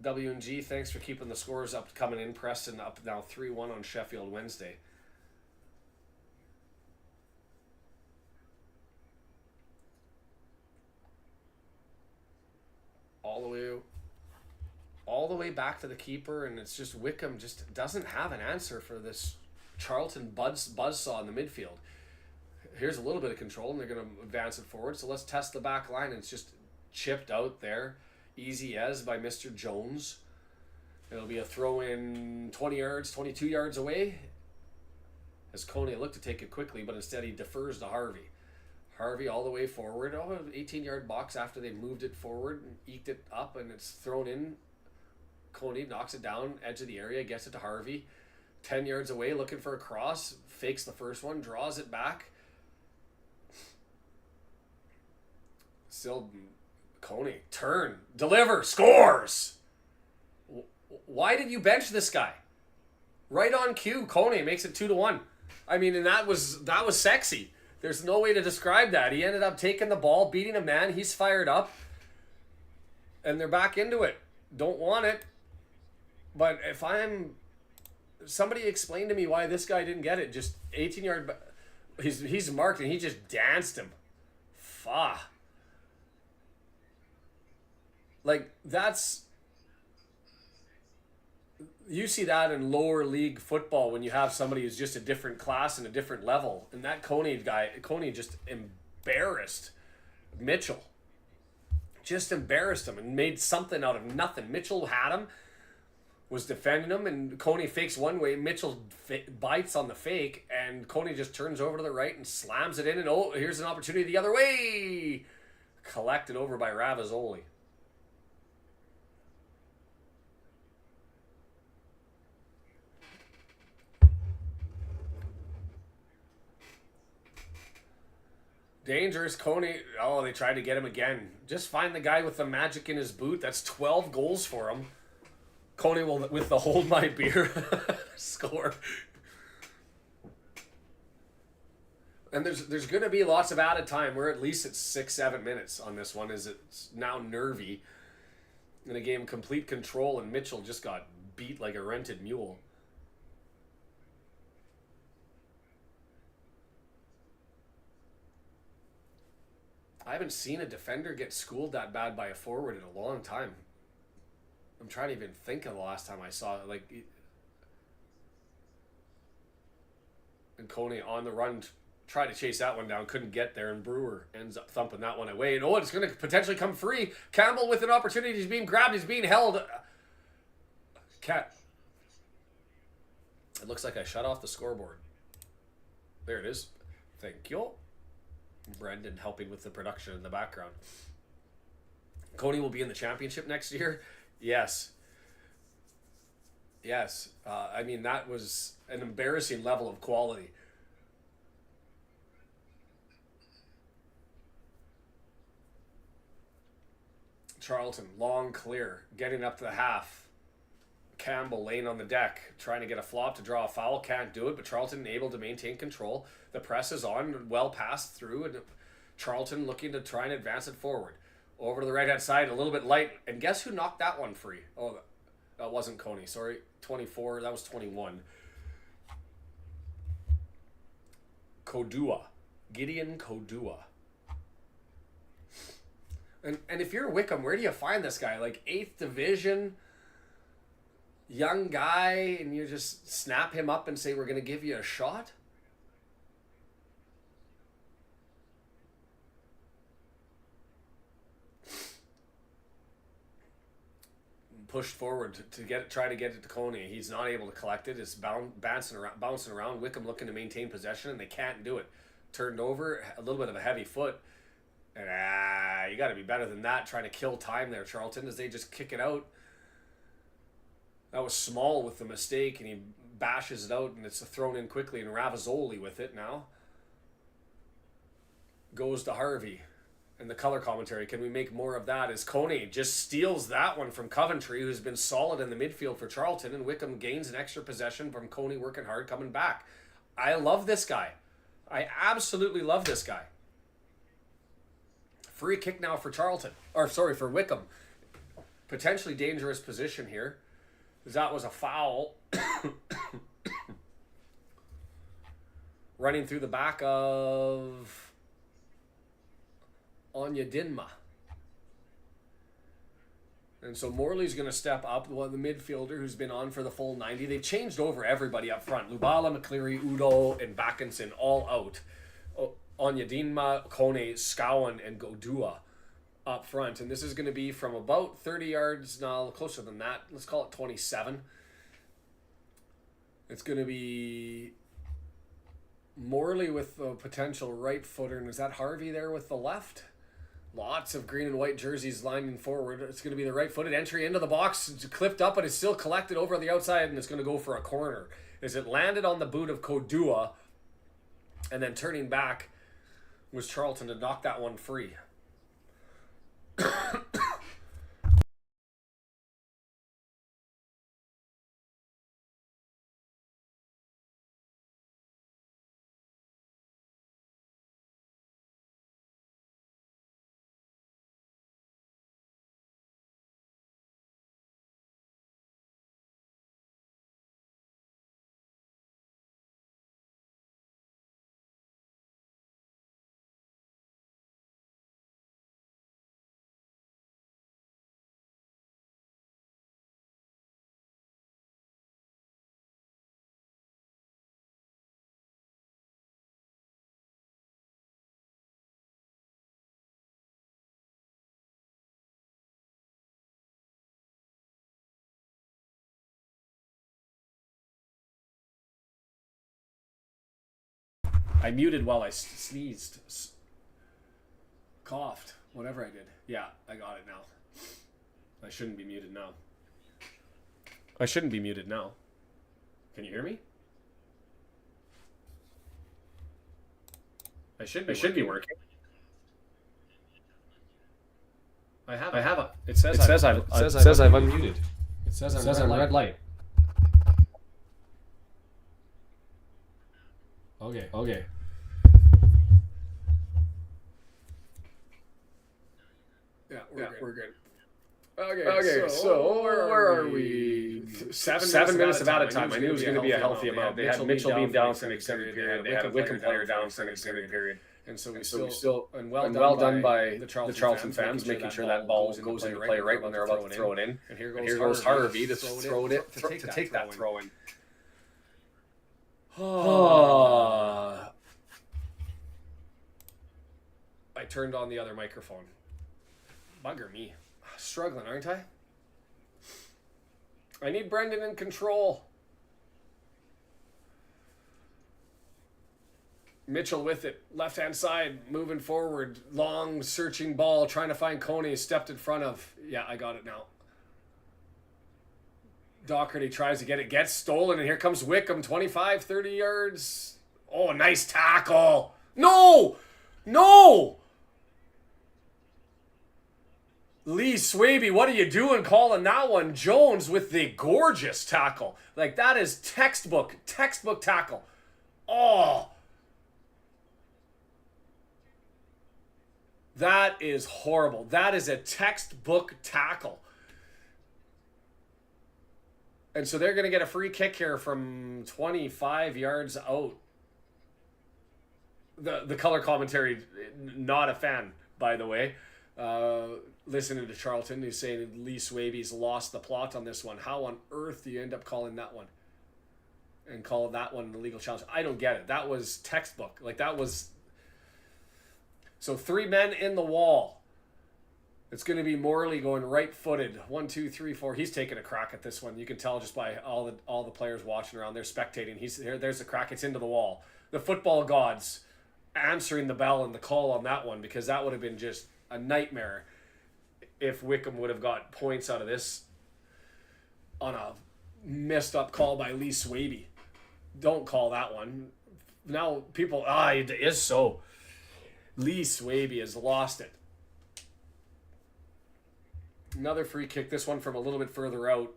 S1: W&G, thanks for keeping the scores up, coming in. Preston up now 3-1 on Sheffield Wednesday. All the way back to the keeper, and it's just Wycombe just doesn't have an answer for this Charlton buzzsaw in the midfield. Here's a little bit of control, and they're going to advance it forward. So let's test the back line. It's just chipped out there. Easy as by Mr. Jones. It'll be a throw in 20 yards, 22 yards away. As Coney looked to take it quickly, but instead he defers to Harvey. Harvey all the way forward. 18-yard box after they moved it forward and eked it up, and it's thrown in. Coney knocks it down, edge of the area, gets it to Harvey. 10 yards away, looking for a cross. Fakes the first one, draws it back. Still, Coney, turn, deliver, scores! Why did you bench this guy? Right on cue, Coney makes it 2-1. I mean, and that was sexy. There's no way to describe that. He ended up taking the ball, beating a man. He's fired up. And they're back into it. Don't want it. But if somebody explain to me why this guy didn't get it. Just 18-yard. He's marked and he just danced him. Like, that's... You see that in lower league football when you have somebody who's just a different class and a different level. And that Coney just embarrassed Mitchell. Just embarrassed him and made something out of nothing. Mitchell had him, was defending him, and Coney fakes one way. Mitchell bites on the fake, and Coney just turns over to the right and slams it in. And here's an opportunity the other way. Collected over by Ravizoli. Dangerous. Coney. Oh, they tried to get him again. Just find the guy with the magic in his boot. That's 12 goals for him. Coney will, with the hold my beer, score. And there's going to be lots of added time. We're at least at 6-7 minutes on this one, as it's now nervy. In a game, complete control, and Mitchell just got beat like a rented mule. I haven't seen a defender get schooled that bad by a forward in a long time. I'm trying to even think of the last time I saw it. And Coney on the run, tried to chase that one down, couldn't get there, and Brewer ends up thumping that one away. And it's going to potentially come free. Campbell with an opportunity. He's being grabbed. He's being held. Cat. It looks like I shut off the scoreboard. There it is. Thank you. Brendan helping with the production in the background. Coney will be in the championship next year. Yes. Yes. I mean, that was an embarrassing level of quality. Charlton, long clear, getting up to the half. Campbell laying on the deck, trying to get a flop to draw a foul. Can't do it, but Charlton able to maintain control. The press is on, well passed through, and Charlton looking to try and advance it forward. Over to the right-hand side, a little bit light. And guess who knocked that one free? Oh, that wasn't Coney. Sorry, 24. That was 21. Kodua. Gideon Kodua. And if you're Wycombe, where do you find this guy? Like 8th division, young guy, and you just snap him up and say, we're going to give you a shot? Pushed forward to try to get it to Coney. He's not able to collect it. It's bouncing around. Wycombe looking to maintain possession, and they can't do it. Turned over, a little bit of a heavy foot. And you got to be better than that, trying to kill time there, Charlton, as they just kick it out. That was Small with the mistake, and he bashes it out, and it's thrown in quickly, and Ravazoli with it now. Goes to Harvey. And the color commentary, can we make more of that? As Coney just steals that one from Coventry, who's been solid in the midfield for Charlton, and Wycombe gains an extra possession from Coney working hard, coming back. I love this guy. I absolutely love this guy. Free kick now for Charlton. Or, sorry, for Wycombe. Potentially dangerous position here. That was a foul. Running through the back of Onyedinma. And so Morley's going to step up, the midfielder who's been on for the full 90. They've changed over everybody up front. Lubala, McCleary, Udo, and Backinson all out. Onyedinma, Kone, Scowen, and Godua up front. And this is going to be from about 30 yards, now closer than that. Let's call it 27. It's going to be Morley with the potential right footer. And is that Harvey there with the left? Lots of green and white jerseys lining forward. It's going to be the right-footed entry into the box. It's clipped up, but it's still collected over on the outside, and it's going to go for a corner. As it landed on the boot of Kodua, and then turning back was Charlton to knock that one free. I muted while I sneezed, coughed, whatever I did. Yeah, I got it now. I shouldn't be muted now. I shouldn't be muted now. Can you hear me? I should be working. I have a. It says I've unmuted. It says I'm red light. Okay. Yeah, we're good. Okay, so where are we? 7 minutes of added time. I knew it was going to be a healthy amount. They had Mitchell being down for an extended period. They had a Wycombe player down for an extended period. And so we still and well done by the Charlton fans, making sure that ball goes into play right when they're about to throw it in. And here goes Harvey to take that throw in. I turned on the other microphone. Bugger me. Struggling, aren't I? I need Brendan in control. Mitchell with it. Left-hand side, moving forward. Long, searching ball, trying to find Coney. Stepped in front of. Yeah, I got it now. Doherty tries to get it. Gets stolen, and here comes Wycombe. 25, 30 yards. Oh, nice tackle. No! No! Lee Swaby, what are you doing calling that one? Jones with the gorgeous tackle. Like, that is textbook tackle. Oh. That is horrible. That is a textbook tackle. And so they're going to get a free kick here from 25 yards out. The color commentary, not a fan, by the way. Listening to Charlton, he's saying Lee Swaby's lost the plot on this one. How on earth do you end up calling that one? And call that one the legal challenge? I don't get it. That was textbook. Like, that was... So 3 men in the wall. It's going to be Morley going right-footed. 1, 2, 3, 4. He's taking a crack at this one. You can tell just by all the players watching around. They're spectating. There's the crack. It's into the wall. The football gods answering the bell and the call on that one, because that would have been just a nightmare if Wycombe would have got points out of this on a messed up call by Lee Swaby. Don't call that one. Now people, it is so. Lee Swaby has lost it. Another free kick, this one from a little bit further out.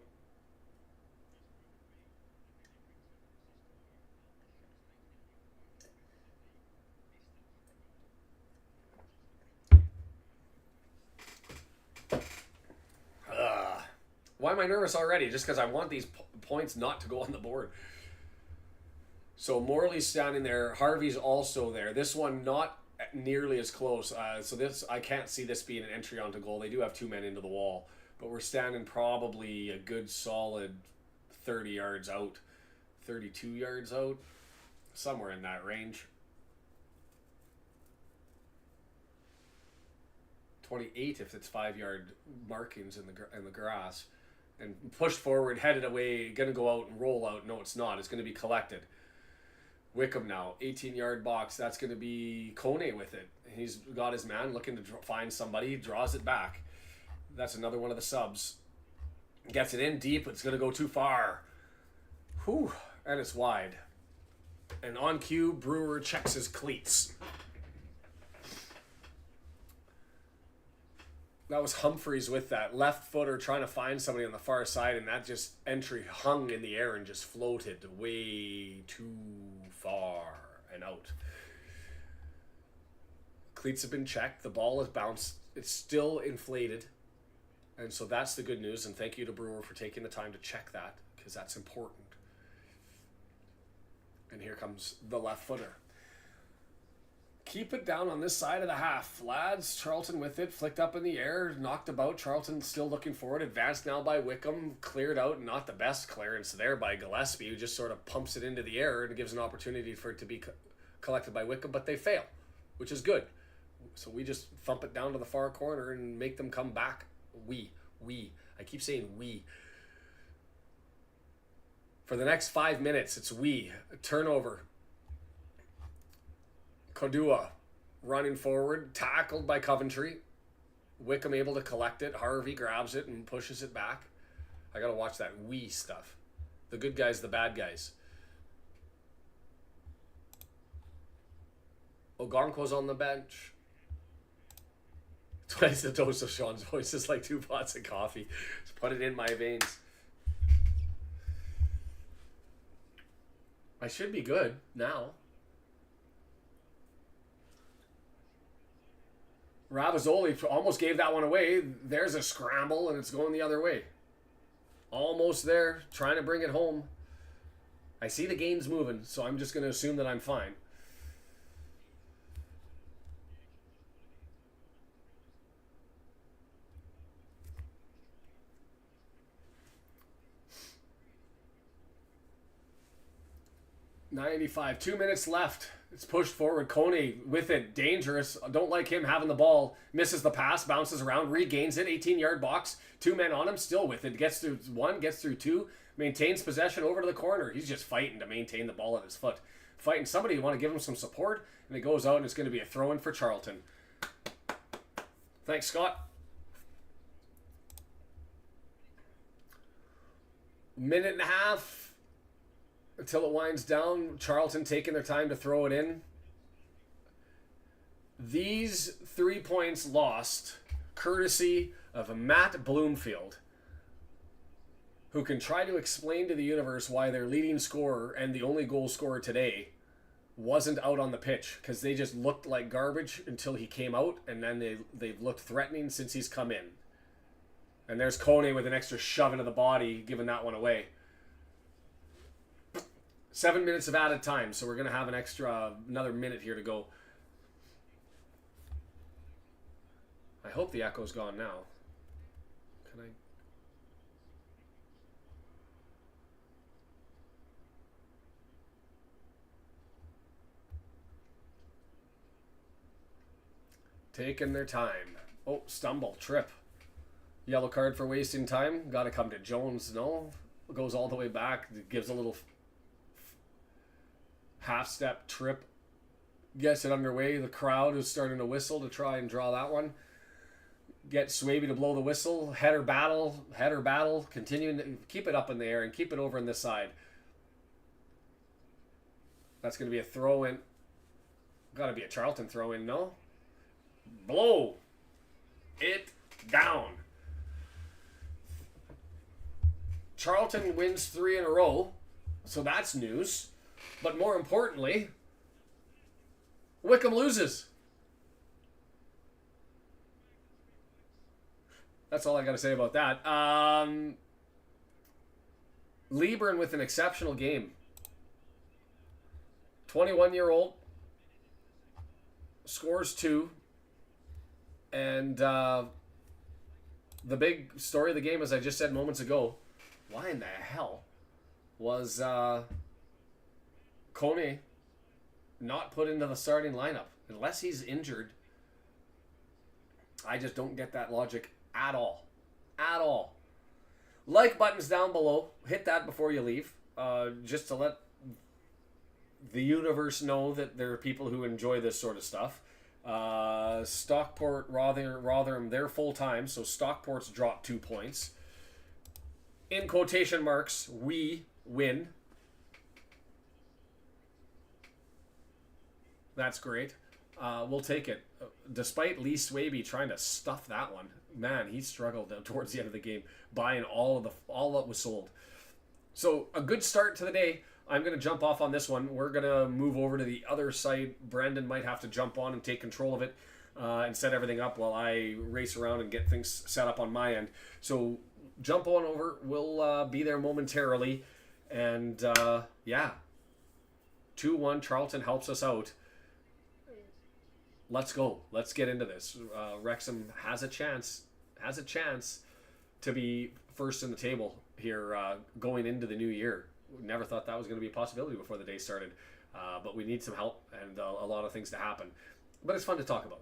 S1: Why am I nervous already? Just because I want these points not to go on the board. So Morley's standing there. Harvey's also there. This one not nearly as close. So this, I can't see this being an entry onto goal. They do have 2 men into the wall. But we're standing probably a good solid 30 yards out. 32 yards out. Somewhere in that range. 28 if it's 5-yard markings in the grass. And pushed forward, headed away, going to go out and roll out. No, it's not. It's going to be collected. Wycombe now, 18-yard box. That's going to be Kone with it. He's got his man looking to find somebody. Draws it back. That's another one of the subs. Gets it in deep. It's going to go too far. Whew. And it's wide. And on cue, Brewer checks his cleats. That was Humphreys with that left footer trying to find somebody on the far side, and that just entry hung in the air and just floated way too far and out. Cleats have been checked. The ball has bounced. It's still inflated. And so that's the good news, and thank you to Brewer for taking the time to check that, because that's important. And here comes the left footer. Keep it down on this side of the half, lads. Charlton with it, flicked up in the air, knocked about. Charlton still looking forward. Advanced now by Wycombe, cleared out. Not the best clearance there by Gillespie, who just sort of pumps it into the air and gives an opportunity for it to be collected by Wycombe, but they fail, which is good. So we just thump it down to the far corner and make them come back. I keep saying we. For the next 5 minutes, it's we. A turnover. Kodua running forward, tackled by Coventry. Wycombe able to collect it. Harvey grabs it and pushes it back. I gotta watch that we stuff. The good guys, the bad guys. Ogonquo's on the bench. Twice the dose of Sean's voice is like 2 pots of coffee. Just put it in my veins. I should be good now. Ravazoli almost gave that one away. There's a scramble, and it's going the other way. Almost there, trying to bring it home. I see the game's moving, so I'm just going to assume that I'm fine. .95, 2 minutes left. It's pushed forward. Kone with it. Dangerous. Don't like him having the ball. Misses the pass. Bounces around. Regains it. 18-yard box. 2 men on him. Still with it. Gets through 1. Gets through 2. Maintains possession over to the corner. He's just fighting to maintain the ball at his foot. Fighting somebody. You want to give him some support. And it goes out and it's going to be a throw-in for Charlton. Thanks, Scott. Minute and a half until it winds down. Charlton taking their time to throw it in. These 3 points lost courtesy of Matt Bloomfield, who can try to explain to the universe why their leading scorer and the only goal scorer today wasn't out on the pitch, because they just looked like garbage until he came out, and then they've looked threatening since he's come in. And there's Kone with an extra shove into the body, giving that one away. 7 minutes of added time, so we're going to have another minute here to go. I hope the echo's gone now. Can I... Taking their time. Oh, stumble, trip. Yellow card for wasting time. Got to come to Jones. No. Goes all the way back. Gives a little half-step trip. Gets it underway. The crowd is starting to whistle to try and draw that one. Get Swaby to blow the whistle. Header battle. Continuing to keep it up in the air and keep it over on this side. That's going to be a throw-in. Got to be a Charlton throw-in, no? Blow it down. Charlton wins 3 in a row, so that's news. But more importantly, Wycombe loses. That's all I got to say about that. Lieberman with an exceptional game. 21-year-old. Scores 2. And the big story of the game, as I just said moments ago, why in the hell was Kone not put into the starting lineup? Unless he's injured, I just don't get that logic at all. At all. Like buttons down below. Hit that before you leave. Just to let the universe know that there are people who enjoy this sort of stuff. Stockport, Rotherham, they're full time, so Stockport's dropped 2 points. In quotation marks, we win. That's great. We'll take it. Despite Lee Swaby trying to stuff that one, man, he struggled towards the end of the game, buying all that was sold. So a good start to the day. I'm going to jump off on this one. We're going to move over to the other side. Brendan might have to jump on and take control of it and set everything up while I race around and get things set up on my end. So jump on over. We'll be there momentarily. And yeah, 2-1. Charlton helps us out. Let's go. Let's get into this. Wrexham has a chance to be first in the table here going into the new year. Never thought that was going to be a possibility before the day started. But we need some help and a lot of things to happen. But it's fun to talk about.